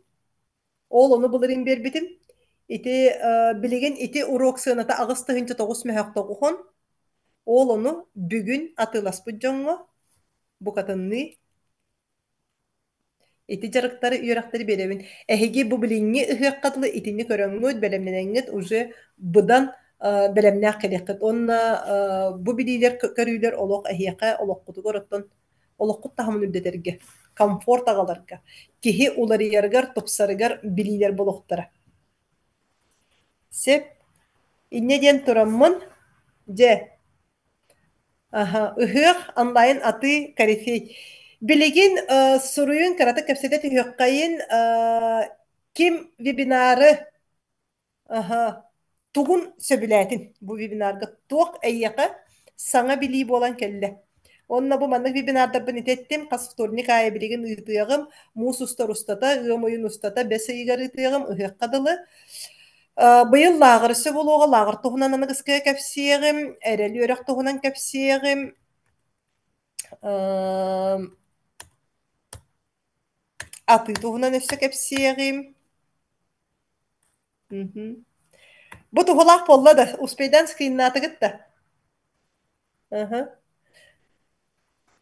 Ол onu bulurun bir bitim. İti bilegen iti urok sığınata ağız tıhınca toğus mehak toğuhun. Ол onu bugün atılas bu jongo. Bu katınını iti jarıkları üyerakları berevin. Ehegi bu bilingi ıhık katlı itini köröngüt belemlenengit uje budan belemnak kelekit. Onna bu bililer körüler olok ehiyaka olok kutu gorotton. Olok kut tahamın üldeterge. Komfort ağalarga. Kihi uları yargar topsarıgar bililer boloktara. Sep inne diyen turamın je aha ıhık anlayın atı karifi. Biligin suruyun karata kapsede tühükkayın kim webinarı aha tugun söbületin bu webinarga tuğuk eyyaka sana biliyip olan kelle. Onna bu mandık webinarda ben itettim kasıf tornik aya biligin ıhtıyağım mus ustar ustata ığım oyun ustata bese igar ıhtıyağım ıhık kadılı. Быйыл лагыр сөболуға лагыр туһунан аны кыскыга кэпсиэҕим, эрэл үөрэх туһунан кэпсиэҕим, аты туһунан өссө кэпсиэҕим. Бу туһулаах полла да, успейдан скриннаатыгыт да.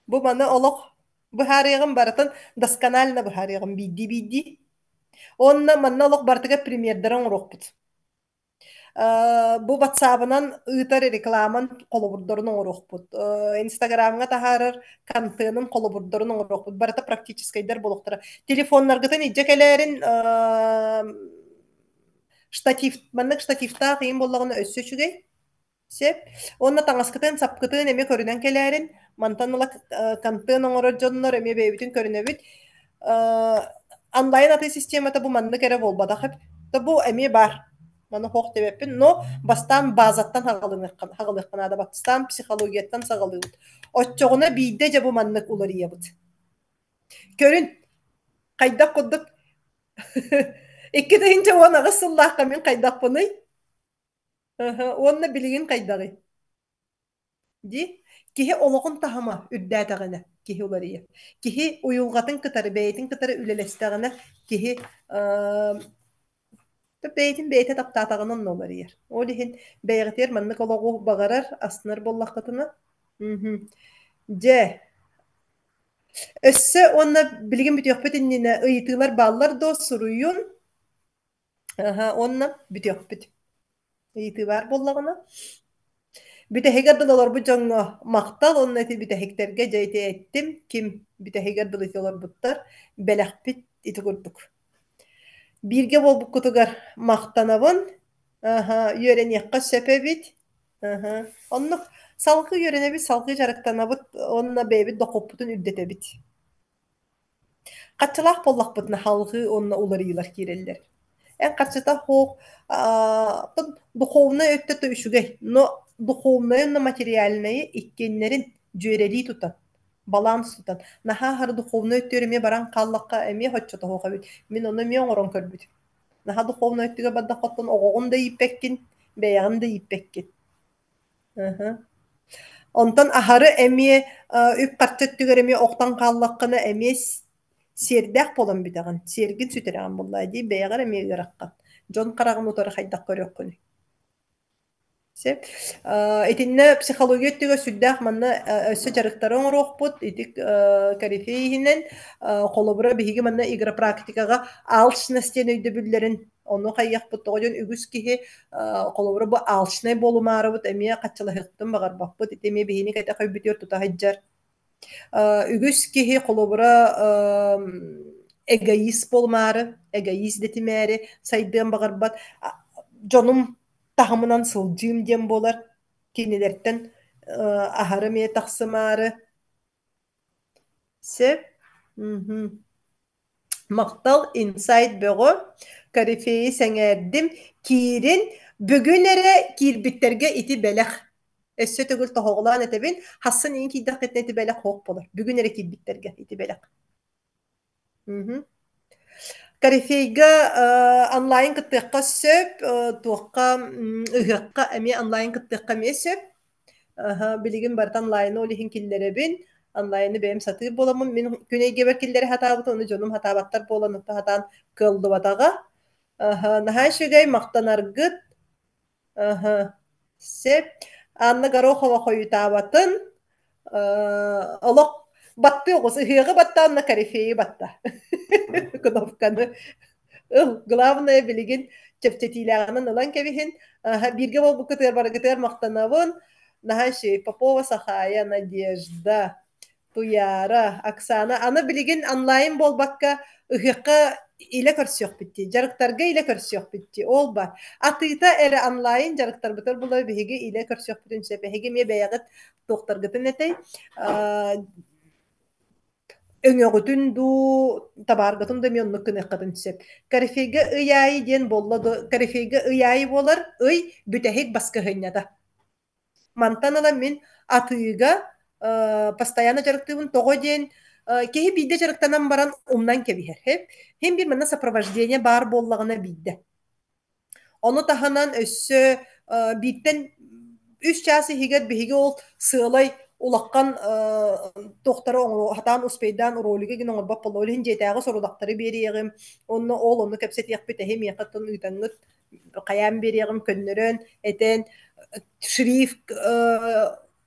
Бу маны олох быһаарыйҕым барытын досконально быһаарыйҕым биидди. Онна манна олох бартыга премьердаран урохпут. Бу WhatsApp-ынан ыытар рекламан колобурдорун оңорохпут. Инстаграмга тахарыр контентын колобурдорун оңорохпут. Барыта практическайдар болохтара. Телефоннаргытын ижекелерин штатив, маннык штативта кыйын боллагына өссөчүгэй. Сеп, онна таңаскытын сапкытын эме көрүнөн келерин, мантаныла контент оңорожоннор эме бэбитин көрүнөбүт. онлайн аты системата бу манны кере болбада хеп. Да бу эми бар. Маны хок тебеппин, но бастан базаттан хагалыккан ада батстан психологияттан сагалыбыт. Отчогуна бийде же бу маннык уларыябыт. Көрүн, кайдак куддук. Икки дейинче уон агысыллаакка мен кайдак буны. Уонна билигин кайдагы. Ди, киһи олоҕун таһыма үрдээтэҕинэ киһи уларыйа. Киһи уйулҕатын кытары, бэйэтин кытары үлэлэстэҕинэ киһи бэйэтин бэйэтэ таптаатаҕынан оларыйар. Ол иһин бэйэҕитер маннык олоҕу баҕарар, аснар боллаххытына. Дьэ, өссө онна билигин бүтүөхпүт иннинэ ыйытыылар бааллар до суруйун, онна бүтүөхпүт. Ыйытыылар боллаҕына. Бүтэһигэр дылолор бу жоҥҥо махтал онна ити бүтэһиктерге дьайты эттим, ким бүтэһигэр дылыты олорбуттар, бэлэхпит ити курдук. Бирге болбуккутугар махтанабын, үөрэниэххэ сөпөбит, оннук салгы үөрэнэбит, салгы жарыктанабыт, онна бэйбит дохоппутун үрдэтэбит. Каччалаах боллахпытына халгы онна уларыйлар киирэллэр. Эн каччата хоох духовная өттө төйшүгэй, но духовная на материальная иккеннерин жүйрелии тутан, баланс тутан. Наха хар духовная өттөрүме баран каллакка эме хоччото хоохабит. Мен оны мен орон көрбүт. Наха духовная өттүгө бадда хоттон огогун да иппеккин, бэягын да иппеккин. Онтон ахары эме үп каччыттыгар эме октан каллаккына эме сердэх болон битаган, сергин сүтэрэгэн боллай дии бэягар эме ыараккан. Жон карагын утары хайдак көрөккүнү. Итинне психология өттүгө сүрдэх манна өссө жарыктары оңорохпут, итик карифейхинен холобура биһиги манна игра практикага алчностен өйдөбүллерин ону хайяхпыт тоҕойон үгүс киһи холобура бу алчный болумаарыбыт эмиэ каччылаһыктын багарбаппыт итеме биһини кайта көйбүтүөр тутаһыджар. Үгүс киһи холобура эгоист болмаары, эгоист детимээри сайдыан багарбат. Дьонум таһымынан сылдьыым диэн буолар, кинилэртэн аһары мие тахсымаары. Сөп, мактал инсайт бөҕө, корифеи сэҥээрдим, киирин бүгүн эрэ киирбиттерге ити бэлэх. Өссө төгүл тоһоҕулаан этебин, хассын иин киирдэх кытна ити бэлэх хоох болар. Бүгүн эрэ киирбиттерге ити бэлэх. Корифейга онлайн кыттыакка сөп, туакка ыһыакка эми онлайн кыттыакка эмиэ сөп. Билигин барыт онлайн олиһин киллеребин, онлайны бэйэм сатыы боламын. Мен күнэйгебер киллери хатаабыт, ону дьонум хатаабаттар буолан, утта хатаан кылдыбатаҕа. Наһаа сүгэй мактанаргыт, сөп, Анна Горохова хоютаабатын, олох батты оҕус, ыһыаҕы батта, онна корифеи батта. Кудовканы. Главное билигин чептетилääҕинэн ылан кэбиһин, бирге болбуккытыар барыгытыар мактанабын, наһаа Попова Сахая, Надежда, Туяра, Оксана. Аны билигин онлайн болбакка ыһыакка илэ көрсүөхпүтти, жарыктарга илэ көрсүөхпүтти, ол бар. Атыыта эре онлайн жарыктарбытар булар биһиги илэ көрсүөхпүтүн сөп, биһиги мие бэйэҕит туохтаргытын этей, өҥөҕүтүн дуу табааргытын да мионнук кыныаххатын сөп. Корифейга ыйааи диэн боллоду, корифейга ыйааи болар, ый бүтэһик баскыһыннята. Мантан ала мен атыыга постоянно жарыктыыбын тоҕо диэн киһи биидэ жарыктанан баран умнан кэбиһэр. Хем бир манна сопровождение бар боллагына биидэ. Ону таһанан өссө бииттен 3 час иһигэр биһиги ол сыалай улаккан тохтары хатаан успейдан ролиге гин оңорбап болу олин жетээги сорудактары бериэгим, онно ол онну кепсетиэхпит эһи миэхаттан ыйтаңыт каяан бериэгим көннөрөн этен шриф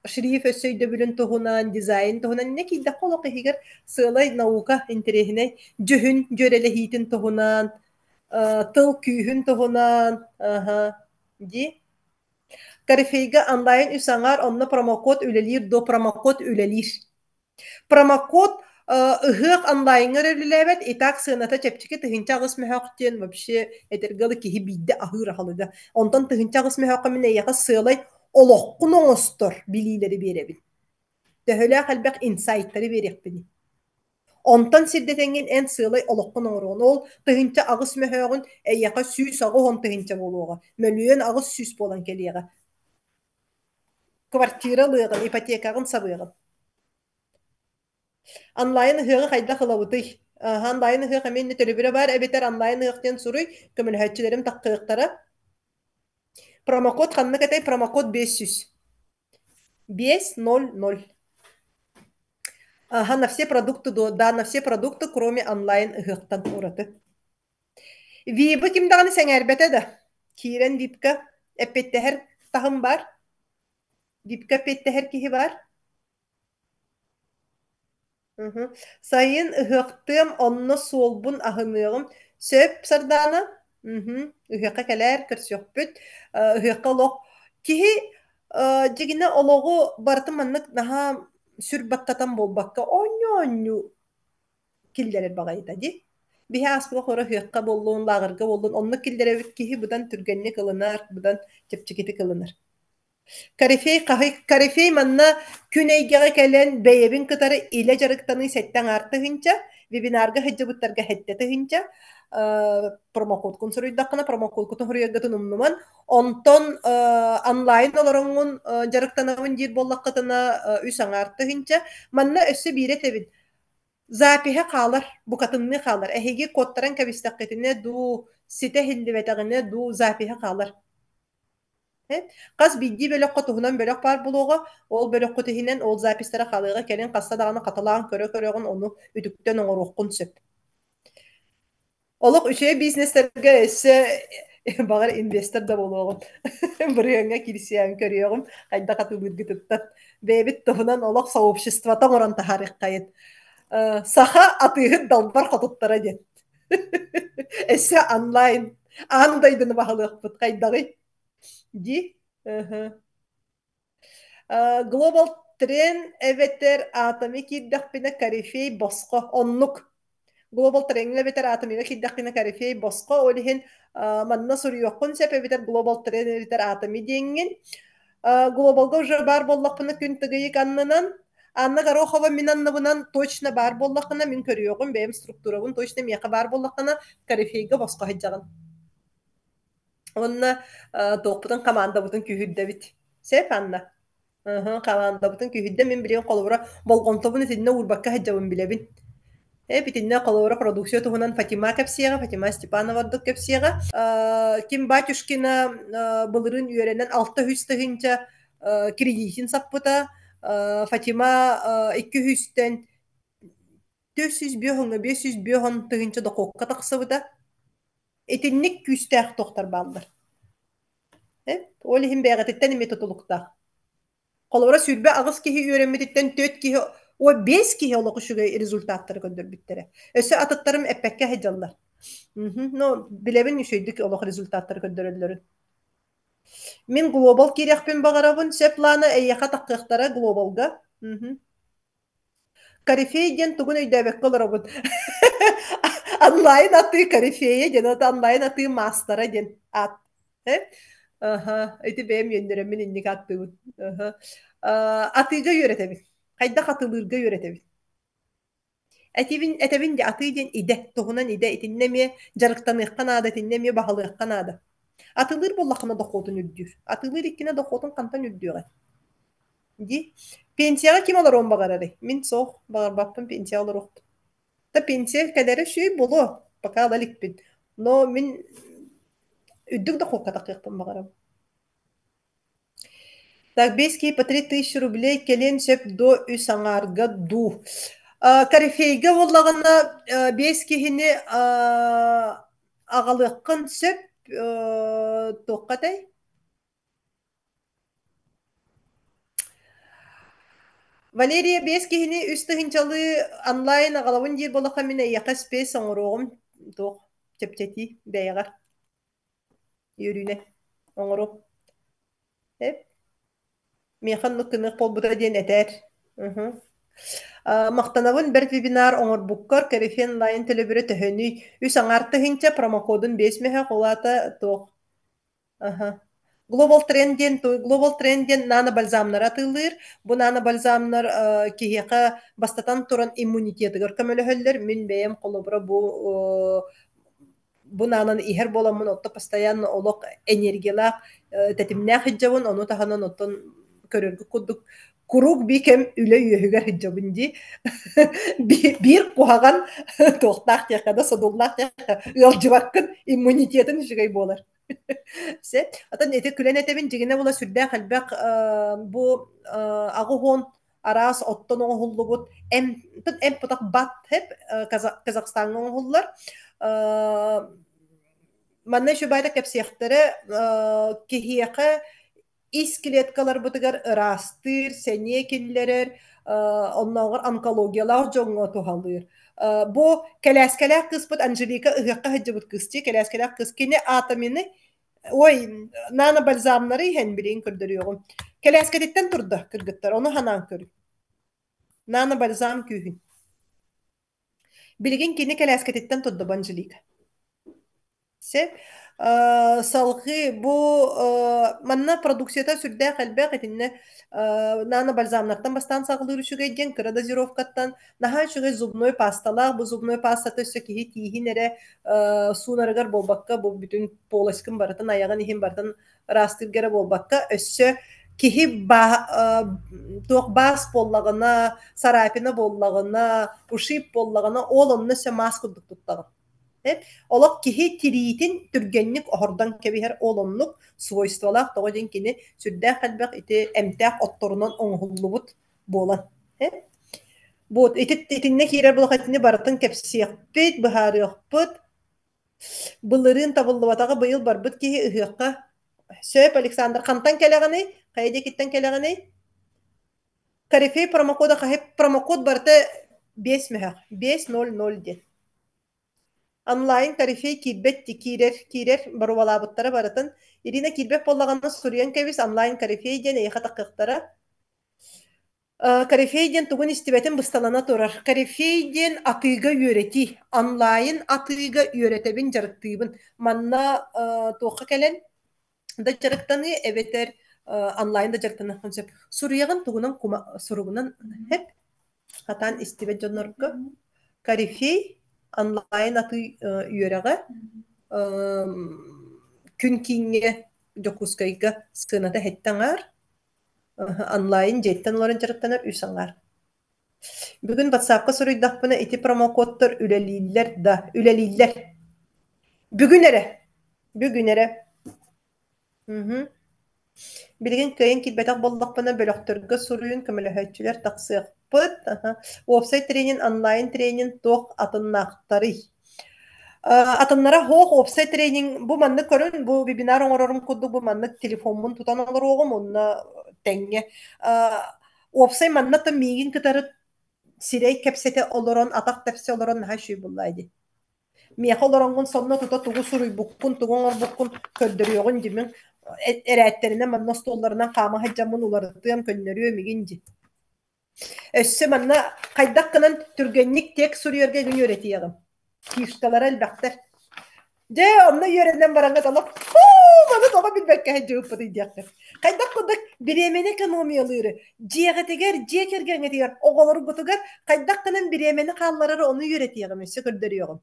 өссөйдөбүлүн туһунан, дизайн туһунан не кийдэх олох иһигэр сыалай наука интересинэй дьүһүн дьөрэлэһиитин туһунан, тыл күүһүн туһунан, ди. Корифейга онлайн үсаңар онно промокод үлэлир, до промокод үлэлир. Промокод ыһыак онлайнга үлэлэбэт, итак сыаната чепчики тыһынча агыс мэһөөхтен вообще этергалы киһи биидде аһыыр ахалыда. Онтон тыһынча агыс мэһөөхө мен эйэхэ сыалай олохкун оҥостор билиилери биэребин. Төһөлөөх элбэх инсайттары биэриэхпини. Онтон сирдетенген эн сылай олоққун оңорон. Ол тыһынча агыс мөһөөгүн эйяка сүүс агы он тыһынча болуога. Мөлүөн агыс сүүс болан келиэҕэ. Квартира лыагын, ипотекагын сабыагын. Онлайн ыһыаҕы хайда хылабытый. Онлайн ыһыак эмиэнни төлөбүрэ бар, эбитэр онлайн ыһыактен суруй, көмөлөһөччүлэрим таккыыктара. Промокод ханнык этэй промокод 500. 500. Ага, на все продукты, да, на все продукты, кроме онлайн ыһыактан ураты. Виба кимдаганы сәңәрбәтә да. Кирен випка эппеттәһәр тахым бар. Випка эппеттәһәр киһи бар. Сайын ыһыактым онно суолбун аһыныгым сөп сардана. Ыһыакка кэлэр көрсөкпүт. Ыһыакка лох киһи жигине ологу барты маннык наһа сүрбаттатан болбакка онню киллерер багайта ди. Биһэ аспыга хора ыһыакка боллуун лагырга боллуун онно киллеребит киһи будан түргенни кылынар, будан чепчикити кылынар. Карифей манна күнейгеге келен бэйэбин кытары илэ жарыктаны сеттен артыгынча, вебинарга хыджыбыттарга хеттетыгынча, промокод кун суруйдаккана промокод кутун хуруйагатын умнуман, онтон онлайн олороңун жарыктанабын дир боллаккатына үс аңартыгынча, манна өссө бире тебин. Запиһа калар, букатынны калар. Эһиги коттаран кабистаккетине ду, сите хилдибетагыне ду запиһа калар. Кас бидди бөлөккө туһунан бөлөк бар булуга, ол бөлөккө тиһинен ол запистара халыга келен касса даганы каталаан көрө-көрөгөн ону үдүктөн оңоруккун сөп. Олох үче бизнестерге эссе багар инвестор да болуогун. Бырыаңа кирсиям көрүөгүм, кайда катылыргы туттат. Бэбит туһунан олох сообществото орон тахарык кайыт. Саха атыгы далбар хотуттара дет. Эссе онлайн андайдыны баһалыакпыт кайдагы. Ди. Global Trend эветер атомы кирдахпина карифей боско оннук. Global Trend эветер атомы кирдахпина карифей боско олихин манна сурюоккун сеп эветер Global Trend эветер атомы денген. Глобалга уже бар боллакпына күн тыгыйык аннынан Анна Горохова минаннабынан точно бар боллакына мин көрүөгүм бэм структурабын точно мияка бар боллакына карифейге боско хаджагын. Онна тоопутун команда бутун күһүддэ бит. Сеп Анна. Команда бутун күһүддэ мен билен колобура болгонтобун итинне урбакка хаджабын билебин. Битинне колобура продукция туһунан Фатима Кепсиега, Фатима Степанова Кепсиега. Ким Батюшкина былырын үөренен 600 тыгынча кредитин саппыта. Фатима 200-тен 400 бөһөнгө 500 бөһөн тыгынча дококка тахсыбыта. Этинник күстәх тохтар балдар. Олихин бәгәтеттен име тотулукта. Колора сүрбе агыс киһи үөрәммитеттен 4 киһи о 5 киһи олоку шугай результаттар көндөрбүттере. Өсө атыттарым эппекке хаҗаллар. Но билебин үшөйдүк олоку результаттар көндөрөллөрүн. Мин глобал кирәкпин багарабын сепланы эйяка таккыктара глобалга. Карифейден тугун өйдөбөк колорабын. Онлайн аты карифея ден онлайн аты мастера ден ат. Эти бэм йөндөрөмүн инник аттыбын. Атыга үйрөтебин. Кайда катылырга үйрөтебин. Этебин де аты ден иде, тугунан иде итиннеме жарыктаныктан ада, итиннеме баһалыктан ада. Атылыр боллакына докотун үрдүр. Атылыр иккине докотун кантан үрдүгө. Ди. Пенсияга ким алар он багарары? Мин сох багарбаппын пенсия алар ок. Та пенсия кадары шүй болу. Пока алаликпин. Но мин үддүк докотка такыктан багарам. Так, бески по 3000 рублей келен сөп до үсаңарга ду. Карифейге боллагана бескихини агалыккын сөп тоққатай. Валерия бескихини үстыгынчалы онлайн агалабын дир болака мен яка спейс оңорогум тоқ чепчети бәягар. Йөрүне оңоро. Механ нукынык полбута ден этер. Мактанабын бер вебинар оңорбуккар Карифен лайн телебире төһөнүй үс аңартыгынча промокодун 5 меха колата тоқ. Global trendен нана балзамнар атылыр. Бу нана балзамнар киһиэхэ бастатан туран иммунитетыгар көмөлөһөллөр. Мин бэйэм холобура бу нанан иһэр боламмын отто постоянно олох энергиялаах тетимнээх хыджабын, ону таһанан оттон көрөргү курдук курук бикем үлө үөһүгэр хыджабын ди. Бир куһаган тохтаах тиэхэ да содуллаах тиэхэ ыалдьыбаккын иммунитетин үчүгэй буолар. Се, атын эти күлен этебин жигине була сүрдэ халбак бу агухон араас оттон оңхуллубут эм путак бат хеп Казахстанга оңхуллар. Манна шубайда кепсияхтары кихияка ис клеткалар бутыгар ырастыр, сене киллерер, онногор онкологиялар жоңго тухалыр. Бу келескелек кыспыт Анжелика ыгакка хыджыбыт кысчы, келескелек кыс кине атамины ой, нана бальзамнары хен билин көрдөрүөгүм. Келескедиттен турда кыргыттар, ону ханан көр. Нана бальзам күйүн. Билген кине келескедиттен турда Анжелика. Се салгы бу манна продукцията сүрдэ халбак этинне нана бальзамнартан бастан сагылыр үчүгейден кырадозировкаттан наха үчүгей зубной пасталар бу зубной пастата өссө киһи тиихин эре суунарыгар болбакка бу бүтүн полоскын барытын аягын ихин барытын растыргара болбакка өссө киһи туох бас боллагына сарапина боллагына ушип боллагына ол онно сө мас курдук туттагын. Олақ кихи тириитин түргенник оһордан кебиһэр олоннук свойстволаах тоҕоден кини сүрдээх халбак ити эмтээх отторунан оҥһуллубут буолан. Бут итинне киирэр булахатини барытын кепсиэхпит, быһаарыахпыт, былырыын табыллыбатаҕа быйыл барбыт киһи ыһыахха. Сөп Александр хантан келэҕини, хайдекиттен келэҕини. Карифей промокода хаһып промокод барыта 5 мэһэх, 500 ден. Онлайн тарифей кирбет кирер барубалабыттара барытын. Ирина кирбет боллаганы сурьян кебис онлайн карифейден эйха таққықтара. Карифейден тугун истибетин бысталана турар. Карифейден атыга үйрети. Онлайн атыга үйретебин жарыктыыбын. Манна тоққа келен да жарыктаны эбетер онлайнда жарыктаны концепт. Сурьягын тугунан суругунан хеп хатан истибет жонорга. Карифей онлайн аты үйөрәгә күн кинге жокускайга сыната хеттаңар онлайн жеттен оларын жарыктанар үсаңар. Бүгүн WhatsApp-ка соруйдакпына ити промокодтор үлелиллер. Бүгүн эре. Билген кайын килбетак боллакпына бөлөктөргө соруйун көмөлөһөчүлөр таксыакпыт. Офсайт тренинг, онлайн тренинг тох атыннактары. Атыннара хох офсайт тренинг бу манны көрүн, бу вебинар оңорорун курду, бу манны телефонмун тутан олор огум, онна теңге. Офсай манната мигин кытары сирей кепсете олорон, атак тепсе олорон наха шүй буллайды. Мияха олоронгун сонна тута тугу суруй буккун, тугуңор буккун көрдөрүөгүн жимин эрээtтерине манна столларынан кама хаджамын уларытыам көннөрүө мигинжи. Өссө манна кайдаккынан түргенник тек суруйерге күн үйретиягым. Кишталар элбактар. Же онна үйренен баранга талап, маны тала билбекке хаджып бадыйдяктар. Кайдаккыдык биремени экономиялыры, жиэгетегер, жиекергеңетегер, оголору бутугар, кайдаккынан биремени калларары onu үйретиягым, өссө көрдөрүөгүм.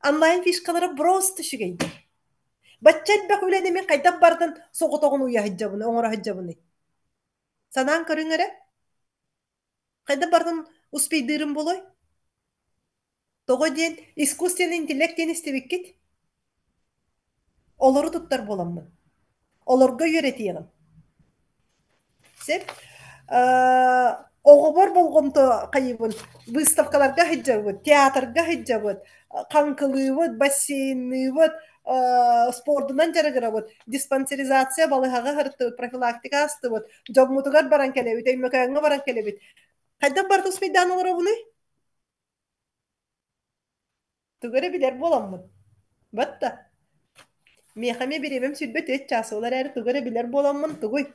Онлайн фишкалары просто шигейди. Баччат бак үлени мен кайдап бардын соғытоғын уя хаджабыны, оңора хаджабыны. Санаан көрүңөрө? Кайдап бардын успейдырым болой? Тоғы ден искусственный интеллект ден истебеккет. Олору туттар боламмын. Олорго үйретиягым. Сеп? Оғобор болгонто кайыбын, выставкаларга хаджабыт, театрга хаджабыт, канкылыбыт, бассейныбыт, спортунан жарыгырабыт, диспансеризация балыхага хырттыбыт, профилактика астыбыт, жогмутугар баран келебит, өймөкөңө баран келебит. Кайдан барды успейдан олар буны? Тугары билер боламмын. Батта. Мехаме биремем сүрбөт өт часы олар әрі тугары билер боламмын тугуй.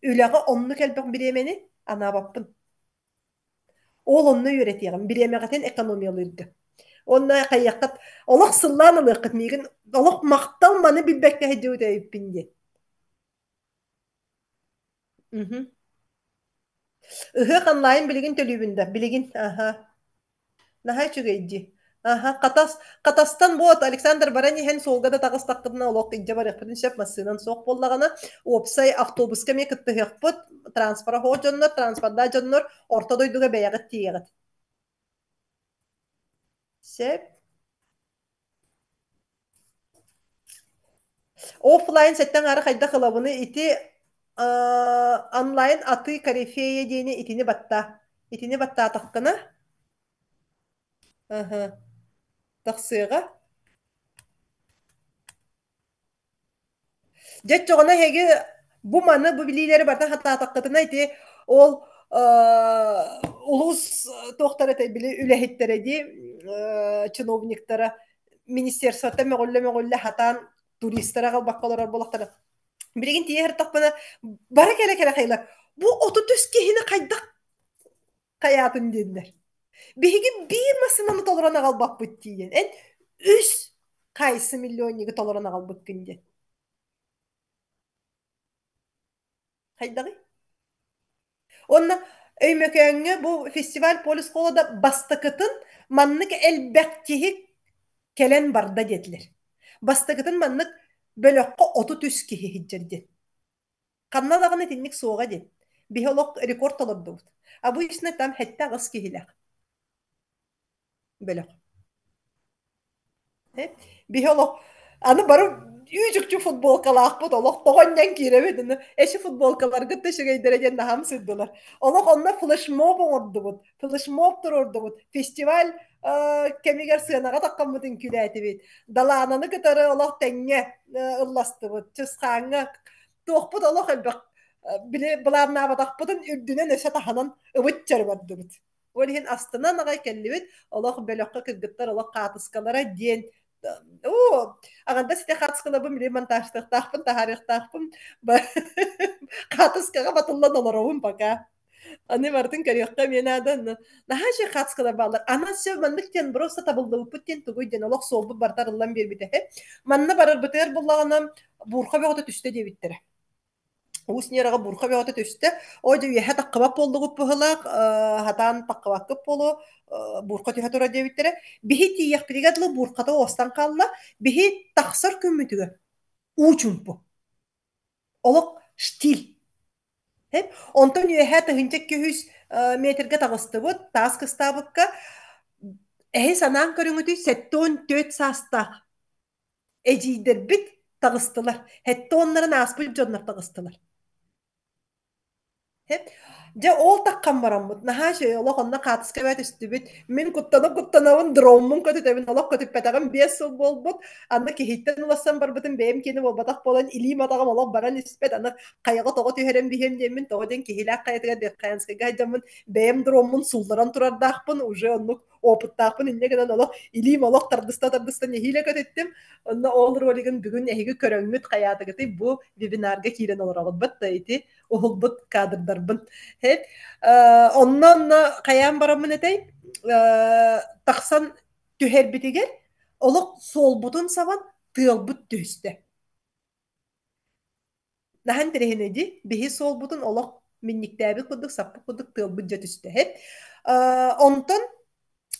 Үләгы онны кәлбек биремени ана баппын. Ол онны үйретиягым, биремегатен экономиялырды. Онна кайяқат олақ сыллан ылыққыт мегін, олақ мақтал маны билбәкке хәджеуді өйіппінде. Mhm. Ыһы онлайн билигин төлүбүндө. Билигин. Аха. Наһай чугайдди. Аха, катастан вот Александр Баранихен солгада тагыстаккытына олох инже барыхпытын шеп массынан соқ боллагана опсай автобуска ме кыттыхыппыт транспора хо жоннор транспорда жоннор орто дойдуга бэягыт тиягыт. Сеп оффлайн сеттен ары хайда хылабыны ити онлайн аты корифея дейни итини батта. Итини батта тахкына. Аха. Тахсыга. Дет жоғына хеги бу маны бу билилери бардан хата таққытына ити ол улус тоқтары били үлэхиттері ди чиновниктара министерствота мөголле хатан туристтара қалбаққалар болақтары. Билигин тиер тақпына бара келе хайла. Бу 30 кихини қайдақ қаятын дендер. Биһиги бир масыманы толорана қалбақпыт тиен. Эн үс қайсы миллионниги толорана қалбыт күнде. Хайдагы? Онна өймөкөңө бу фестиваль полис холода бастакытын маннык элбэктиһи келен барда дедилер. Бастакытын маннык бөлөккө 30 киһи хиджерди. Канна даганы тинник суога дед. Бихолог рекорд олордубут. А бу исне там хетте агыс киһилер. Бөлөк. Бихолог аны барып үжүкчү футболкалаакпыт олох тогоннан кииребит эши футболкаларга тешегейдереген нахам сырдылар. Олох онна флешмоб оңордубут. Флешмоб турордубут. Фестиваль кемигер сыанага такканбытын күләтибит. Далаананы кытары олох теңге ылластыбыт. Чысхаңа туохпут олох элбек биле буларна батакпытын үрдүнөн өсө таханан ыбыт жарбардыбыт. Олихин астынан агай келлибит. Олох бөлөккө кыргыттар олох катыскалара диен О, ағанда сите қатысқылабым ремонтажтықтақпын, тахарықтақпын, қатысқаға батылдан оларауым пока. Аны бардың көріққа мен адан. Наха же қатысқылар балар. Ана все мандықтен просто табылдылып бүттен түгүйден олақ солбы бартарылан бербіті. Манна барыр бұтығыр болағына бұрқа бөғыты түсті дебіттері. Уснераға бурха беота төстө ойда үйе таққабап болдугуп быһылаак хатан таққабаккып болу бурха түһэ тура дебиттере биһи тиийэх бригадлы бурхата остан қалла биһи тахсар көмүтүгө уучумпу олок штиль онтон үйе тыһынча 200 метрге тагыстыбыт таас кыстаабыкка эһи санаан көрүңүтү 74 саастаах эдийдербит тагыстылар хетте оннарын ааспыт дьоннор тагыстылар Же ол таккан бараммыт. Наха шей олох онна катыска бәт үстүбүт. Мен куттанабын дроммун көтүтөбүн олох көтүп бәтаган 5 сыл болбут. Анда кихиттен уласан барбытын бэм кени болбатак болан илим атагам олох баран испет аны кайга того түһәрем биһем демин тоден кихилак кайтыга дек каянска гайдамын бэм дроммун сулларан турардахпын уже оннук опыттахпын иннеген олох илим олох тардыста нехиле көтүттүм. Онна ол ролигин бүгүн эһиги көрөңмүт каятыгыты бу вебинарга кирен олорогот баттайты. Оһулбут кадрдарбын. Хет оннон каян барамын этей тахсан түһербитигер олок солбутун сабан тыылбут түстэ. Нахан терехинеди биһи солбутун олок минниктээби кудук саппы кудук тыылбут жөтүстэ. Хет онтон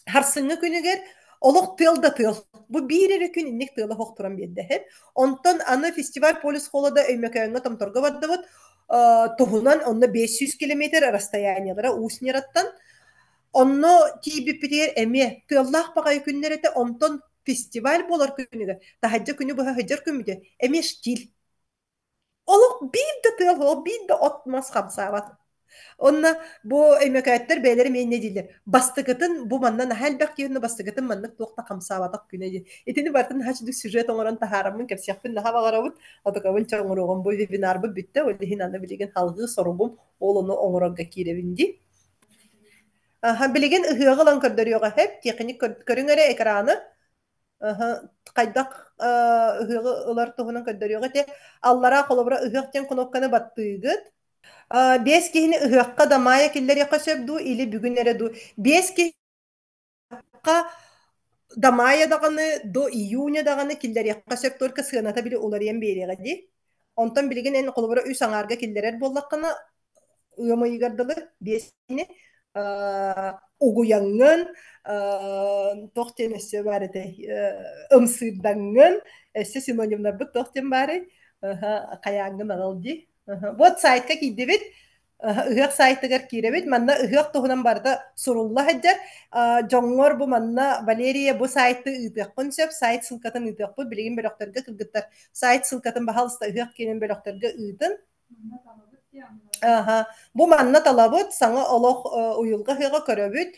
харсыңы күнүгер олох тыл да тыл. Бу бирири күн инник тыла хок туран биэрдэ. Хет онтон аны фестиваль полис холода өймөкөңө томторго бардыбыт. Туһунан онно 500 километр расстояниялара уснераттан онно тиибиппитигер эме тыаллаах багай күннерете онтон фестиваль болар күнүгө тахаджа күнү быха хыжар күмүдө эме штиль олох бир да тыал ол бир да отмас хамсаабат онна бу эмекаттер бээлери мен не дилер бастыгытын бу маннан хәлбәк киюнна бастыгытын маннык туакта хамсаабатак күнө ди этини бартын хачдык сюжет оңорон тахарамын кепсяхпын наха багарабыт отокабын чоңорогон бу вебинар бу битте олихин аны билеген халгы сорубум олону оңорогга киребинди аха билеген ыхыгылан көрдөрүгө хеп техник көрүңөрө экраны кайдак ыхыгы ылар туһунан көрдөрүгө те аллара колобура ыхыктен кнопканы баттыгыт Бес кихини ыһыакка да мая киллер яка сөбду или бүгүнере ду. Бес кихиакка да мая даганы до июня даганы киллер яка сөп только сыаната били уларыян берега ди. Онтон билген эн колобура үс аңарга киллерер боллаккана ıamıйgardalı besini uguyanın tohten esse barete ımsırdanın esse sinonimler bu tohten bare kayangın aldı. Вот сайтка кидебит ыһыак сайтыгар кииребит манна ыһыак туһунан барда сурулла хаджар жоңngор бу манна Валерия бу сайты ыытыакпын сөп сайт сылкатын ыытыакпы билигин бөлөктөргө кыргыттар сайт сылкатын баһалыста ыһыак киэнин бөлөктөргө ыытын бу манна талабыт саңа олох уюлга ыһыга көрөбүт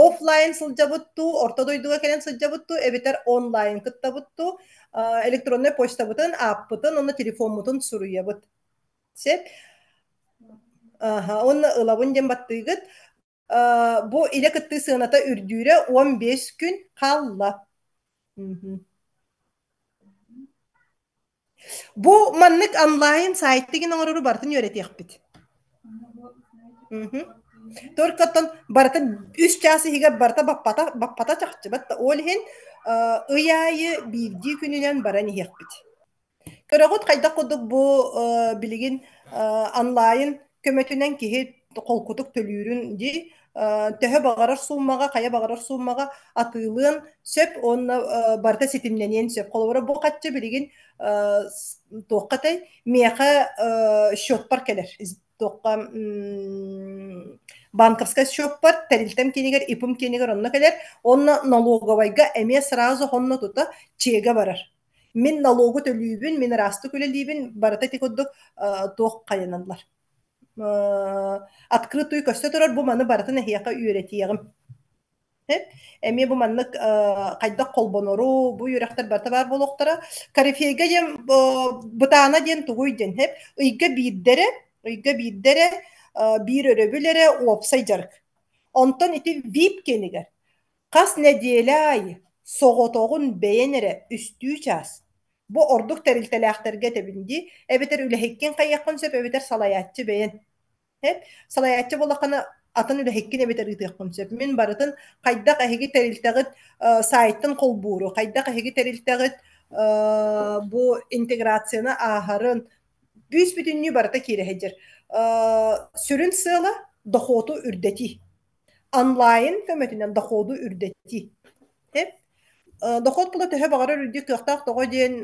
офлайн сылжабытту ортодойдуга келен сылжабытту эбитер онлайн кыттабытту электронный почтабытын аппытын оны телефонмутун суруябыт сеп онна ылабын дем баттыгыт бу иле кытты сыаната үрдүүрэ 15 күн халла. Бу маннык онлайн сайттыгин оңорору бартын үйрөтиякпит. Торкаттан бартын 3 часы хиге барта баппата чакчыбат ол хен ыяйы бирди күнүнөн баран иякпит. Көрөгөт кайда кудук бу билигин онлайн көмөтүнен киһи колкутук төлүүрүн ди төһө багарар суммага кая багарар суммага атыылын сөп онна барта ситимненен сөп колобора бу катчы билигин тооккатай меха счет бар келер тоокка банковская счет бар терилтем кинигер ипым кинигер онна келер онна налоговайга эме сразу хонно тута чега барар мен налогу төлүүбүн мен расты көлелийбин барата тикоддук тоок кайынанлар открытую көстө турар бу маны баратын эхияка үйрөтиягым эми бу маннык кайда колбонору бу юрактар барта бар болохтара карифейге дем бутаана ден тугуй ден ыйга бииддере бир өрөбүлере уопсай жарык онтон ити вип кенигер кас неделя ай соғотоғун бейенере үстүү час бу ордук терилтелээхтерге тебинди эбетер үлэхиккен кайяккын сөп эбетер салаятчы бейен салаятчы болакана атын үлэхиккен эбетер ытыаккын сөп мен барытын кайдак эһиги терилтегит сайттын колбууру кайдак эһиги терилтегит бу интеграцияны аахарын бүүс бүтүннүү барыта киирэһэдьер сүрүн сыала доходу үрдэти онлайн көмөтүнөн доходу үрдэти доход була төһө багарар үрдү кыахтаах того диэн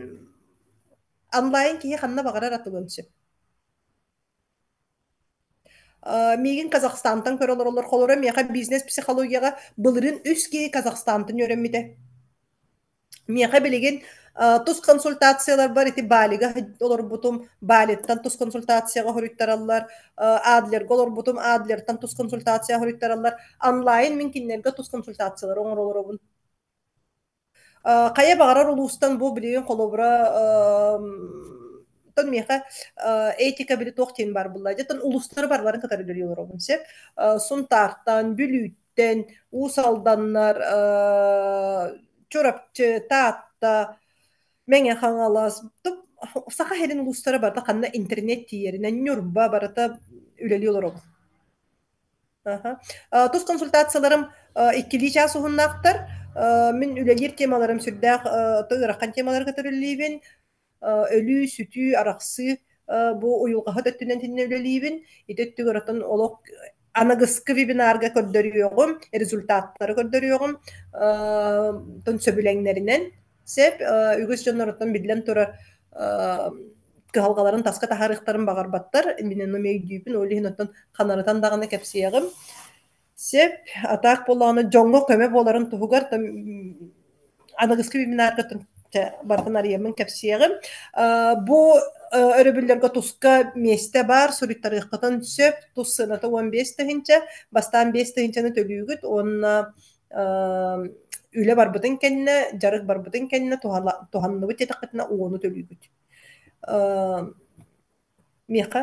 онлайн киһи ханна багарар атылынчы мигин Казахстантан көрөлөр холора меха бизнес психологияга былырын үски Казахстантын өрөммите меха билигин тус консультациялар бар ити балига олор бутум балиттан тус консультацияга хоруйттараллар адлер голор бутум адлертан тус консультация хоруйттараллар онлайн мен киннерге тус консультациялар оңоролоробун кая багарар улустан бу билигин холобура тон меха этика били тохтин бар булла жетон улустар барларын катары көрүлөрөбүн сеп сунтартан бүлүттен усалданнар чорапчы таатта меңе хаңалас саха хелин улустары барда канна интернет тиеринен нюрба барата үлелиолоробун тус консультацияларым иккили час ухуннаактар мен үлелер темаларым сүрдәк тыыраккан темалар көтөрүлүбүн өлүү сүтүү араксы бу уюлга төттүнөн тинне үлелибин итэттүгөрөтөн олок анагыскы вебинарга көрдөрүөгүм результаттары көрдөрүөгүм тон сөбүлеңнеринен сеп үгүс жонноротон билен турар кыалгаларын таска тахарыктарын багарбаттар менен номейдүүпүн олихин оттон канарытан даганы кепсиягым сеп атак боланы жоңго көмө боларын тугугар анагыскы вебинарга бартын арыямын кепсиягым бу өрөбүллөргө туска месте бар суриттарыктан сөп тус сыната 15 тыгынча бастан 5 тыгынчаны төлүүгүт онна үле барбытын кенне жарык барбытын кенне туханныбыт этакытына уону төлүүгүт меха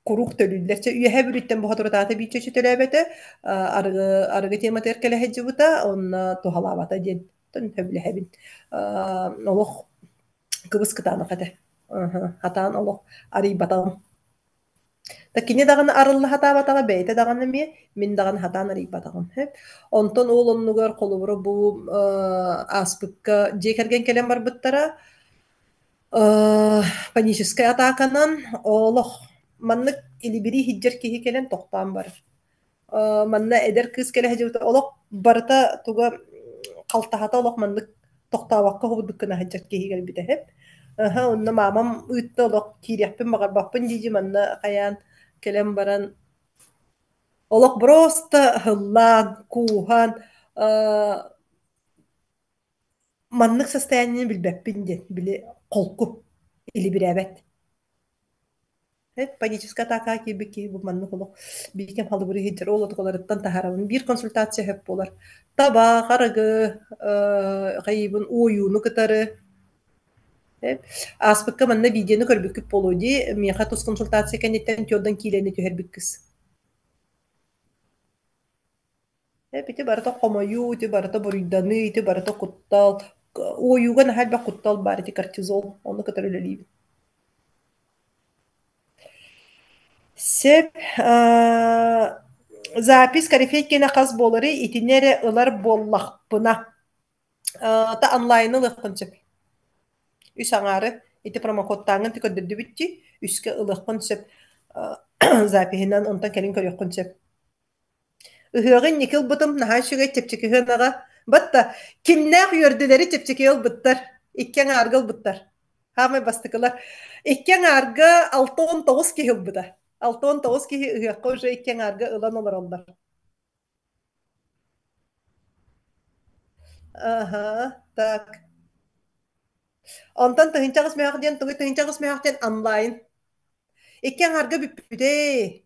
курук төлүүлерче үйэһэ бүрүттен бохотурутаата биичечи төлөөбөтө арыгы тема теркелэһэджибыта онна тухалаабата диэн төбүлэһэбин олох кыбыс кытаана кате хатаан олох арыйбатаам таккини даганы арылла хатаабатага бэйте даганы мен даганы хатаан арыйбатагым онтон оолоннугар колубуру бу аспыкка жекерген келен барбыттара паническая атаканан олох маннык илибири хиджер киһи келен тохтаан барар. Манна эдер кыз келе хажыбыта олох барыта туга калтахата олох маннык тохтаабакка хубудук кына хаджар киһи келбите хеп. Онна мамам ыытта олох кииряхпин багарбаппын дии манна хаяан келен баран олох просто хыллаан, кууһан, маннык состояниені билбеппин дien, били холку илибирээбет. Паническая атака киирбикки бу маннык олох биикем халдыбыры хиджер ол отугаларыттан тахарабын. Бир консультация хеп болар. Таба, харыгы, хайыбын оюну кытары. Аспыкка манна видеону көрбүккүп болуди, меха тус консультация кенеттен тёрдан киилени түһэрбиккис. Ити барыта хомою, ити барыта буруйданы, ити барыта куттал. Оюга нахальба куттал бар, ити кортизол, onu кытары өлелийбин. Сеп, запись корифейкена қаз болары, итинере ылар боллақпына. Та онлайны лықпын сеп. Үс аңары, ити промокодтаңын ти көддірді бітті, үске ылықпын сеп. Запихинан онтан кәрін көріқпын сеп. Ыһыағын никил бутым наһаа сүгэй чепчекиһыанаҕа. Батта, кимнээх үөрдүлэри чепчекиыл буттар, иккең ааргыл буттар. Хаамай бастыкылар. Иккең аарга 6-9 киһил бута. 6-9 киһи ыһыахха уже иккең аарга ылан олороллар. Ага, так. Онтан тыһынчаҕыс мээх диэн, тугу тыһынчаҕыс мээх диэн онлайн. Иккең аарга бүппүтээ.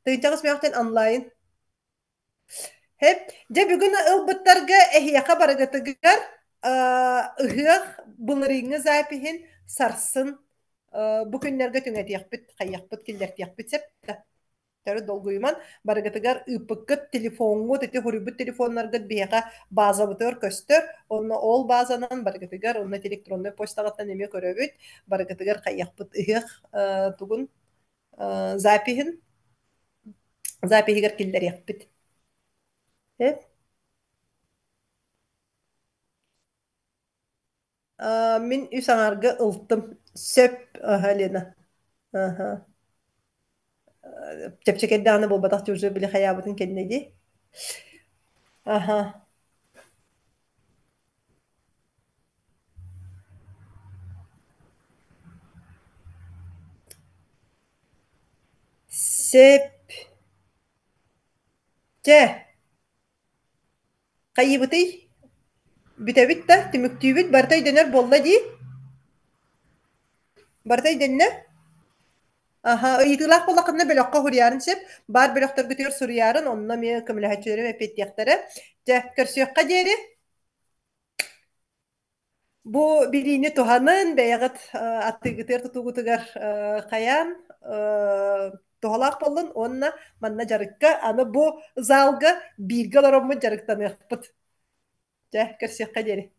Тыһынчаҕыс мээх диэн онлайн. Hep, de bugün ılbıttarga ehiyaka baragatıgar ıhıaq bulırıngı zapihin sarsın bu günlerge tüngetiyak kayyakbıt killertiyak sep tarı dolguyman baragatıgar ıpıkkıt telefonu teti hurubut telefonlarga biyaga baza butör köstör onu ol bazanan baragatıgar onu elektronlu poçtağıttan eme köröbüt baragatıgar kayyakbıt ıhıaq tugun zapihin zapihigar killer yakbıt. Hep. Min üs aňarga ылтым. Сөп Лена. Ага. Чепчекедданы болбатах уже биле хаябытын кеннеди. Ага. Сеп. Те. Кайыбытый. Бүтебит та, тимүктүүбүт бартай дөнөр болла ди. Бартай дөннө. Aha, ýytylak bolakynda bölekge hurýaryn sep, bar bölekler götür surýaryn, onunla me kömüläçlerim epetdiýekteri. Je, körsüýekkä deri. Bu birini tuhanyn beýagat attygytyr tutugutygar kayan tuhalak bollun, onna manna jarykka, ana bu zalga birge olarak jaryktan ýakpyt. Je, körsüýekkä deri.